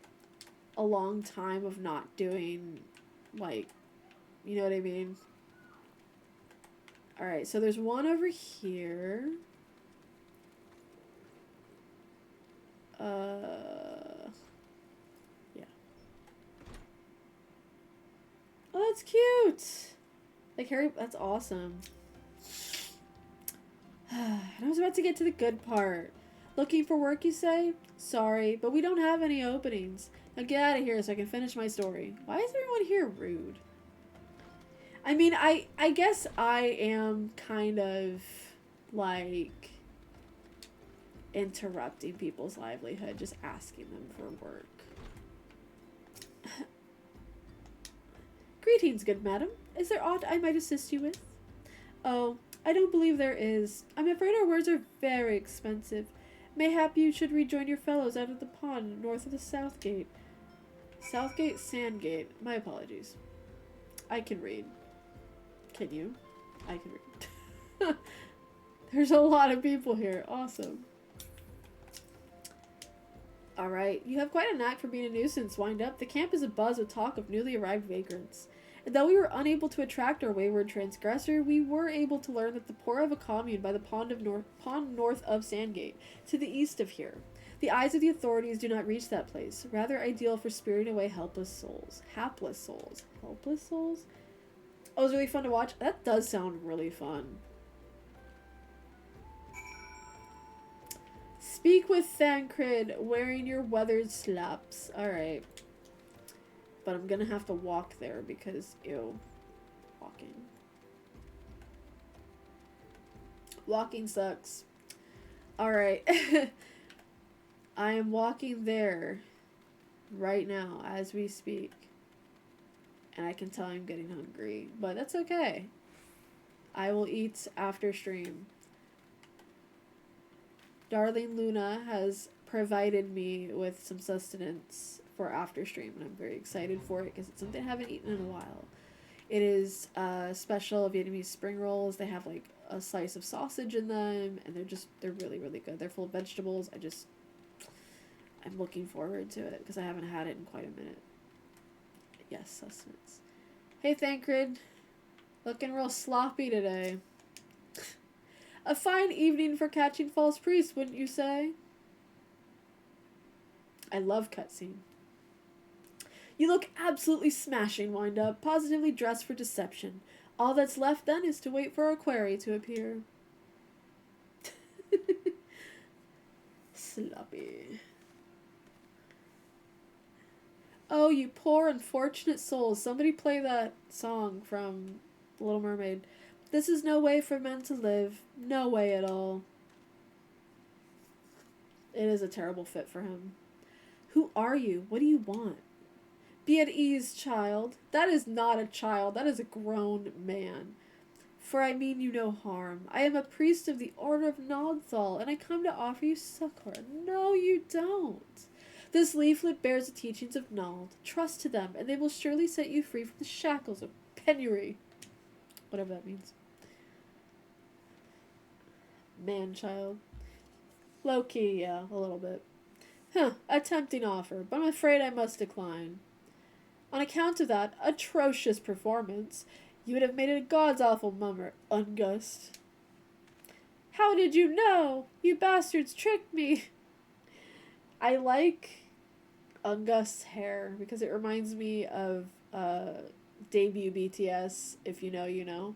a long time of not doing... Like, you know what I mean? Alright, so there's one over here. Yeah. Oh, that's cute! Like, Harry, that's awesome. And I was about to get to the good part. Looking for work, you say? Sorry, but we don't have any openings. Now get out of here so I can finish my story. Why is everyone here rude? I mean, I guess I am kind of, like, interrupting people's livelihood, just asking them for work. Greetings, good madam. Is there aught I might assist you with? Oh, I don't believe there is. I'm afraid our wares are very expensive. Mayhap you should rejoin your fellows out of the pond north of the South Gate. Southgate, Sandgate. My apologies. I can read. Can you? I can read. There's a lot of people here. Awesome. Alright, you have quite a knack for being a nuisance, Wind Up. The camp is abuzz with talk of newly arrived vagrants. And though we were unable to attract our wayward transgressor, we were able to learn that the poor have a commune by the pond north of Sandgate, to the east of here. The eyes of the authorities do not reach that place, rather ideal for spiriting away helpless souls. Hapless souls. Helpless souls? Oh, it was really fun to watch. That does sound really fun. Speak with Thancred, wearing your weathered slaps. Alright. But I'm gonna have to walk there because, ew. Walking. Walking sucks. Alright. I am walking there right now as we speak. And I can tell I'm getting hungry. But that's okay. I will eat after stream. Darling Luna has provided me with some sustenance for after stream, and I'm very excited for it because it's something I haven't eaten in a while. It is special Vietnamese spring rolls. They have like a slice of sausage in them, and they're really, really good. They're full of vegetables. I'm looking forward to it because I haven't had it in quite a minute. Yes, sustenance. Hey, Thancred. Looking real sloppy today. A fine evening for catching false priests, wouldn't you say? I love cutscene. You look absolutely smashing, Wind Up. Positively dressed for deception. All that's left then is to wait for our quarry to appear. Sloppy. Oh, you poor unfortunate souls. Somebody play that song from The Little Mermaid. This is no way for men to live. No way at all. It is a terrible fit for him. Who are you? What do you want? Be at ease, child. That is not a child. That is a grown man. For I mean you no harm. I am a priest of the Order of Nodthal, and I come to offer you succor. No, you don't. This leaflet bears the teachings of Nald. Trust to them, and they will surely set you free from the shackles of penury. Whatever that means. Man-child. Low-key, yeah, a little bit. Huh, a tempting offer, but I'm afraid I must decline. On account of that atrocious performance, you would have made it a god's awful mummer, Ungust. How did you know? You bastards tricked me. I like Ungust's hair because it reminds me of debut BTS. If you know, you know.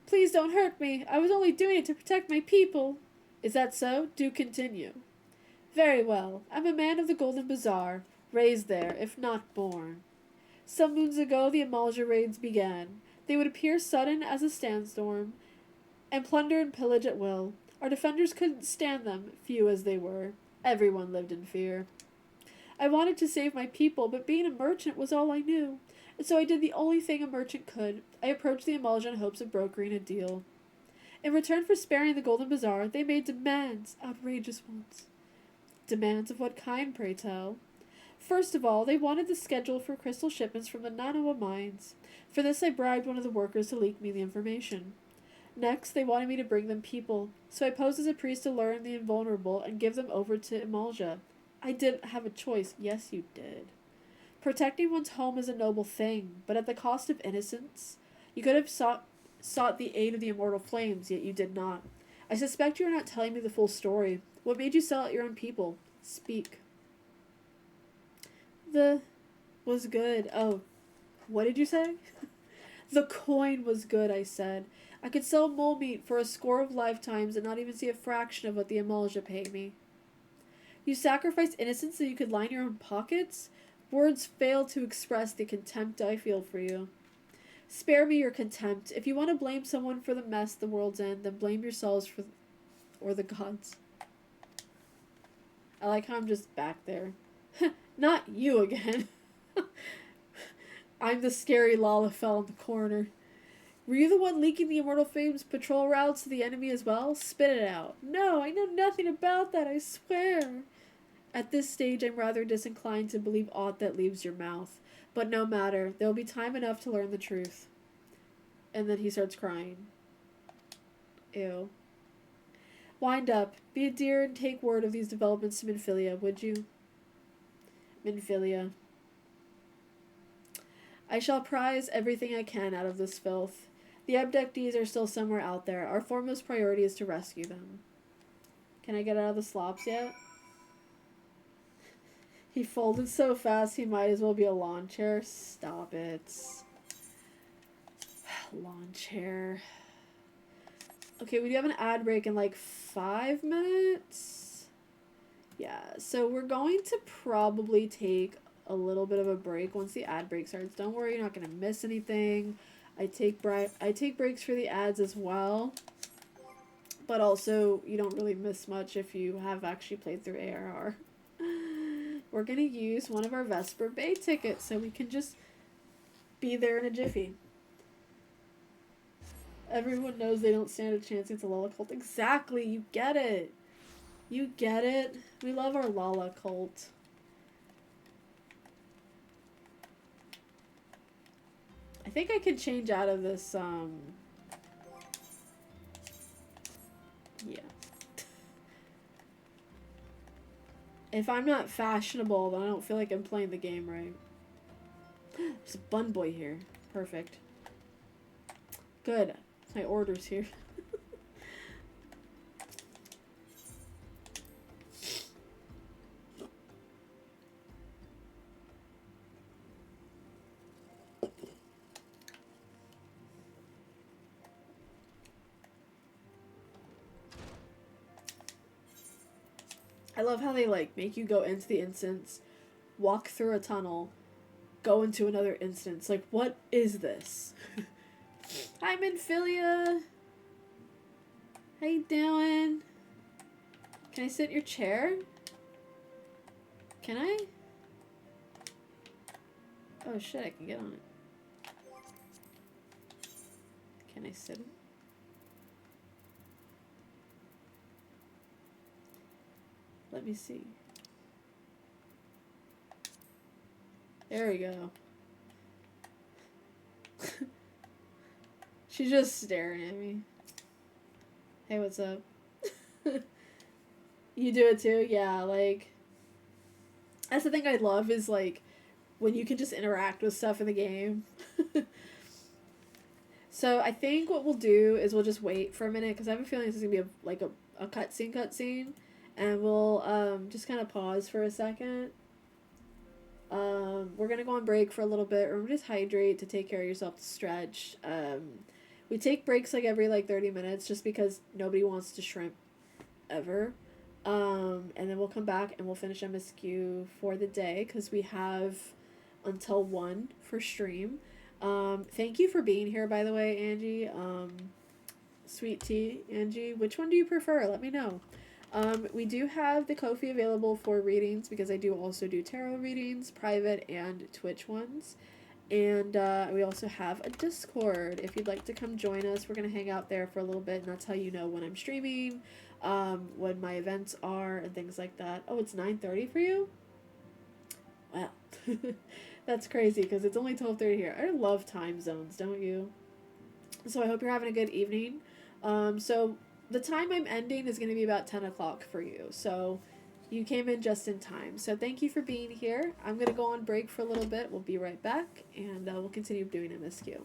Please don't hurt me. I was only doing it to protect my people. Is that so? Do continue. Very well. I'm a man of the Golden Bazaar, raised there, if not born. Some moons ago, the Amalja raids began. They would appear sudden as a sandstorm, and plunder and pillage at will. Our defenders couldn't stand them, few as they were. Everyone lived in fear. I wanted to save my people, but being a merchant was all I knew. And so I did the only thing a merchant could. I approached the Amalja in hopes of brokering a deal. In return for sparing the Golden Bazaar, they made demands, outrageous ones. Demands of what kind, pray tell? First of all, they wanted the schedule for crystal shipments from the Nanawa mines. For this, I bribed one of the workers to leak me the information. Next, they wanted me to bring them people, so I posed as a priest to lure in the invulnerable and give them over to Imalja. I didn't have a choice. Yes, you did. Protecting one's home is a noble thing, but at the cost of innocence. You could have sought the aid of the immortal flames, yet you did not. I suspect you are not telling me the full story. What made you sell out your own people? Speak. The was good. Oh, what did you say? The coin was good, I said. I could sell mole meat for a score of lifetimes and not even see a fraction of what the Amalja paid me. You sacrificed innocence so you could line your own pockets? Words fail to express the contempt I feel for you. Spare me your contempt. If you want to blame someone for the mess the world's in, then blame yourselves or the gods. I like how I'm just back there. Not you again. I'm the scary Lalafell in the corner. Were you the one leaking the Immortal Flames patrol routes to the enemy as well? Spit it out. No, I know nothing about that, I swear. At this stage, I'm rather disinclined to believe aught that leaves your mouth. But no matter, there will be time enough to learn the truth. And then he starts crying. Ew. Wind up. Be a dear and take word of these developments to Minfilia, would you? Minfilia. I shall prize everything I can out of this filth. The abductees are still somewhere out there. Our foremost priority is to rescue them. Can I get out of the slops yet? He folded so fast he might as well be a lawn chair. Stop it. Lawn chair. Okay, we do have an ad break in like 5 minutes. Yeah, so we're going to probably take a little bit of a break once the ad break starts. Don't worry, you're not going to miss anything. I take breaks for the ads as well. But also, you don't really miss much if you have actually played through ARR. We're going to use one of our Vesper Bay tickets so we can just be there in a jiffy. Everyone knows they don't stand a chance against a Lala cult. Exactly, you get it. You get it. We love our Lala cult. I think I can change out of this, yeah. If I'm not fashionable, then I don't feel like I'm playing the game right. There's a bun boy here. Perfect. Good. My order's here. I love how they like make you go into the instance, walk through a tunnel, go into another instance. Like, what is this? Hi, Minfilia. How you doing? Can I sit in your chair? Can I? Oh shit, I can get on it. Can I sit in it? Let me see. There we go. She's just staring at me. Hey, what's up? You do it too? Yeah, like... That's the thing I love is, like, when you can just interact with stuff in the game. So I think what we'll do is we'll just wait for a minute because I have a feeling this is gonna be a cutscene, and we'll just kind of pause for a second. We're gonna go on break for a little bit. Remember, just hydrate, to take care of yourself, to stretch. We take breaks like every like 30 minutes just because nobody wants to shrimp ever. And then we'll come back and we'll finish MSQ for the day because we have until 1 for stream. Thank you for being here, by the way, Angie. Sweet tea, Angie. Which one do you prefer? Let me know. We do have the Ko-fi available for readings because I do also do tarot readings, private and Twitch ones. And we also have a Discord. If you'd like to come join us, we're going to hang out there for a little bit, and that's how you know when I'm streaming, when my events are, and things like that. Oh, it's 9:30 for you? Wow. That's crazy because it's only 12:30 here. I love time zones, don't you? So I hope you're having a good evening. So the time I'm ending is going to be about 10 o'clock for you. So you came in just in time. So thank you for being here. I'm going to go on break for a little bit. We'll be right back, and we'll continue doing MSQ.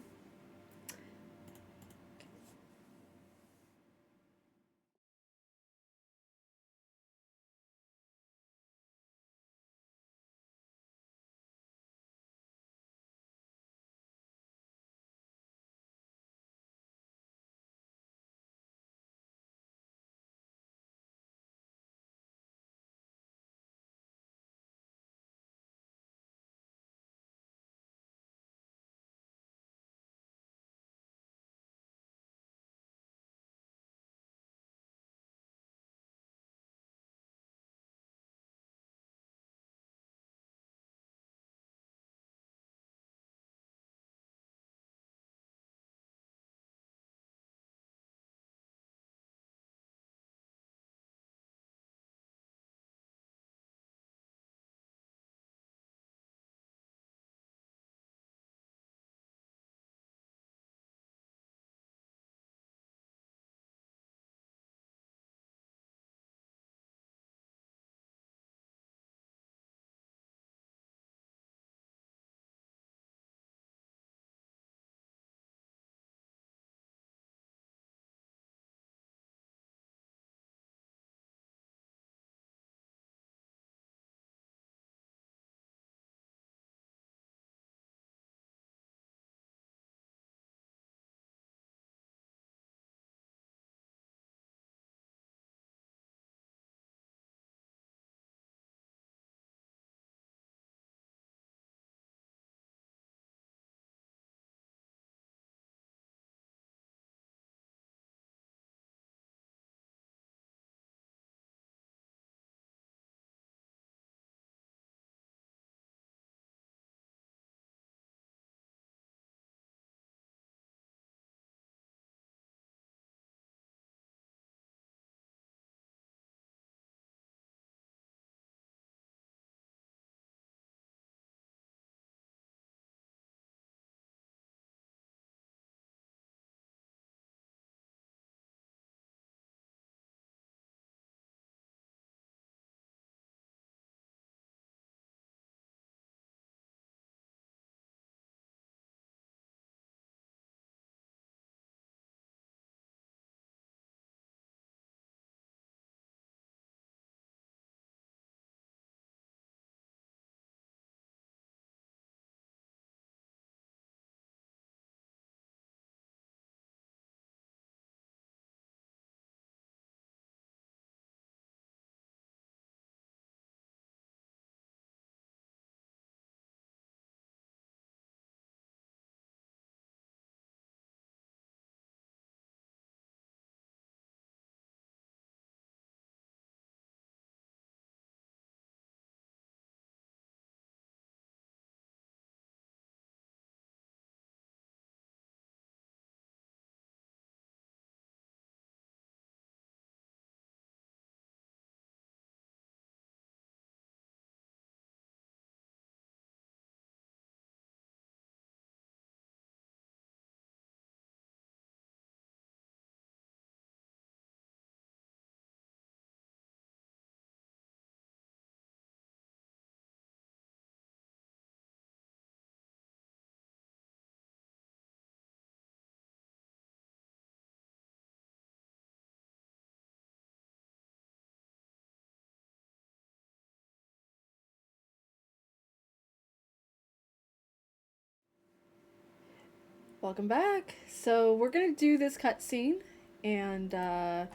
Welcome back. So we're gonna do this cutscene, and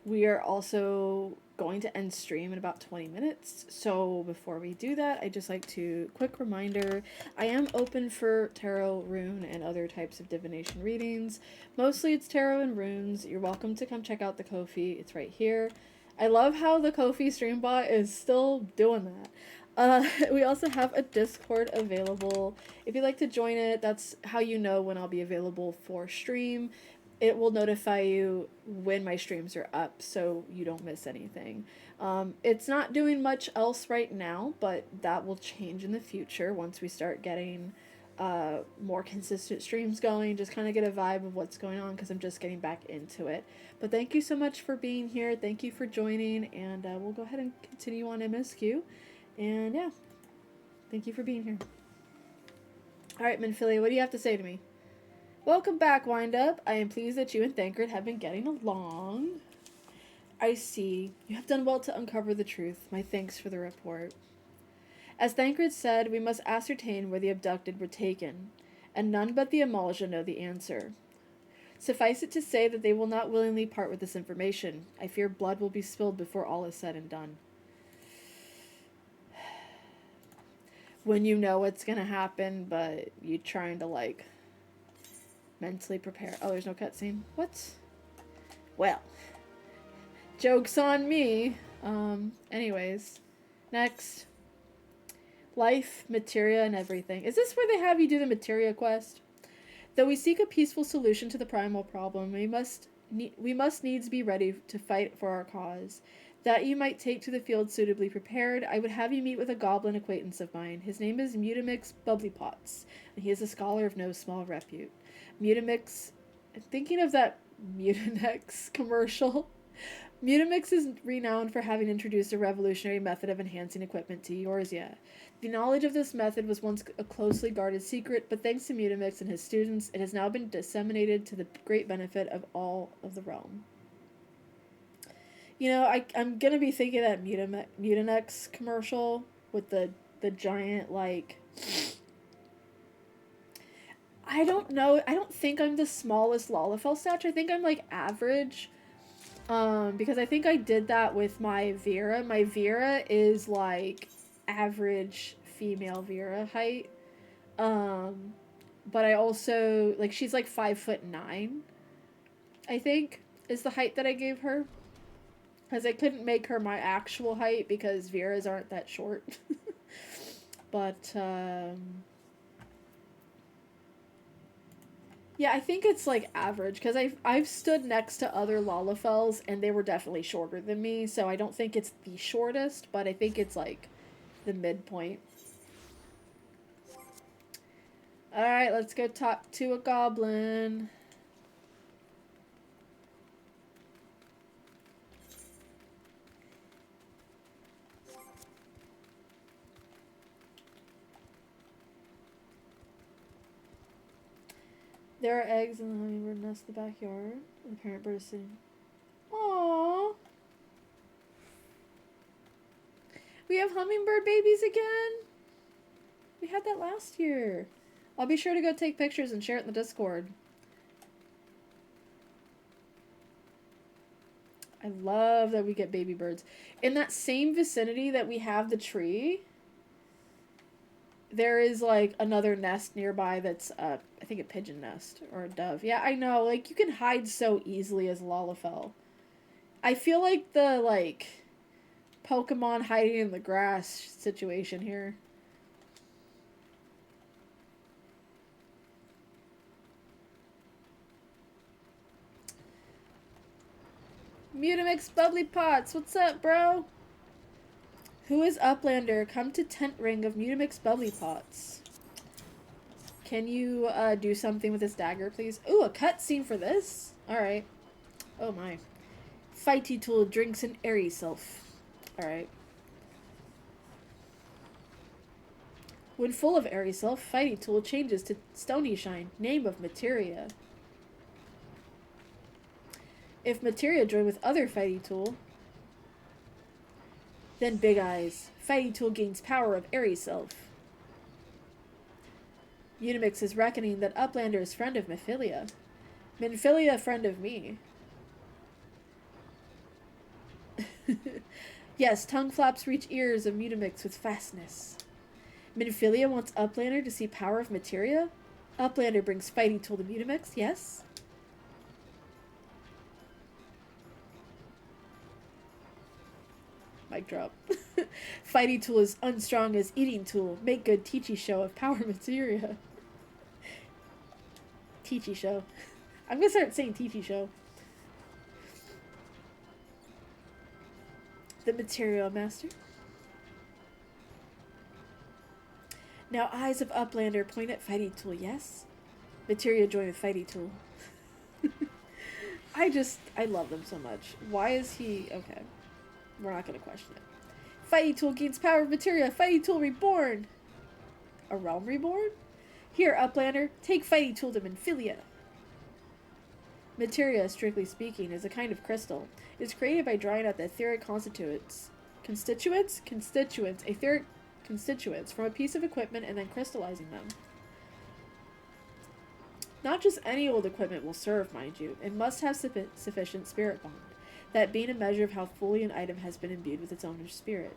we are also going to end stream in about 20 minutes. So before we do that, I just like to quick reminder: I am open for tarot, rune, and other types of divination readings. Mostly it's tarot and runes. You're welcome to come check out the Ko-fi. It's right here. I love how the Ko-fi streambot is still doing that. We also have a Discord available. If you'd like to join it, that's how you know when I'll be available for stream. It will notify you when my streams are up so you don't miss anything. It's not doing much else right now, but that will change in the future once we start getting more consistent streams going. Just kind of get a vibe of what's going on because I'm just getting back into it. But thank you so much for being here. Thank you for joining, and we'll go ahead and continue on MSQ. And yeah, thank you for being here. Alright, Minphilly, what do you have to say to me? Welcome back, Wind-Up. I am pleased that you and Thancred have been getting along. I see. You have done well to uncover the truth. My thanks for the report. As Thancred said, we must ascertain where the abducted were taken, and none but the Amalja know the answer. Suffice it to say that they will not willingly part with this information. I fear blood will be spilled before all is said and done. When you know what's gonna happen, but you're trying to, like, mentally prepare. Oh, there's no cutscene. What? Well, joke's on me. Anyways, next. Life, materia, and everything. Is this where they have you do the materia quest? Though we seek a peaceful solution to the primal problem, we must needs be ready to fight for our cause. That you might take to the field suitably prepared, I would have you meet with a goblin acquaintance of mine. His name is Mutamix Bubblypots, and he is a scholar of no small repute. Mutamix, I'm thinking of that Mutinex commercial. Mutamix is renowned for having introduced a revolutionary method of enhancing equipment to Eorzea. The knowledge of this method was once a closely guarded secret, but thanks to Mutamix and his students, it has now been disseminated to the great benefit of all of the realm. You know, I'm gonna be thinking of that Mutinex commercial with the giant, like... I don't know. I don't think I'm the smallest Lalafell stature. I think I'm, like, average. Because I think I did that with my Vera. My Vera is, like, average female Vera height. But I also, like, she's, like, 5'9", I think, is the height that I gave her. Because I couldn't make her my actual height because Veras aren't that short. But, yeah, I think it's, like, average. Because I've stood next to other Lalafells, and they were definitely shorter than me. So I don't think it's the shortest, but I think it's, like, the midpoint. Alright, let's go talk to a goblin. There are eggs in the hummingbird nest in the backyard. The parent bird is sitting. Aww. We have hummingbird babies again? We had that last year. I'll be sure to go take pictures and share it in the Discord. I love that we get baby birds. In that same vicinity that we have the tree, there is, like, another nest nearby that's, I think a pigeon nest or a dove. Yeah, I know. Like, you can hide so easily as Lalafell. I feel like the, like, Pokemon hiding in the grass situation here. Mutamix Bubblypots, what's up, bro? Who is Uplander? Come to tent ring of Mutamix Bubblypots. Can you do something with this dagger, please? Ooh, a cutscene for this? Alright. Oh my. Fighty Tool drinks an airy self. Alright. When full of airy self, Fighty Tool changes to Stony Shine, name of materia. If materia join with other Fighty Tool, then Big Eyes. Fighty Tool gains power of airy self. Unimix is reckoning that Uplander is friend of Minfilia. Minfilia friend of me. Yes, tongue flaps reach ears of Mutamix with fastness. Minfilia wants Uplander to see power of materia. Uplander brings fighting tool to Mutamix, yes. Mic drop. Fighting tool is unstrong as eating tool. Make good Teachy show of power materia. Teachy show. I'm gonna start saying Teachy show. The Material Master. Now eyes of Uplander point at Fighting Tool, yes? Materia join with Fighting Tool. I love them so much. Why is he... Okay. We're not gonna question it. Fighting Tool gains power of Materia. Fighting Tool reborn. A realm reborn? Here, Uplander, take Fighting Tool to Minfilia. Materia, strictly speaking, is a kind of crystal. It is created by drawing out the etheric constituents, etheric constituents from a piece of equipment and then crystallizing them. Not just any old equipment will serve, mind you. It must have sufficient spirit bond, that being a measure of how fully an item has been imbued with its owner's spirit.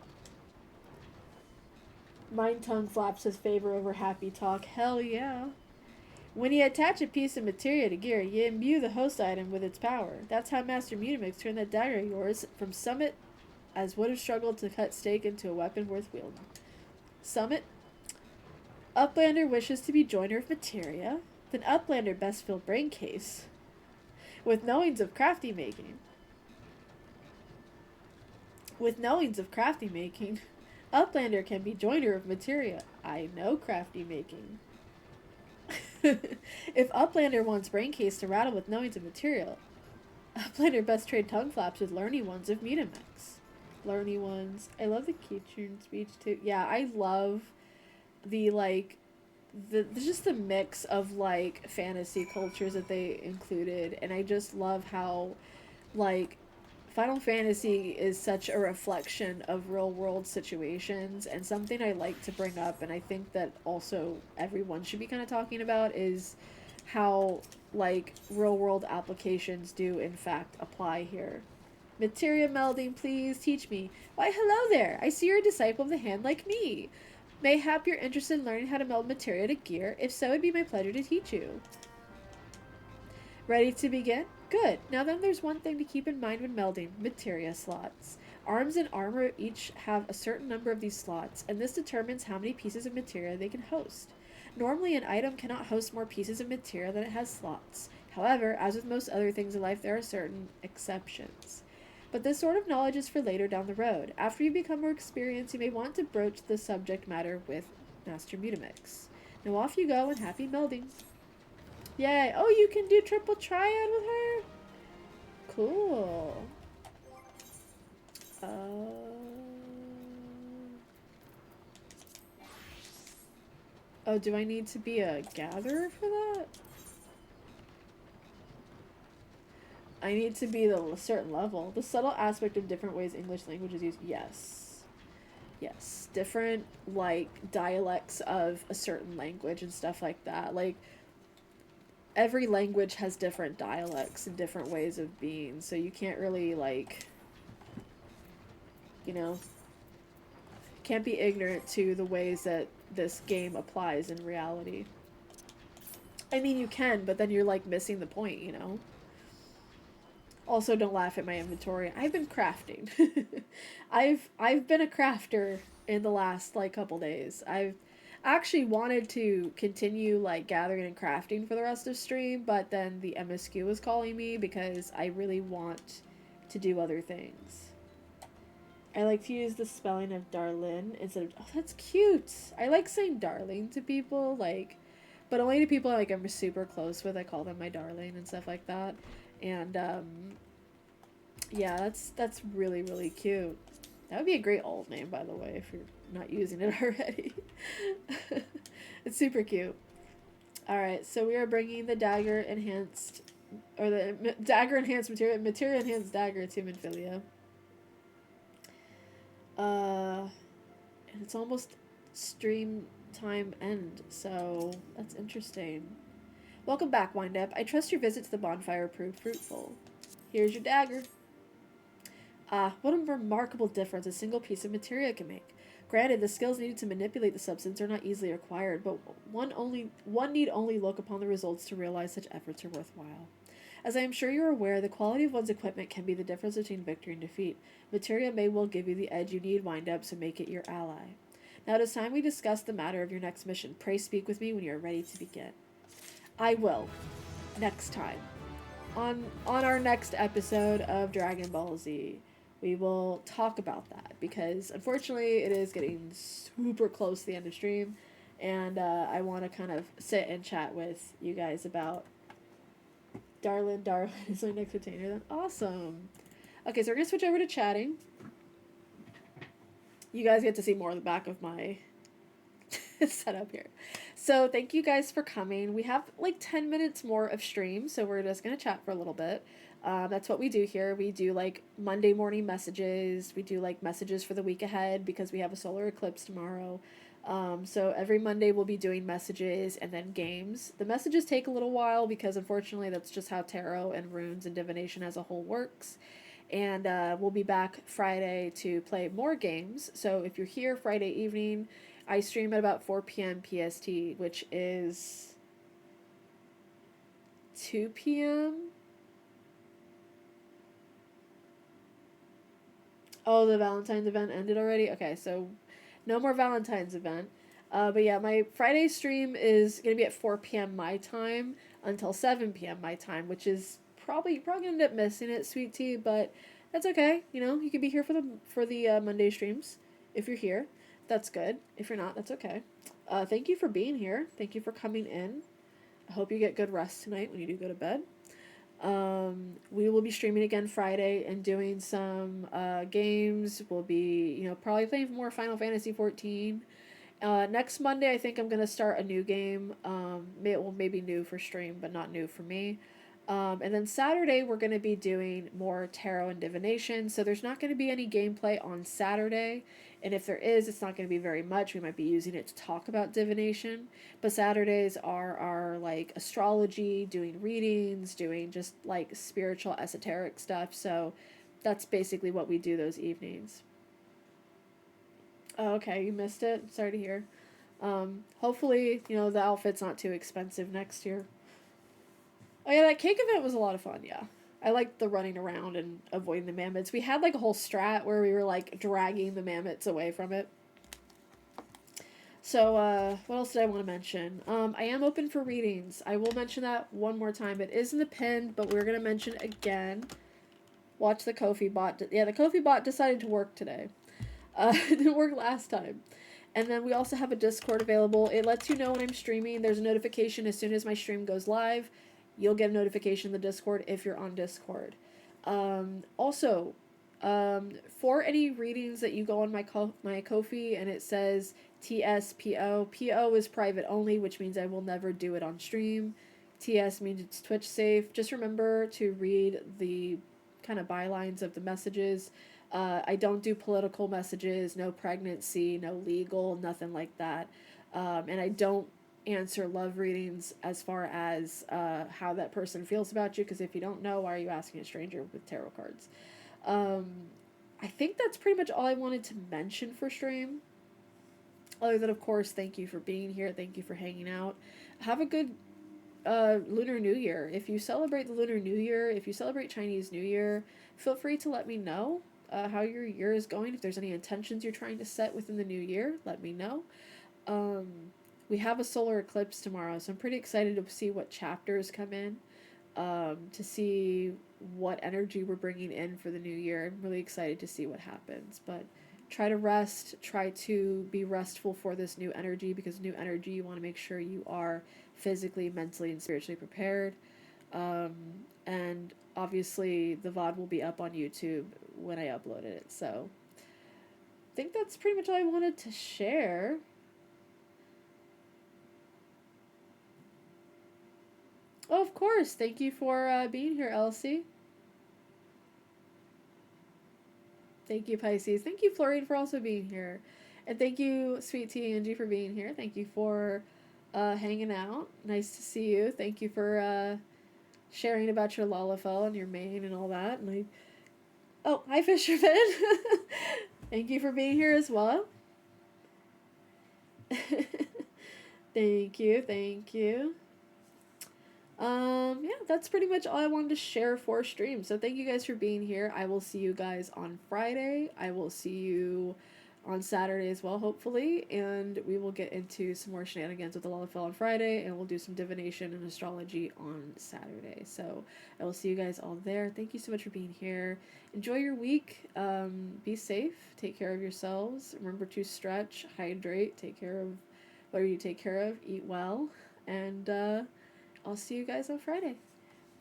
Mind tongue flaps his favor over happy talk. Hell yeah. When you attach a piece of materia to gear, you imbue the host item with its power. That's how Master Mutamix turned that dagger of yours from Summit as would have struggled to cut steak into a weapon worth wielding. Summit? Uplander wishes to be joiner of materia? Then Uplander best fill brain case with knowings of crafty making. Uplander can be joiner of materia. I know crafty making. If Uplander wants Braincase to rattle with knowings of material, Uplander best trade tongue flaps with learny ones of Mutamix. Learny ones. I love the Keytune speech too. Yeah, I love the just the mix of like fantasy cultures that they included, and I just love how like Final Fantasy is such a reflection of real world situations, and something I like to bring up, and I think that also everyone should be kind of talking about, is how like real world applications do in fact apply here. Materia melding, please teach me. Why, hello there. I see you're a disciple of the hand like me. Mayhap you're interested in learning how to meld materia to gear. If so, it'd be my pleasure to teach you. Ready to begin? Good. Now then, there's one thing to keep in mind when melding: materia slots. Arms and armor each have a certain number of these slots, and this determines how many pieces of materia they can host. Normally, an item cannot host more pieces of materia than it has slots. However, as with most other things in life, there are certain exceptions. But this sort of knowledge is for later down the road. After you become more experienced, you may want to broach the subject matter with Master Mutamix. Now off you go, and happy melding. Yay. Oh, you can do triple triad with her? Cool. Oh, do I need to be a gatherer for that? I need to be the certain level. The subtle aspect of different ways English language is used. Yes. Yes. Different, like, dialects of a certain language and stuff like that. Like, every language has different dialects and different ways of being, so you can't really, like, you know, can't be ignorant to the ways that this game applies in reality. I mean, you can, but then you're, like, missing the point, you know? Also, don't laugh at my inventory. I've been crafting. I've been a crafter in the last, like, couple days. I've actually wanted to continue, like, gathering and crafting for the rest of stream, but then the MSQ was calling me because I really want to do other things. I like to use the spelling of Darlin instead of... Oh, that's cute! I like saying darling to people, like... But only to people, like, I'm super close with. I call them my darling and stuff like that. And, yeah, that's really, really cute. That would be a great alt name, by the way, if you're not using it already. It's super cute. Alright, so we are bringing the dagger enhanced, or the dagger enhanced materia enhanced dagger to Minfilia. And it's almost stream time end, so that's interesting. Welcome back, Wind Up. I trust your visit to the bonfire proved fruitful. Here's your dagger. Ah, what a remarkable difference a single piece of materia can make. Granted, the skills needed to manipulate the substance are not easily acquired, but one need only look upon the results to realize such efforts are worthwhile. As I am sure you are aware, the quality of one's equipment can be the difference between victory and defeat. Materia may well give you the edge you need, Wind Up, so make it your ally. Now it is time we discuss the matter of your next mission. Pray speak with me when you are ready to begin. I will. Next time. On our next episode of Dragon Ball Z, we will talk about that because unfortunately it is getting super close to the end of stream, and I want to kind of sit and chat with you guys about Darlin is my next retainer. Then awesome. Okay, so we're gonna switch over to chatting. You guys get to see more of the back of my setup here. So thank you guys for coming. We have like 10 minutes more of stream, so we're just gonna chat for a little bit. That's what we do here. We do like Monday morning messages. We do like messages for the week ahead because we have a solar eclipse tomorrow. So every Monday we'll be doing messages and then games. The messages take a little while because unfortunately that's just how tarot and runes and divination as a whole works. And we'll be back Friday to play more games. So if you're here Friday evening, I stream at about 4 p.m. PST, which is 2 p.m. Oh, the Valentine's event ended already? Okay, so no more Valentine's event. But yeah, my Friday stream is going to be at 4 p.m. my time until 7 p.m. my time, which is you're probably going to end up missing it, Sweet Tea, but that's okay. You know, you can be here for the Monday streams if you're here. That's good. If you're not, that's okay. Thank you for being here. Thank you for coming in. I hope you get good rest tonight when you do go to bed. We will be streaming again Friday and doing some games. We'll be, probably playing more Final Fantasy 14. Next Monday, I think I'm going to start a new game. Maybe new for stream, but not new for me. And then Saturday, we're going to be doing more tarot and divination. So there's not going to be any gameplay on Saturday. And if there is, it's not going to be very much. We might be using it to talk about divination. But Saturdays are our, like, astrology, doing readings, doing just, like, spiritual, esoteric stuff. So that's basically what we do those evenings. Oh, okay, you missed it. Sorry to hear. Hopefully, the outfit's not too expensive next year. Oh yeah, that cake event was a lot of fun, yeah. I liked the running around and avoiding the mammoths. We had like a whole strat where we were like dragging the mammoths away from it. So, what else did I want to mention? I am open for readings. I will mention that one more time. It is in the pinned, but we're going to mention it again. Watch the Ko-fi bot. Yeah, the Ko-fi bot decided to work today. It didn't work last time. And then we also have a Discord available. It lets you know when I'm streaming. There's a notification as soon as my stream goes live. You'll get a notification in the Discord if you're on Discord. Also, for any readings that you go on my Ko-fi and it says TSPO, PO is private only, which means I will never do it on stream. TS means it's Twitch safe. Just remember to read the kind of bylines of the messages. I don't do political messages, no pregnancy, no legal, nothing like that. And I don't answer love readings as far as how that person feels about you, because if you don't know, why are you asking a stranger with tarot cards? I think that's pretty much all I wanted to mention for stream. Other than, of course, thank you for being here. Thank you for hanging out. Have a good Lunar New Year. If you celebrate the Lunar New Year, if you celebrate Chinese New Year, feel free to let me know how your year is going. If there's any intentions you're trying to set within the new year, let me know. We have a solar eclipse tomorrow, so I'm pretty excited to see what chapters come in, to see what energy we're bringing in for the new year. I'm really excited to see what happens, but try to rest, try to be restful for this new energy, because new energy, you want to make sure you are physically, mentally, and spiritually prepared. And obviously the VOD will be up on YouTube when I upload it, so I think that's pretty much all I wanted to share. Oh, of course. Thank you for being here, Elsie. Thank you, Pisces. Thank you, Florian, for also being here. And thank you, Sweet Tea Angie, for being here. Thank you for hanging out. Nice to see you. Thank you for sharing about your Lalafell and your mane and all that. And oh, hi, Fisherman. Thank you for being here as well. Thank you, thank you. Yeah, that's pretty much all I wanted to share for stream. So thank you guys for being here. I will see you guys on Friday. I will see you on Saturday as well, hopefully, and we will get into some more shenanigans with the Lalafell on Friday, and we'll do some divination and astrology on Saturday. So I will see you guys all there. Thank you so much for being here. Enjoy your week. Be safe. Take care of yourselves. Remember to stretch, hydrate, take care of whatever you take care of. Eat well, and I'll see you guys on Friday.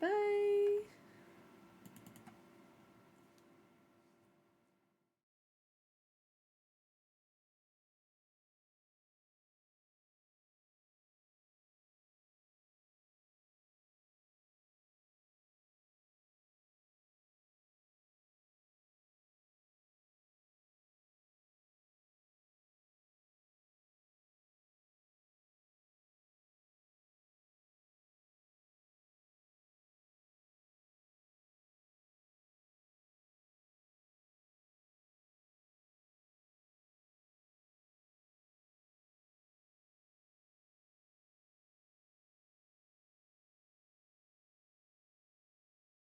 Bye.